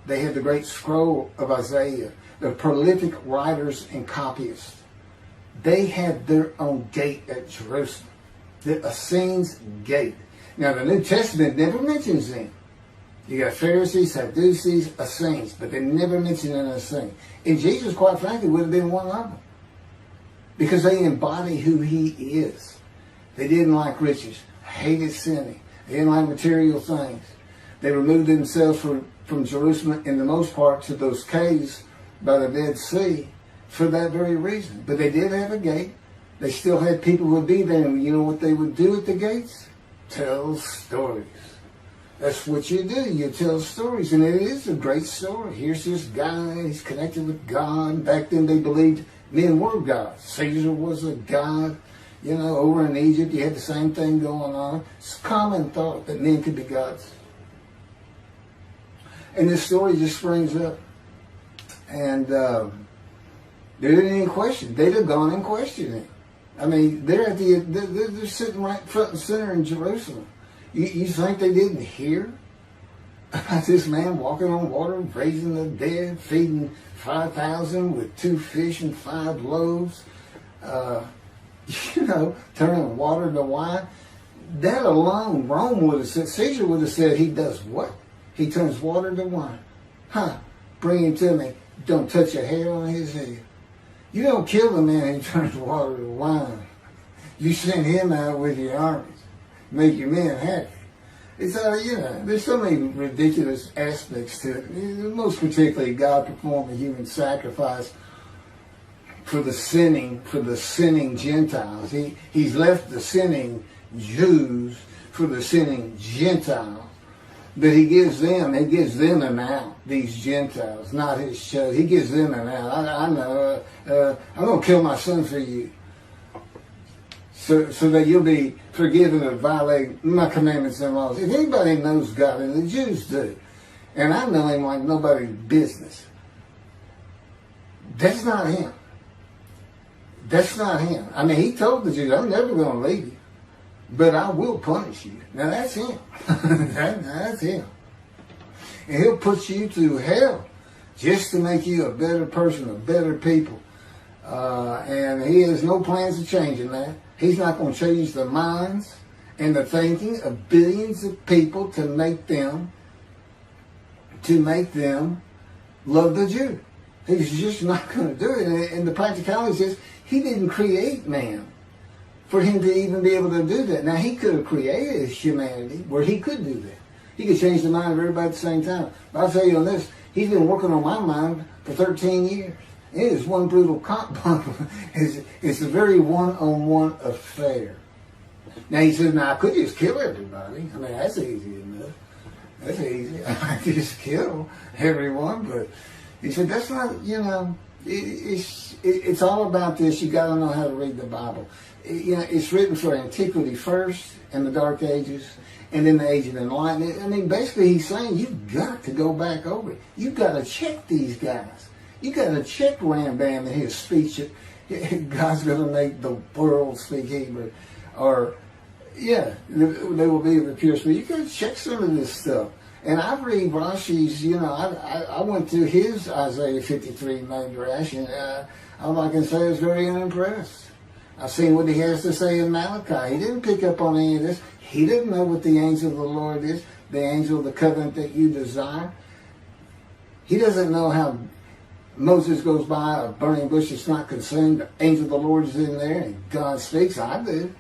They had the great scroll of Isaiah. They're prolific writers and copyists. They had their own gate at Jerusalem. The Essenes Gate. Now, the New Testament never mentions them. You got Pharisees, Sadducees, Essenes, but they never mention an Essene. And Jesus, quite frankly, would have been one of them, because they embody who he is. They didn't like riches, hated sinning. They didn't like material things. They removed themselves from Jerusalem, in the most part, to those caves by the Dead Sea for that very reason. But they did have a gate. They still had people who would be there. And you know what they would do at the gates? Tell stories. That's what you do. You tell stories. And it is a great story. Here's this guy. He's connected with God. Back then they believed men were gods. Caesar was a god. Over in Egypt, you had the same thing going on. It's a common thought that men could be gods. And this story just springs up. And there didn't any question. They'd have gone and questioned it. I mean, they're sitting right front and center in Jerusalem. You think they didn't hear about this man walking on water, raising the dead, feeding 5,000 with 2 fish and 5 loaves? Turning water to wine. That alone, Rome would have said, Caesar would have said, he does what? He turns water to wine. Bring him to me. Don't touch a hair on his head. You don't kill the man who turns water to wine. You send him out with your armies. Make your men happy. It's there's so many ridiculous aspects to it. Most particularly, God performed a human sacrifice for the sinning Gentiles. He's left the sinning Jews for the sinning Gentiles. But he gives them an out, these Gentiles, not his chosen. He gives them an out. I know, I'm going to kill my son for you. So that you'll be forgiven of violating my commandments and laws. If anybody knows God, and the Jews do, and I know him like nobody's business, that's not him. That's not him. I mean, he told the Jews, I'm never going to leave you, but I will punish you. Now, that's him. That's him. And he'll put you through hell just to make you a better person, a better people. And he has no plans of changing that. He's not going to change the minds and the thinking of billions of people to make them love the Jew. He's just not going to do it. And the practicality is, he didn't create man for him to even be able to do that. Now, he could have created humanity where he could do that. He could change the mind of everybody at the same time. But I'll tell you on this, he's been working on my mind for 13 years. It is one brutal cop bump. It's a very one-on-one affair. Now, he says, now, I could just kill everybody. I mean, that's easy enough. That's easy. I could just kill everyone. But he said, that's not, it's all about this. You got to know how to read the Bible. It's written for antiquity first and the Dark Ages, and then the Age of Enlightenment. I mean, basically, he's saying you've got to go back over it. You've got to check these guys. You got to check Rambam and his speech. God's going to make the world speak Hebrew, or they will be the pure speech. You got to check some of this stuff. And I read Rashi's. I went through his Isaiah 53 Midrash, and all I can say is very unimpressed. I've seen what he has to say in Malachi. He didn't pick up on any of this. He didn't know what the angel of the Lord is, the angel of the covenant that you desire. He doesn't know how Moses goes by a burning bush that's not consumed. The angel of the Lord is in there and God speaks. I do.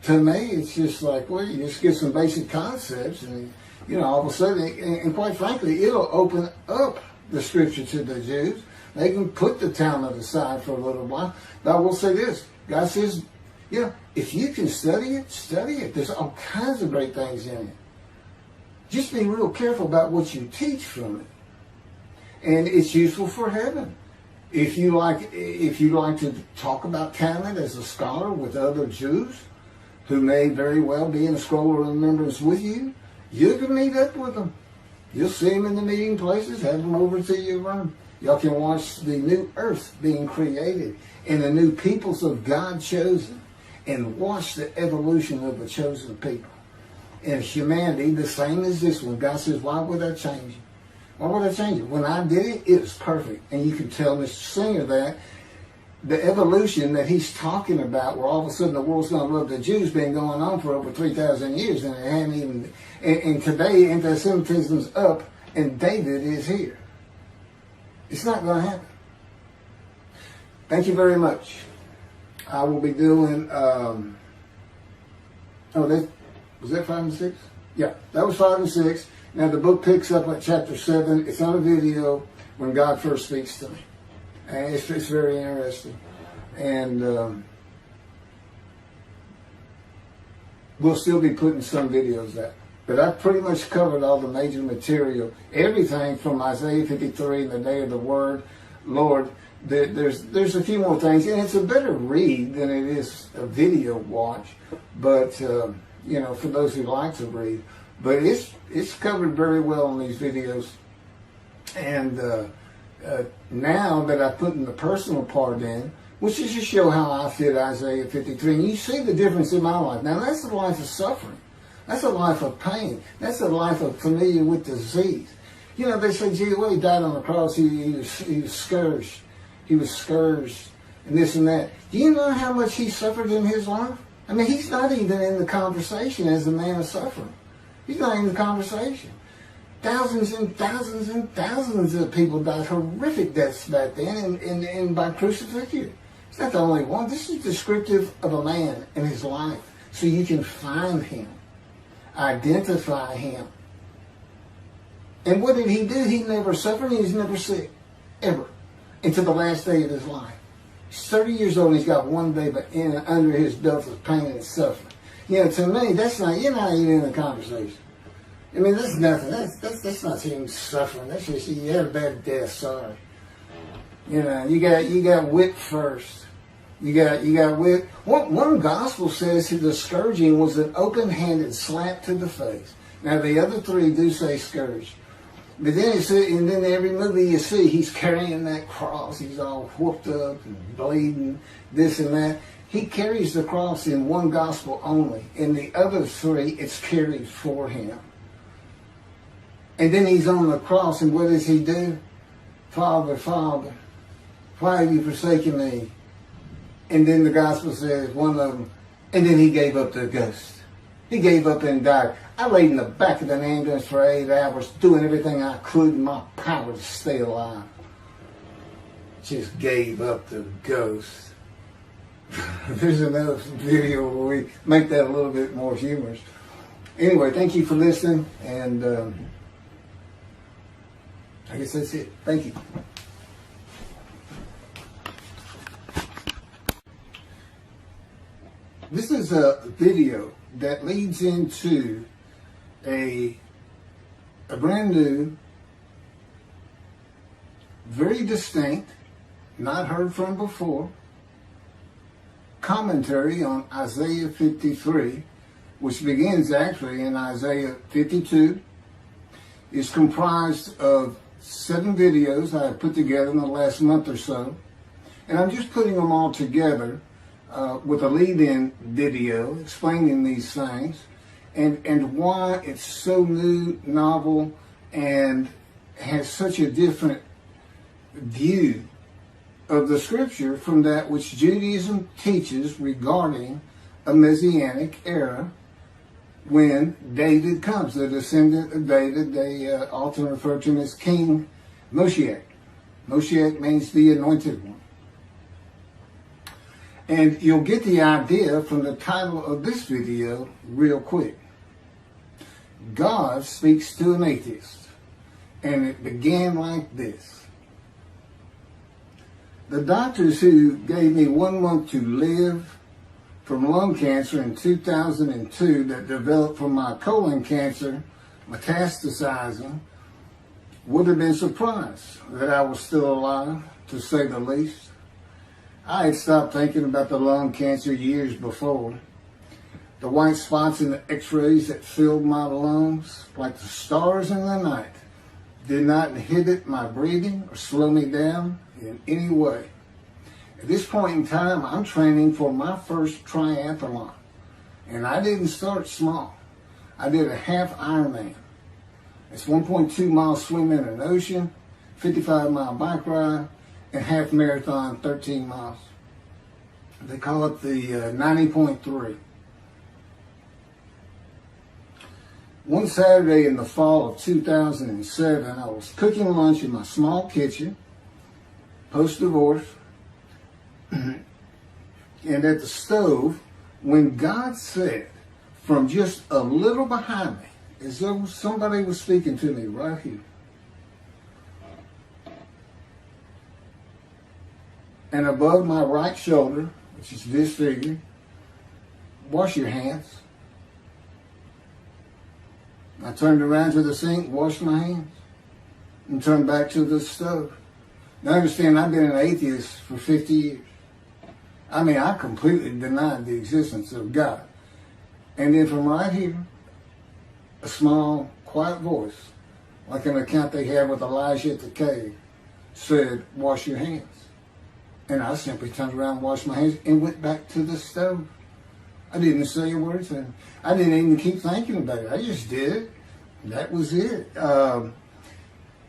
To me, it's just like, well, you just get some basic concepts and, all of a sudden, and quite frankly, it'll open up the scripture to the Jews. They can put the Talmud aside for a little while. But I will say this. God says, if you can study it, study it. There's all kinds of great things in it. Just be real careful about what you teach from it. And it's useful for heaven. If you like to talk about Talmud as a scholar with other Jews who may very well be in a scroll of remembrance with you, you can meet up with them. You'll see them in the meeting places, have them over to your room. Y'all can watch the new earth being created and the new peoples of God chosen, and watch the evolution of the chosen people. And humanity, the same as this one. God says, why would I change it? Why would I change it? When I did it, it was perfect. And you can tell Mr. Singer that the evolution that he's talking about, where all of a sudden the world's going to love the Jews, been going on for over 3,000 years, and it hadn't even. And today, anti-Semitism's up, and David is here. It's not going to happen. Thank you very much. I will be doing. Was that 5 and 6? Yeah, that was 5 and 6. Now the book picks up at chapter 7. It's on a video when God first speaks to me. And it's very interesting. And we'll still be putting some videos out. But I've pretty much covered all the major material. Everything from Isaiah 53 and the day of the word, Lord. There's a few more things. And it's a better read than it is a video watch. But, for those who like to read. But it's covered very well in these videos. And now that I put in the personal part in, which is to show how I fit Isaiah 53, and you see the difference in my life. Now that's a life of suffering. That's a life of pain. That's a life of familiar with disease. They say, gee, well, he died on the cross. He was scourged. He was scourged and this and that. Do you know how much he suffered in his life? I mean, he's not even in the conversation as a man of suffering. He's not in the conversation. Thousands and thousands and thousands of people died horrific deaths back then and by crucifixion. It's not the only one. This is descriptive of a man and his life. So you can find him, identify him. And what did he do? He never suffered. He was never sick, ever, until the last day of his life. He's 30 years old and he's got one day under his belt of pain and suffering. To me, you're not even in the conversation. I mean, that's nothing. That's not even suffering. That's just, you had a bad death, sorry. You got whipped first. You got whipped. One gospel says the scourging was an open-handed slap to the face. Now, the other three do say scourge. But then you see, and then every movie you see, he's carrying that cross. He's all whooped up and bleeding, this and that. He carries the cross in one gospel only. In the other three, it's carried for him. And then he's on the cross, and what does he do? Father, Father, why have you forsaken me? And then the gospel says, one of them, and then he gave up the ghost. He gave up and died. I laid in the back of an ambulance for 8 hours, doing everything I could in my power to stay alive. Just gave up the ghost. There's another video where we make that a little bit more humorous. Anyway, thank you for listening, and I guess that's it. Thank you. This is a video that leads into a brand new, very distinct, not heard from before, commentary on Isaiah 53, which begins actually in Isaiah 52. It's comprised of 7 videos I put together in the last month or so, and I'm just putting them all together with a lead-in video explaining these things and why it's so new, novel, and has such a different view of the scripture from that which Judaism teaches regarding a messianic era when David comes, the descendant of David. They often refer to him as King Moshiach. Moshiach means the anointed one. And you'll get the idea from the title of this video real quick. God speaks to an atheist. And it began like this. The doctors who gave me 1 month to live from lung cancer in 2002 that developed from my colon cancer metastasizing would have been surprised that I was still alive, to say the least. I had stopped thinking about the lung cancer years before. The white spots in the x-rays that filled my lungs, like the stars in the night, did not inhibit my breathing or slow me down in any way. At this point in time, I'm training for my first triathlon. And I didn't start small. I did a half Ironman. It's 1.2 miles swimming in an ocean, 55-mile bike ride, and half marathon, 13 miles. They call it the 90.3. One Saturday in the fall of 2007, I was cooking lunch in my small kitchen, post-divorce, and at the stove, when God said, from just a little behind me, as though somebody was speaking to me right here, and above my right shoulder, which is disfigured, wash your hands. I turned around to the sink, washed my hands, and turned back to the stove. Now understand, I've been an atheist for 50 years. I mean, I completely denied the existence of God. And then from right here, a small, quiet voice, like an account they had with Elijah at the cave, said, wash your hands. And I simply turned around, washed my hands, and went back to the stove. I didn't say a word to him. I didn't even keep thinking about it. I just did it. That was it.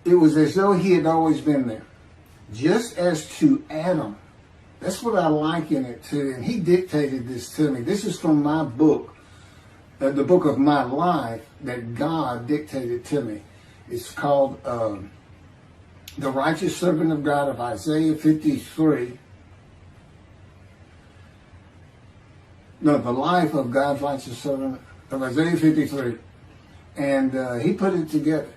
It was as though he had always been there. Just as to Adam. That's what I liken it to. And he dictated this to me. This is from my book, the book of my life that God dictated to me. It's called The Righteous Servant of God of Isaiah 53. No, the life of God's righteous servant of Isaiah 53. And he put it together.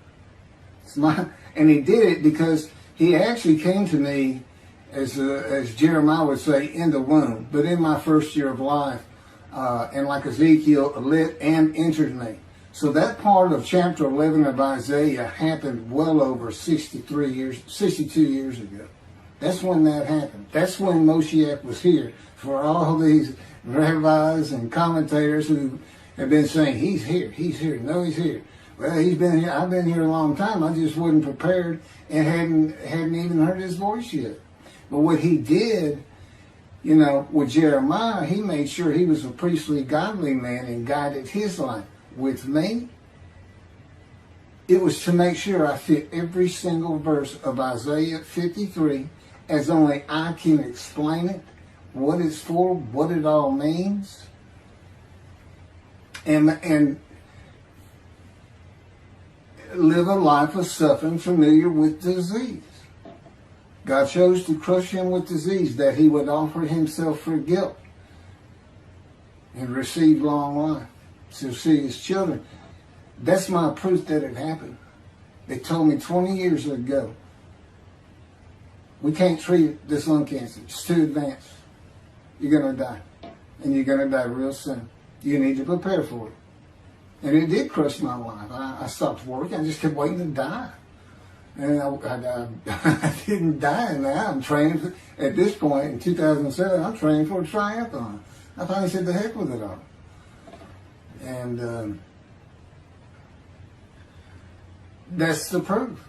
And he did it because he actually came to me, as Jeremiah would say, in the womb, but in my first year of life. And like Ezekiel, lit and entered me. So that part of chapter 11 of Isaiah happened well over 62 years ago. That's when that happened. That's when Moshiach was here. For all these rabbis and commentators who have been saying, he's here, no, he's here. Well, he's been here. I've been here a long time. I just wasn't prepared and hadn't even heard his voice yet. But what he did, you know, with Jeremiah, he made sure he was a priestly, godly man and guided his life. With me, it was to make sure I fit every single verse of Isaiah 53 as only I can explain it, what it's for, what it all means, and live a life of suffering familiar with disease. God chose to crush him with disease that he would offer himself for guilt and receive long life to see his children. That's my proof that it happened. They told me 20 years ago, we can't treat this lung cancer. It's too advanced. You're going to die. And you're going to die real soon. You need to prepare for it. And it did crush my life. I stopped working. I just kept waiting to die. And I didn't die now. I'm training at this point in 2007. I'm training for a triathlon. I finally said the heck with it all. And that's the proof.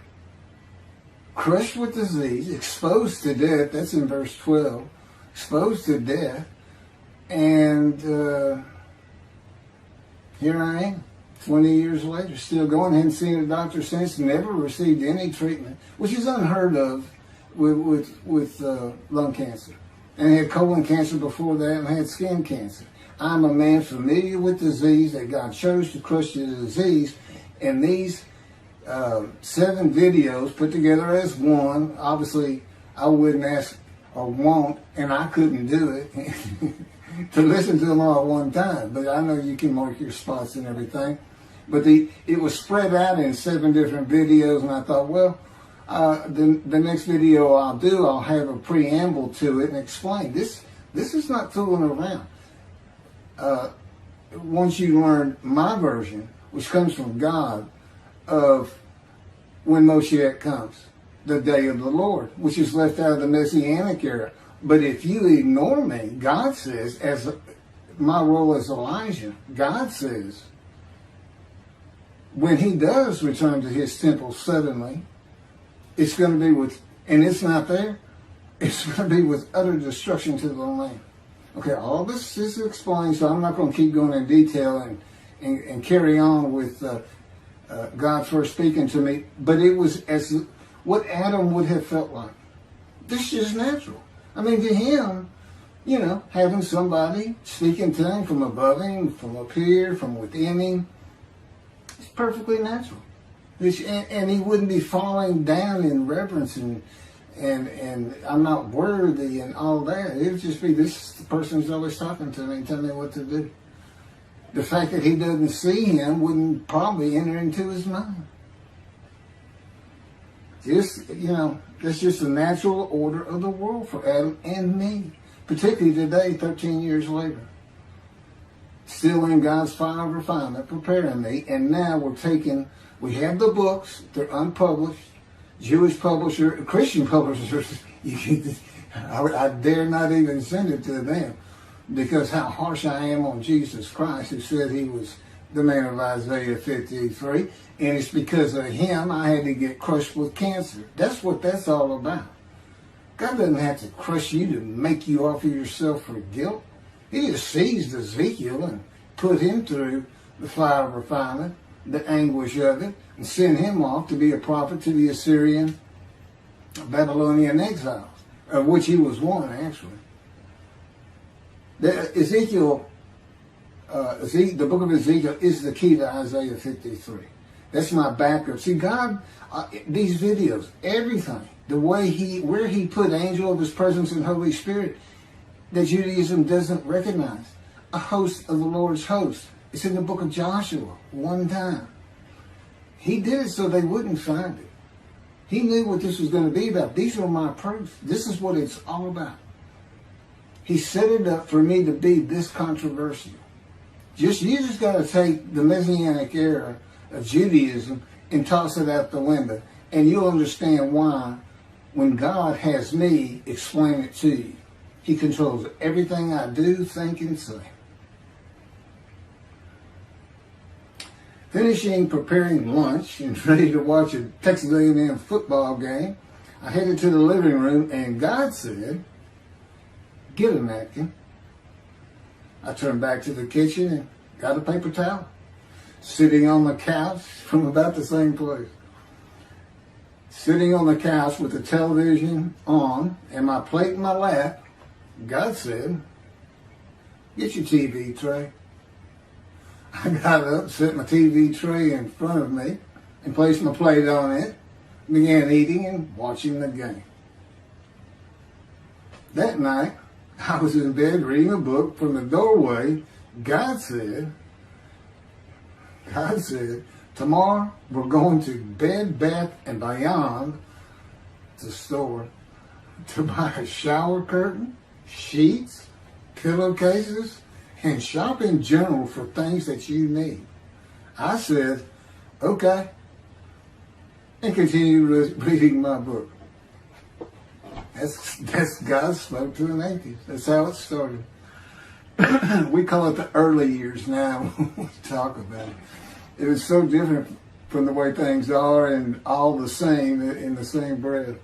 Crushed with disease, exposed to death. That's in verse 12. Exposed to death. And here I am. 20 years later, still going. Hadn't seen a doctor since. Never received any treatment, which is unheard of with lung cancer. And I had colon cancer before that, and I had skin cancer. I'm a man familiar with disease, that God chose to crush the disease. And these 7 videos put together as one, obviously I wouldn't ask or want, and I couldn't do it, to listen to them all at one time. But I know you can mark your spots and everything. But it was spread out in 7 different videos, and I thought, well, the next video I'll do, I'll have a preamble to it and explain. This is not fooling around. Once you learn my version, which comes from God, of when Moshiach comes, the day of the Lord, which is left out of the Messianic era. But if you ignore me, God says, as my role as Elijah, God says, when he does return to his temple suddenly, it's going to be with, and it's not there, it's going to be with utter destruction to the land. Okay, all this is explained, so I'm not going to keep going in detail and carry on with God first speaking to me, but it was as what Adam would have felt like. This is natural. I mean, to him, you know, having somebody speaking to him from above him, from up here, from within him, it's perfectly natural. And he wouldn't be falling down in reverence and I'm not worthy and all that. It would just be, this person's always talking to me and telling me what to do. The fact that he doesn't see him wouldn't probably enter into his mind. Just, you know, that's just the natural order of the world for Adam and me. Particularly today, 13 years later. Still in God's fire of refinement, preparing me. And now we have the books, they're unpublished. Jewish publisher, Christian publishers, I dare not even send it to them. Because how harsh I am on Jesus Christ, who said he was the man of Isaiah 53. And it's because of him I had to get crushed with cancer. That's what that's all about. God doesn't have to crush you to make you offer yourself for guilt. He just seized Ezekiel and put him through the fire of refinement, the anguish of it, and sent him off to be a prophet to the Assyrian, Babylonian exiles, of which he was one, actually. Ezekiel, the book of Ezekiel is the key to Isaiah 53. That's my backup. See, God, these videos, everything, the way where he put angel of his presence and Holy Spirit, that Judaism doesn't recognize. A host of the Lord's host. It's in the book of Joshua, one time. He did it so they wouldn't find it. He knew what this was going to be about. These are my proofs. This is what it's all about. He set it up for me to be this controversial. You just got to take the Messianic era of Judaism and toss it out the window. And you'll understand why, when God has me explain it to you. He controls everything I do, think, and say. Finishing preparing lunch and ready to watch a Texas A&M football game, I headed to the living room and God said, get a napkin. I turned back to the kitchen and got a paper towel. Sitting on the couch from about the same place. Sitting on the couch with the television on and my plate in my lap, God said, get your TV tray. I got up, set my TV tray in front of me and placed my plate on it, began eating and watching the game. That night, I was in bed reading a book. From the doorway, God said, tomorrow we're going to Bed Bath & Beyond, the store, to buy a shower curtain, sheets, pillowcases, and shop in general for things that you need. I said, okay, and continued reading my book. That's God spoke to an atheist. That's how it started. We call it the early years now when we talk about it. It was so different from the way things are and all the same in the same breath.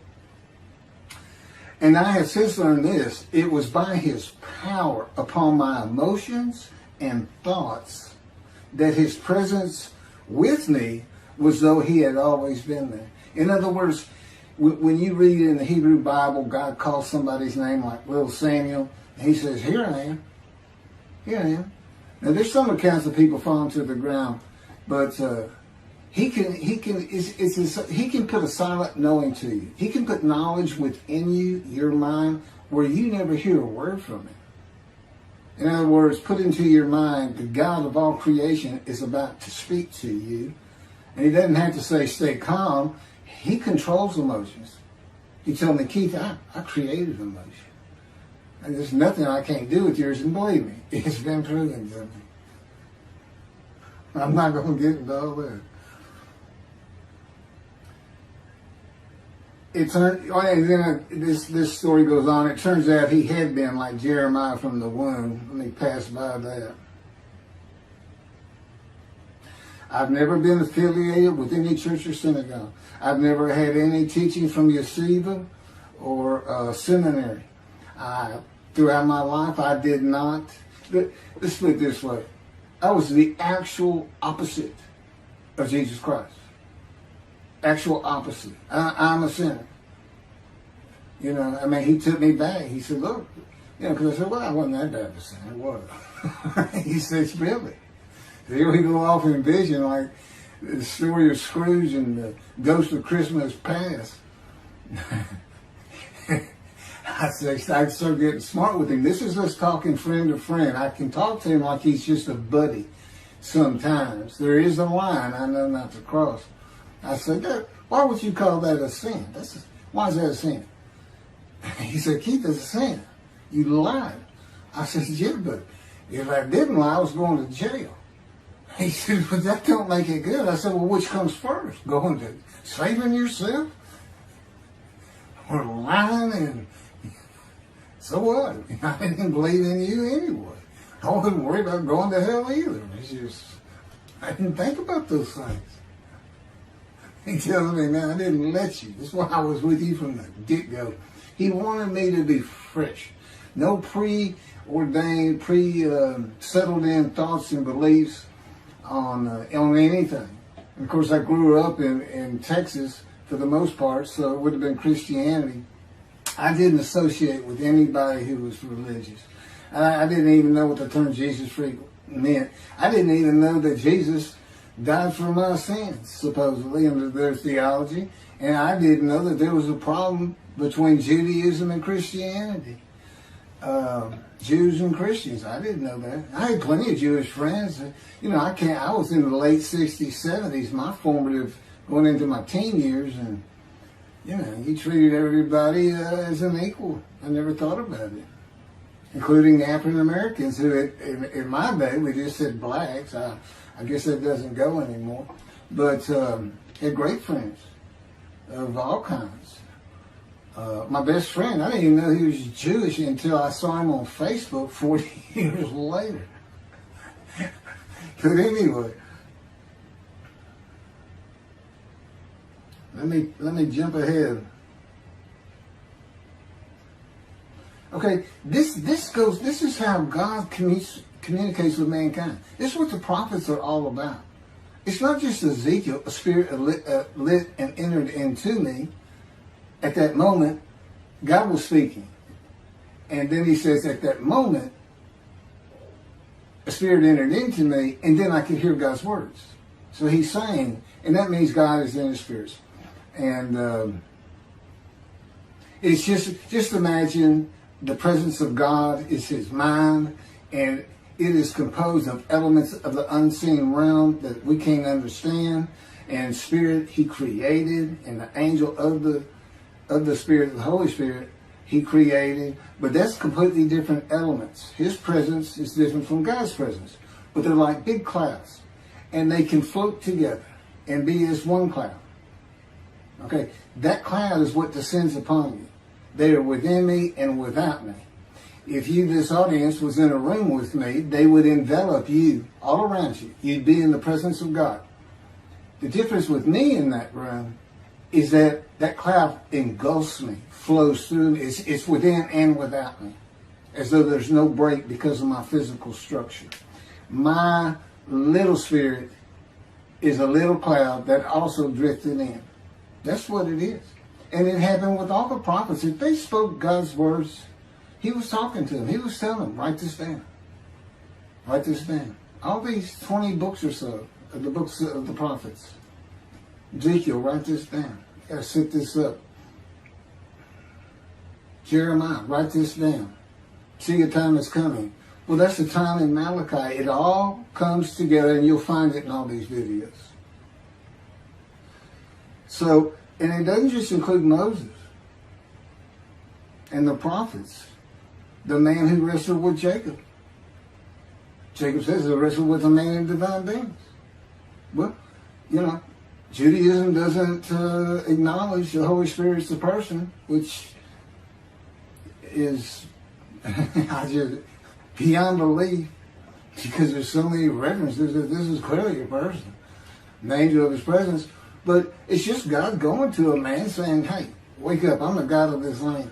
And I have since learned this. It was by his power upon my emotions and thoughts that his presence with me was though he had always been there. In other words, when you read in the Hebrew Bible, God calls somebody's name like little Samuel, and he says, here I am. Here I am. Now there's some accounts of people falling to the ground, but he can put a silent knowing to you. He can put knowledge within you, your mind, where you never hear a word from him. In other words, put into your mind, the God of all creation is about to speak to you. And he doesn't have to say, stay calm. He controls emotions. He told me, Keith, I created emotion. And there's nothing I can't do with yours. And believe me, it's been proven to me. I'm not going to get into all that. This story goes on. It turns out he had been like Jeremiah from the womb when he passed by that. I've never been affiliated with any church or synagogue. I've never had any teaching from yeshiva or seminary. Throughout my life, I did not. Let's put it this way. I was the actual opposite of Jesus Christ. Actual opposite. I'm a sinner. You know, I mean, he took me back. He said, look, you know, because I said, well, I wasn't that bad of a sinner. What? He said, really? Here we go off in vision like the story of Scrooge and the Ghost of Christmas Past. I started getting smart with him. This is us talking friend to friend. I can talk to him like he's just a buddy sometimes. There is a line I know not to cross. I said, why would you call that a sin? Why is that a sin? He said, Keith, it's a sin. You lied. I said, yeah, but if I didn't lie, I was going to jail. He said, but that don't make it good. I said, well, which comes first? Going to saving yourself? Or lying? And so what? I didn't believe in you anyway. I wasn't worried about going to hell either. It's just, I didn't think about those things. He tells me, man, I didn't let you. That's why I was with you from the get-go. He wanted me to be fresh. No preordained, settled in thoughts and beliefs on anything. And of course, I grew up in Texas for the most part, so it would have been Christianity. I didn't associate with anybody who was religious. I didn't even know what the term Jesus freak meant. I didn't even know that Jesus died for my sins, supposedly, under their theology. And I didn't know that there was a problem between Judaism and Christianity. Jews and Christians. I didn't know that. I had plenty of Jewish friends. You know, I was in the late 60s, 70s, my formative, going into my teen years, and, you know, he treated everybody as an equal. I never thought about it. Including African Americans, who in my day, we just said blacks. I guess that doesn't go anymore. But had great friends of all kinds. My best friend, I didn't even know he was Jewish until I saw him on Facebook 40 years later. But anyway, Let me jump ahead. Okay, this is how God communicates with mankind. This is what the prophets are all about. It's not just Ezekiel, a spirit lit and entered into me. At that moment, God was speaking. And then he says, at that moment, a spirit entered into me, and then I could hear God's words. So he's saying, and that means God is in his spirits. And it's just imagine the presence of God is his mind, and it is composed of elements of the unseen realm that we can't understand. And spirit he created, and the angel of the Spirit, the Holy Spirit, he created. But that's completely different elements. His presence is different from God's presence. But they're like big clouds. And they can float together and be as one cloud. Okay, that cloud is what descends upon you. They are within me and without me. If this audience, was in a room with me, they would envelop you all around you. You'd be in the presence of God. The difference with me in that room is that cloud engulfs me, flows through me. It's within and without me, as though there's no break because of my physical structure. My little spirit is a little cloud that also drifted in. That's what it is. And it happened with all the prophets. If they spoke God's words, he was talking to them. He was telling them, write this down. Write this down. All these 20 books or so, of the books of the prophets. Ezekiel, write this down. You gotta set this up. Jeremiah, write this down. See, a time is coming. Well, that's the time in Malachi. It all comes together, and you'll find it in all these videos. So, and it doesn't just include Moses and the prophets. The man who wrestled with Jacob. Jacob says he wrestled with a man in divine beings. Well, you know, Judaism doesn't acknowledge the Holy Spirit's the person, which is beyond belief, because there's so many references that this is clearly a person, an angel of his presence. But it's just God going to a man saying, hey, wake up, I'm the God of this land.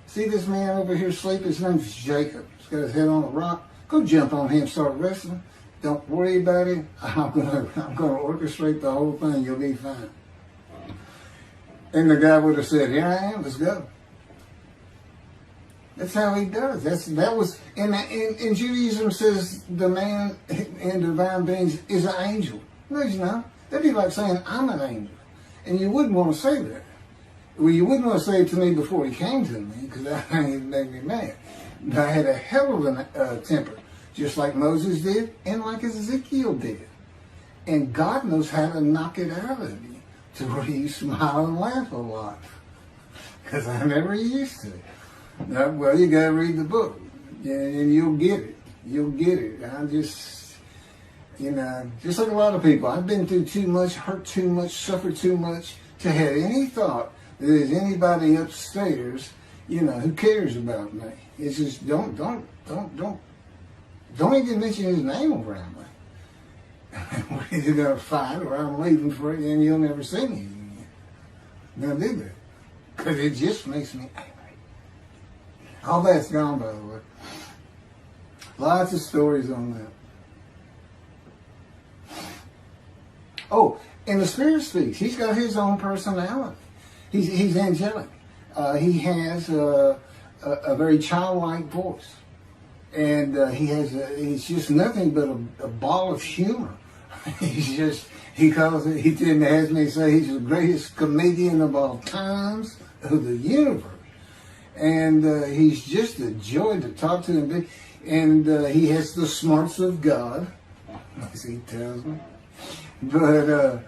See this man over here sleeping? His name's Jacob. He's got his head on a rock. Go jump on him, start wrestling. Don't worry about it. I'm gonna orchestrate the whole thing. You'll be fine. And the guy would have said, here I am, let's go. That's how he does. That was in Judaism says the man in divine beings is an angel. No, he's not. That'd be like saying I'm an angel, and you wouldn't want to say that. Well, you wouldn't want to say it to me before he came to me, because that made me mad. But I had a hell of a temper, just like Moses did, and like Ezekiel did. And God knows how to knock it out of you to where you smile and laugh a lot, because I never used to. Now, well, you got to read the book, and you'll get it. You'll get it. I just, just like a lot of people, I've been through too much, hurt too much, suffered too much to have any thought that there's anybody upstairs, who cares about me. It's just don't even mention his name around me. We're either gonna fight or I'm leaving for it, and you'll never see me again. Don't do that, because it just makes me angry. All that's gone, by the way. Lots of stories on that. Oh, and the Spirit speaks. He's got his own personality. He's angelic. He has a very childlike voice, and he's just nothing but a ball of humor. He didn't ask me to say he's the greatest comedian of all times of the universe. And he's just a joy to talk to him. And he has the smarts of God, as he tells me. But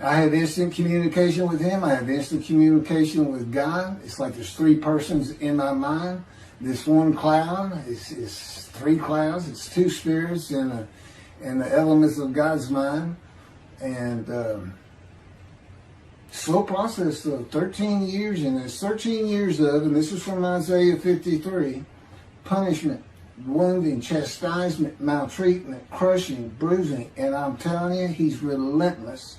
I have instant communication with him. I have instant communication with God. It's like there's three persons in my mind. This one cloud is three clouds. It's two spirits in the elements of God's mind. And slow process of 13 years, and there's 13 years of, and this is from Isaiah 53, punishment, wounding, chastisement, maltreatment, crushing, bruising, and I'm telling you, he's relentless.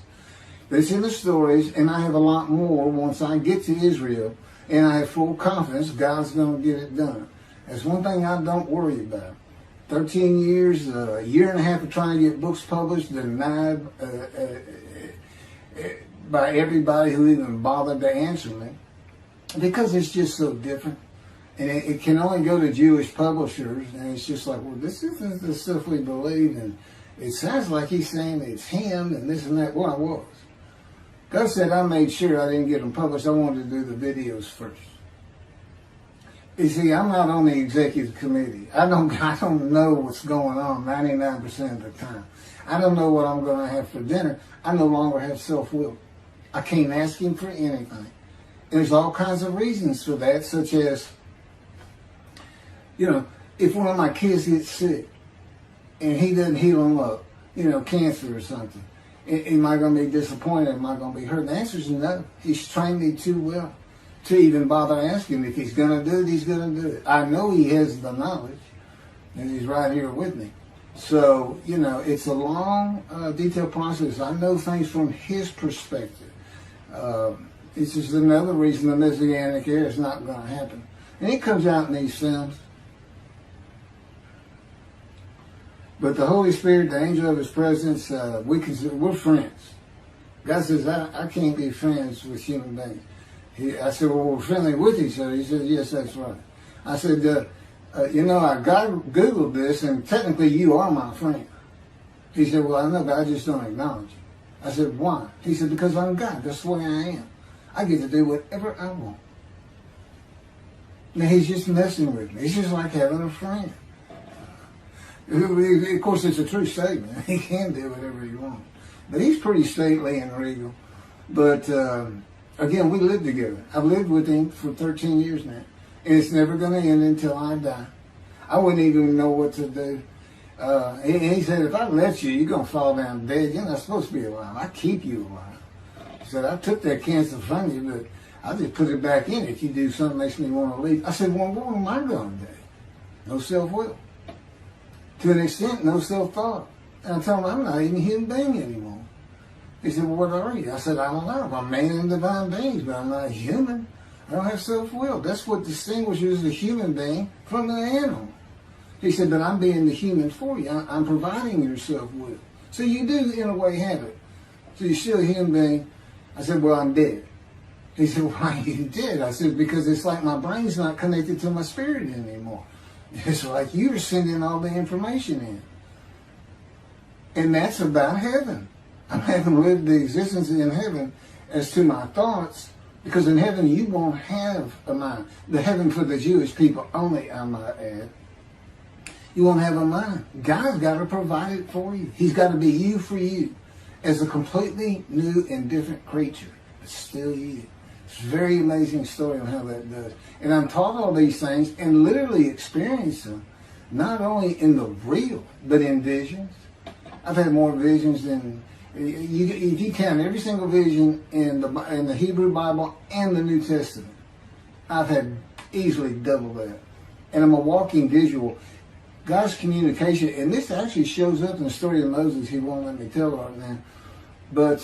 It's in the stories, and I have a lot more once I get to Israel, and I have full confidence God's going to get it done. That's one thing I don't worry about. 13 years, a year and a half of trying to get books published, denied by everybody who even bothered to answer me, because it's just so different. And it can only go to Jewish publishers, and it's just like, well, this isn't the stuff we believe, and it sounds like he's saying it's him, and this and that. Well, I was. God said I made sure I didn't get them published. I wanted to do the videos first. You see, I'm not on the executive committee. I don't know what's going on 99% of the time. I don't know what I'm going to have for dinner. I no longer have self-will. I can't ask him for anything. And there's all kinds of reasons for that, such as, if one of my kids gets sick and he doesn't heal them up, cancer or something, am I going to be disappointed? Am I going to be hurt? The answer is no. He's trained me too well to even bother asking. If he's going to do it, he's going to do it. I know he has the knowledge, and he's right here with me. So, it's a long, detailed process. I know things from his perspective. It's just another reason the Messianic era is not going to happen. And it comes out in these films. But the Holy Spirit, the angel of his presence, we're friends. God says, I can't be friends with human beings. I said, well, we're friendly with each other. He said, yes, that's right. I said, I Googled this, and technically you are my friend. He said, well, I know, but I just don't acknowledge you. I said, why? He said, because I'm God. That's the way I am. I get to do whatever I want. Now, he's just messing with me. It's just like having a friend. Of course, it's a true statement. He can do whatever he wants. But he's pretty stately and regal. But, again, we live together. I've lived with him for 13 years now. And it's never going to end until I die. I wouldn't even know what to do. He said, if I let you, you're going to fall down dead. You're not supposed to be alive. I keep you alive. He said, I took that cancer from you, but I just put it back in if you do something that makes me want to leave. I said, well, what am I going to do? No self-will. To an extent, no self-thought. And I told him, I'm not even a human being anymore. He said, well, what are you? I said, I don't know. I'm man and divine beings, but I'm not human. I don't have self-will. That's what distinguishes the human being from the animal. He said, but I'm being the human for you. I'm providing your self-will. So you do, in a way, have it. So you're still a human being. I said, well, I'm dead. He said, why are you dead? I said, because it's like my brain's not connected to my spirit anymore. It's like you're sending all the information in. And that's about heaven. I haven't lived the existence in heaven as to my thoughts, because in heaven you won't have a mind. The heaven for the Jewish people only, I might add. You won't have a mind. God's got to provide it for you. He's got to be you for you as a completely new and different creature. But still you. It's a very amazing story on how that does. And I'm taught all these things and literally experience them, not only in the real, but in visions. I've had more visions than, if you count every single vision in the Hebrew Bible and the New Testament, I've had easily double that. And I'm a walking visual. God's communication, and this actually shows up in the story of Moses. He won't let me tell right now. But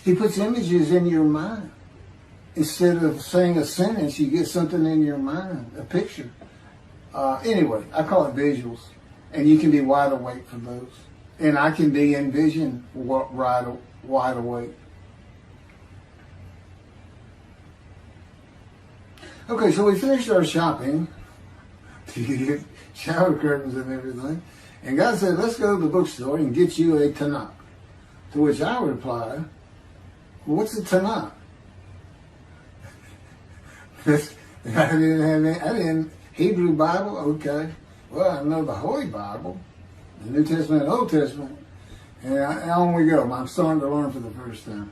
he puts images in your mind. Instead of saying a sentence, you get something in your mind, a picture. Anyway, I call it visuals. And you can be wide awake for those. And I can be in vision wide awake. Okay, so we finished our shopping. You get shower curtains and everything. And God said, let's go to the bookstore and get you a Tanakh. To which I replied, well, what's a Tanakh? I didn't Hebrew Bible, okay. Well, I know the Holy Bible, the New Testament and Old Testament. And on we go. I'm starting to learn for the first time.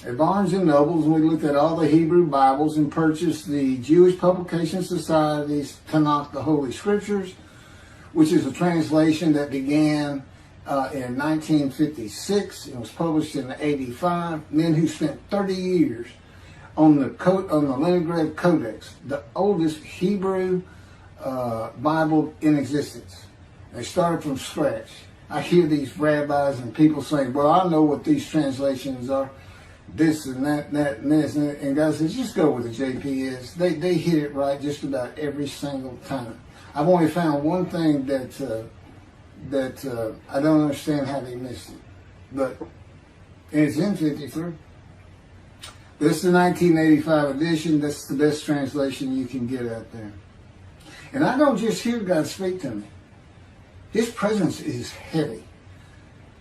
At Barnes & Noble's, we looked at all the Hebrew Bibles and purchased the Jewish Publication Society's Tanakh, the Holy Scriptures, which is a translation that began in 1956. It was published in 85. Men who spent 30 years on the Leningrad Codex, the oldest Hebrew Bible in existence. They started from scratch. I hear these rabbis and people saying, well, I know what these translations are, this and that, and this, and God says, just go where the JP is. They hit it right just about every single time. I've only found one thing that I don't understand how they missed it, but it's in 53. This is the 1985 edition. That's the best translation you can get out there. And I don't just hear God speak to me. His presence is heavy.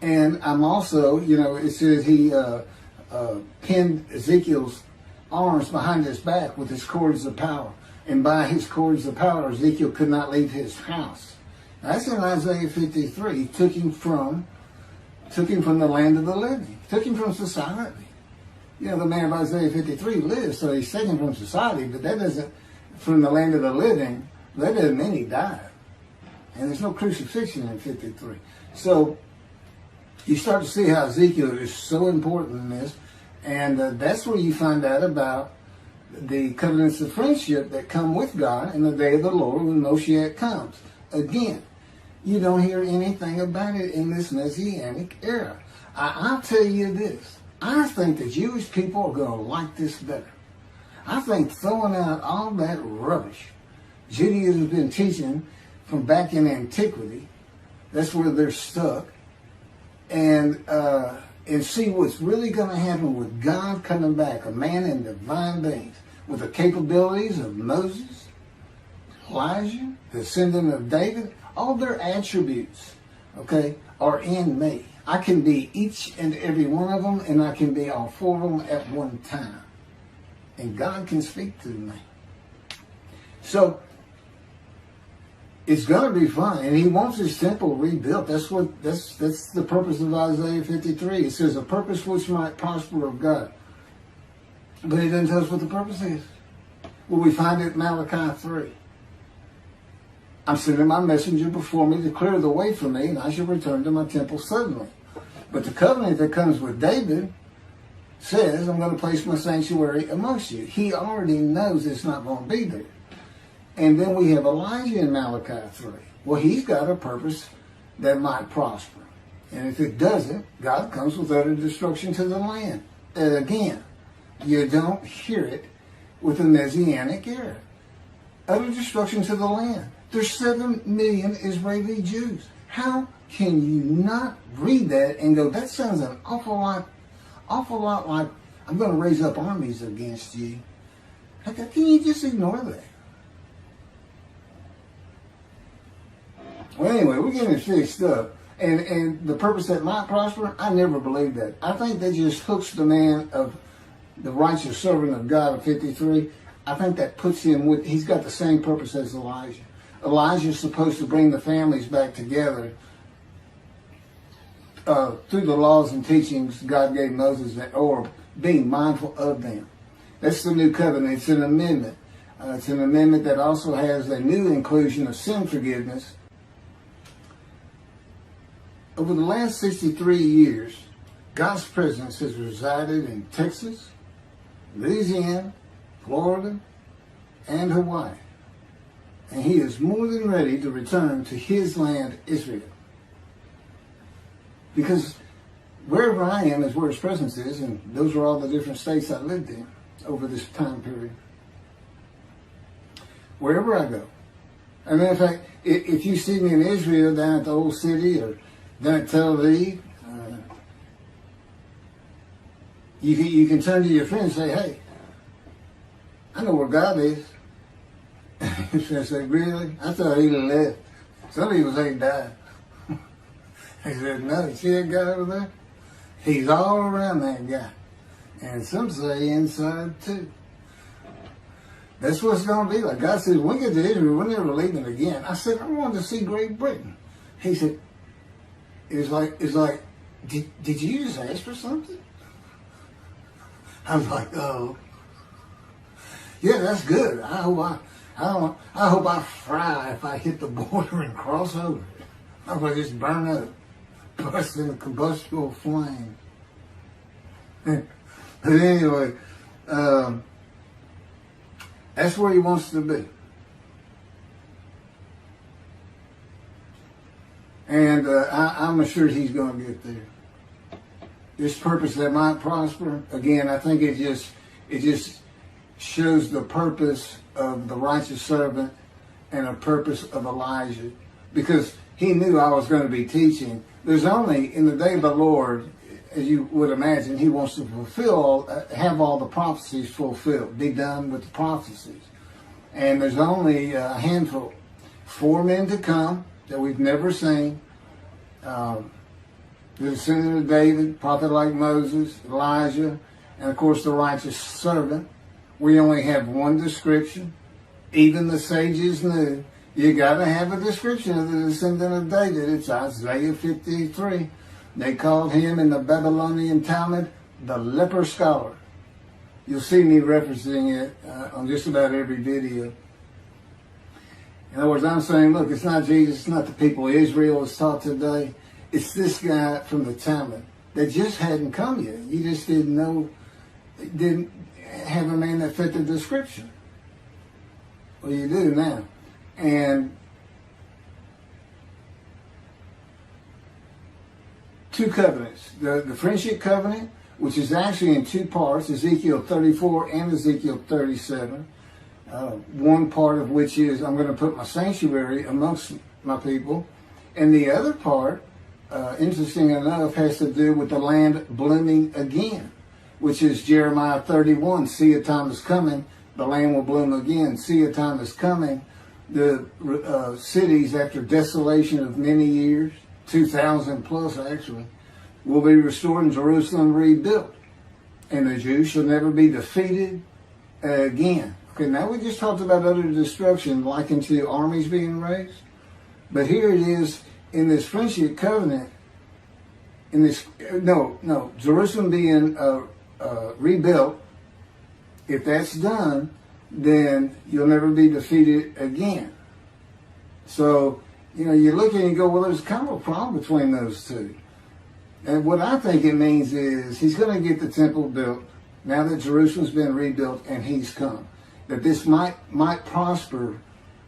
And I'm also, it says he pinned Ezekiel's arms behind his back with his cords of power. And by his cords of power, Ezekiel could not leave his house. That's in Isaiah 53. He took him from the land of the living. Took him from society. The man of Isaiah 53 lives, so he's taken from society, but that doesn't, from the land of the living, that doesn't mean he died. And there's no crucifixion in 53. So you start to see how Ezekiel is so important in this, and that's where you find out about the covenants of friendship that come with God in the day of the Lord when Moshiach comes. Again, you don't hear anything about it in this Messianic era. I'll tell you this. I think the Jewish people are going to like this better. I think throwing out all that rubbish Judaism has been teaching from back in antiquity, that's where they're stuck, and see what's really going to happen with God coming back, a man in divine beings, with the capabilities of Moses, Elijah, the descendant of David. All their attributes, are in me. I can be each and every one of them, and I can be all four of them at one time. And God can speak to me. So, it's going to be fun. And he wants his temple rebuilt. That's the purpose of Isaiah 53. It says, a purpose which might prosper of God. But he doesn't tell us what the purpose is. Well, we find it in Malachi 3. I'm sending my messenger before me to clear the way for me, and I shall return to my temple suddenly. But the covenant that comes with David says, I'm going to place my sanctuary amongst you. He already knows it's not going to be there. And then we have Elijah in Malachi 3. Well, he's got a purpose that might prosper. And if it doesn't, God comes with utter destruction to the land. And again, you don't hear it with the Messianic era. Utter destruction to the land. There's 7 million Israeli Jews. How can you not read that and go, that sounds an awful lot like I'm going to raise up armies against you? How can you just ignore that? Well, anyway, we're getting it fixed up. And the purpose that might prosper, I never believed that. I think that just hooks the man of the righteous servant of God of 53. I think that puts him with, he's got the same purpose as Elijah. Elijah is supposed to bring the families back together through the laws and teachings God gave Moses, or being mindful of them. That's the new covenant. It's an amendment. It's an amendment that also has a new inclusion of sin forgiveness. Over the last 63 years, God's presence has resided in Texas, Louisiana, Florida, and Hawaii. And he is more than ready to return to his land, Israel. Because wherever I am is where his presence is, and those are all the different states I lived in over this time period. Wherever I go. As a matter of fact, if you see me in Israel down at the old city or down at Tel Aviv, you can turn to your friend and say, hey, I know where God is. I said, really? I thought he left. Some people say he died. He said, no, you see that guy over there? He's all around that guy. And some say inside too. That's what it's going to be like. God says, when we get to Israel, we're never leaving again. I said, I wanted to see Great Britain. He said, it's like, did you just ask for something? I was like, oh. Yeah, that's good. I hope I fry if I hit the border and cross over. I hope I just burn up, burst in a combustible flame. But anyway, that's where he wants to be. And I'm I'm assured he's going to get there. This purpose that might prosper, again, I think it just shows the purpose of the righteous servant and a purpose of Elijah, because he knew I was going to be teaching. There's only, in the day of the Lord, as you would imagine, he wants to have all the prophecies fulfilled, be done with the prophecies. And there's only a handful, 4 men to come that we've never seen. The descendant of David, prophet like Moses, Elijah, and of course the righteous servant. We only have one description. Even the sages knew you got to have a description of the descendant of David. It's Isaiah 53. They called him in the Babylonian Talmud the leper scholar. You'll see me referencing it on just about every video. In other words, I'm saying, look, it's not Jesus, it's not the people of Israel as taught today. It's this guy from the Talmud that just hadn't come yet. You just didn't have a man that fit the description. Well, you do now. And 2 covenants. The friendship covenant, which is actually in 2 parts, Ezekiel 34 and Ezekiel 37. One part of which is, I'm going to put my sanctuary amongst my people. And the other part, interesting enough, has to do with the land blooming again, which is Jeremiah 31. See, a time is coming, the land will bloom again. See, a time is coming. The cities, after desolation of many years, 2,000 plus actually, will be restored and Jerusalem rebuilt. And the Jews shall never be defeated again. Okay, now we just talked about utter destruction likened to armies being raised. But here it is in this friendship covenant, Jerusalem being rebuilt. If that's done, then you'll never be defeated again. So, you look and you go, well, there's kind of a problem between those two. And what I think it means is he's going to get the temple built now that Jerusalem's been rebuilt and he's come. That this might prosper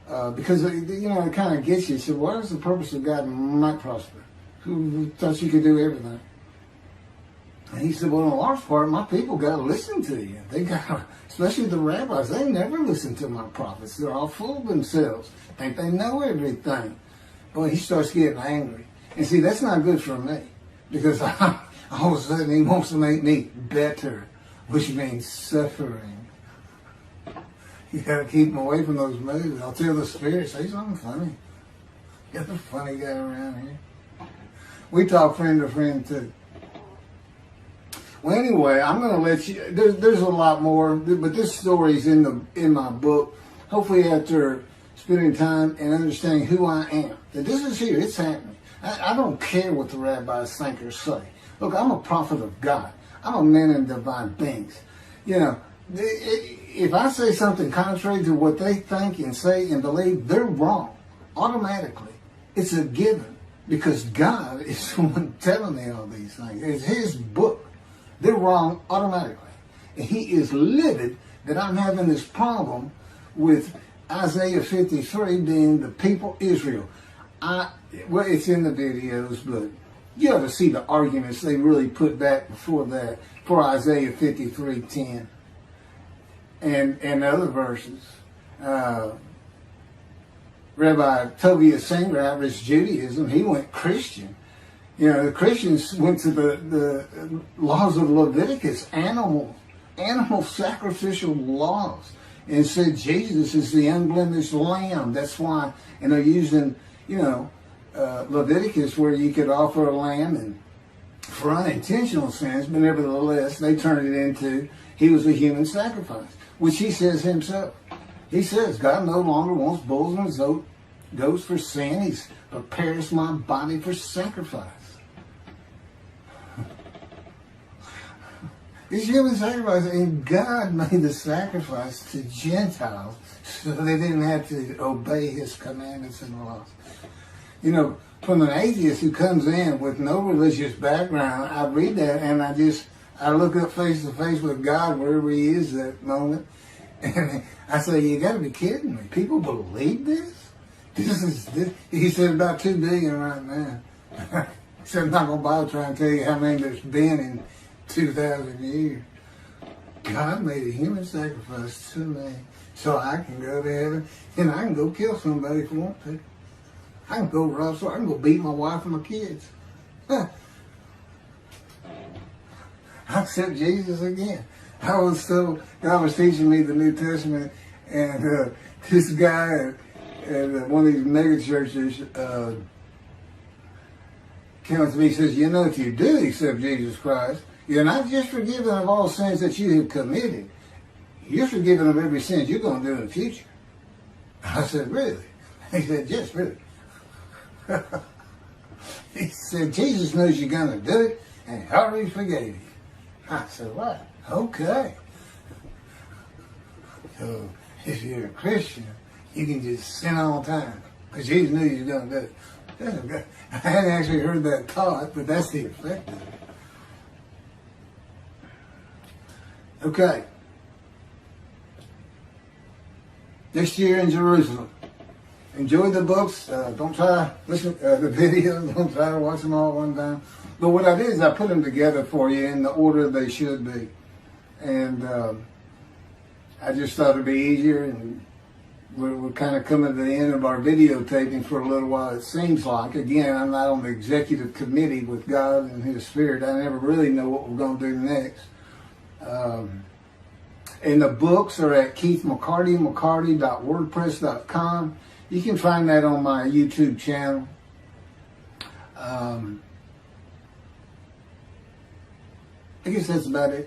because, it kind of gets you. So what is the purpose of God might prosper? Who thought you could do everything? And he said, well, in a large part, my people got to listen to you. They got, especially the rabbis, they never listen to my prophets. They're all full of themselves. Think they know everything. Boy, he starts getting angry. And see, that's not good for me. Because all of a sudden he wants to make me better, which means suffering. You got to keep him away from those moves. I'll tell the Spirit, say something funny. You're the funny guy around here. We talk friend to friend too. Well, anyway, I'm going to let you. There's a lot more, but this story's in my book. Hopefully, after spending time and understanding who I am, that this is here. It's happening. I don't care what the rabbis think or say. Look, I'm a prophet of God. I'm a man in divine things. If I say something contrary to what they think and say and believe, they're wrong automatically. It's a given because God is the one telling me all these things. It's His book. They're wrong automatically. And He is livid that I'm having this problem with Isaiah 53 being the people Israel. Well, it's in the videos, but you ought to see the arguments they really put back before that for Isaiah 53:10 and other verses. Rabbi Tovia Singer, Average Judaism, he went Christian. The Christians went to the laws of Leviticus, animal sacrificial laws, and said Jesus is the unblemished lamb. That's why, and they're using, Leviticus, where you could offer a lamb and for unintentional sins, but nevertheless, they turned it into he was a human sacrifice, which he says himself. He says, God no longer wants bulls and goats for sin. He prepares my body for sacrifice. It's human sacrifice, and God made the sacrifice to Gentiles so they didn't have to obey His commandments and laws. From an atheist who comes in with no religious background, I read that and I look up face to face with God wherever He is at that moment, and I say, you got to be kidding me. People believe this? He said about 2 billion right now. So I'm not going to bother trying to tell you how many there's been in 2,000 years. God made a human sacrifice to me so I can go to heaven and I can go kill somebody if I want to. I can go rustle. I can go beat my wife and my kids. I accept Jesus again. God was teaching me the New Testament, and this guy at one of these mega churches came up to me and says, you know, if you do accept Jesus Christ, you're not just forgiven of all sins that you have committed. You're forgiven of every sin you're going to do in the future. I said, really? He said, yes, really. He said, Jesus knows you're going to do it, and he already forgave you. I said, what? Okay. So, if you're a Christian, you can just sin all the time, because Jesus knew you were going to do it. I hadn't actually heard that taught, but that's the effect of it. Okay. Next year in Jerusalem. Enjoy the books. Don't try to listen to the videos. Don't try to watch them all at one time. But what I did is I put them together for you in the order they should be. And I just thought it'd be easier. And we're kind of coming to the end of our videotaping for a little while, it seems like. Again, I'm not on the executive committee with God and His Spirit. I never really know what we're going to do next. And the books are at keithmccarty.wordpress.com. You can find that on my YouTube channel. I guess that's about it.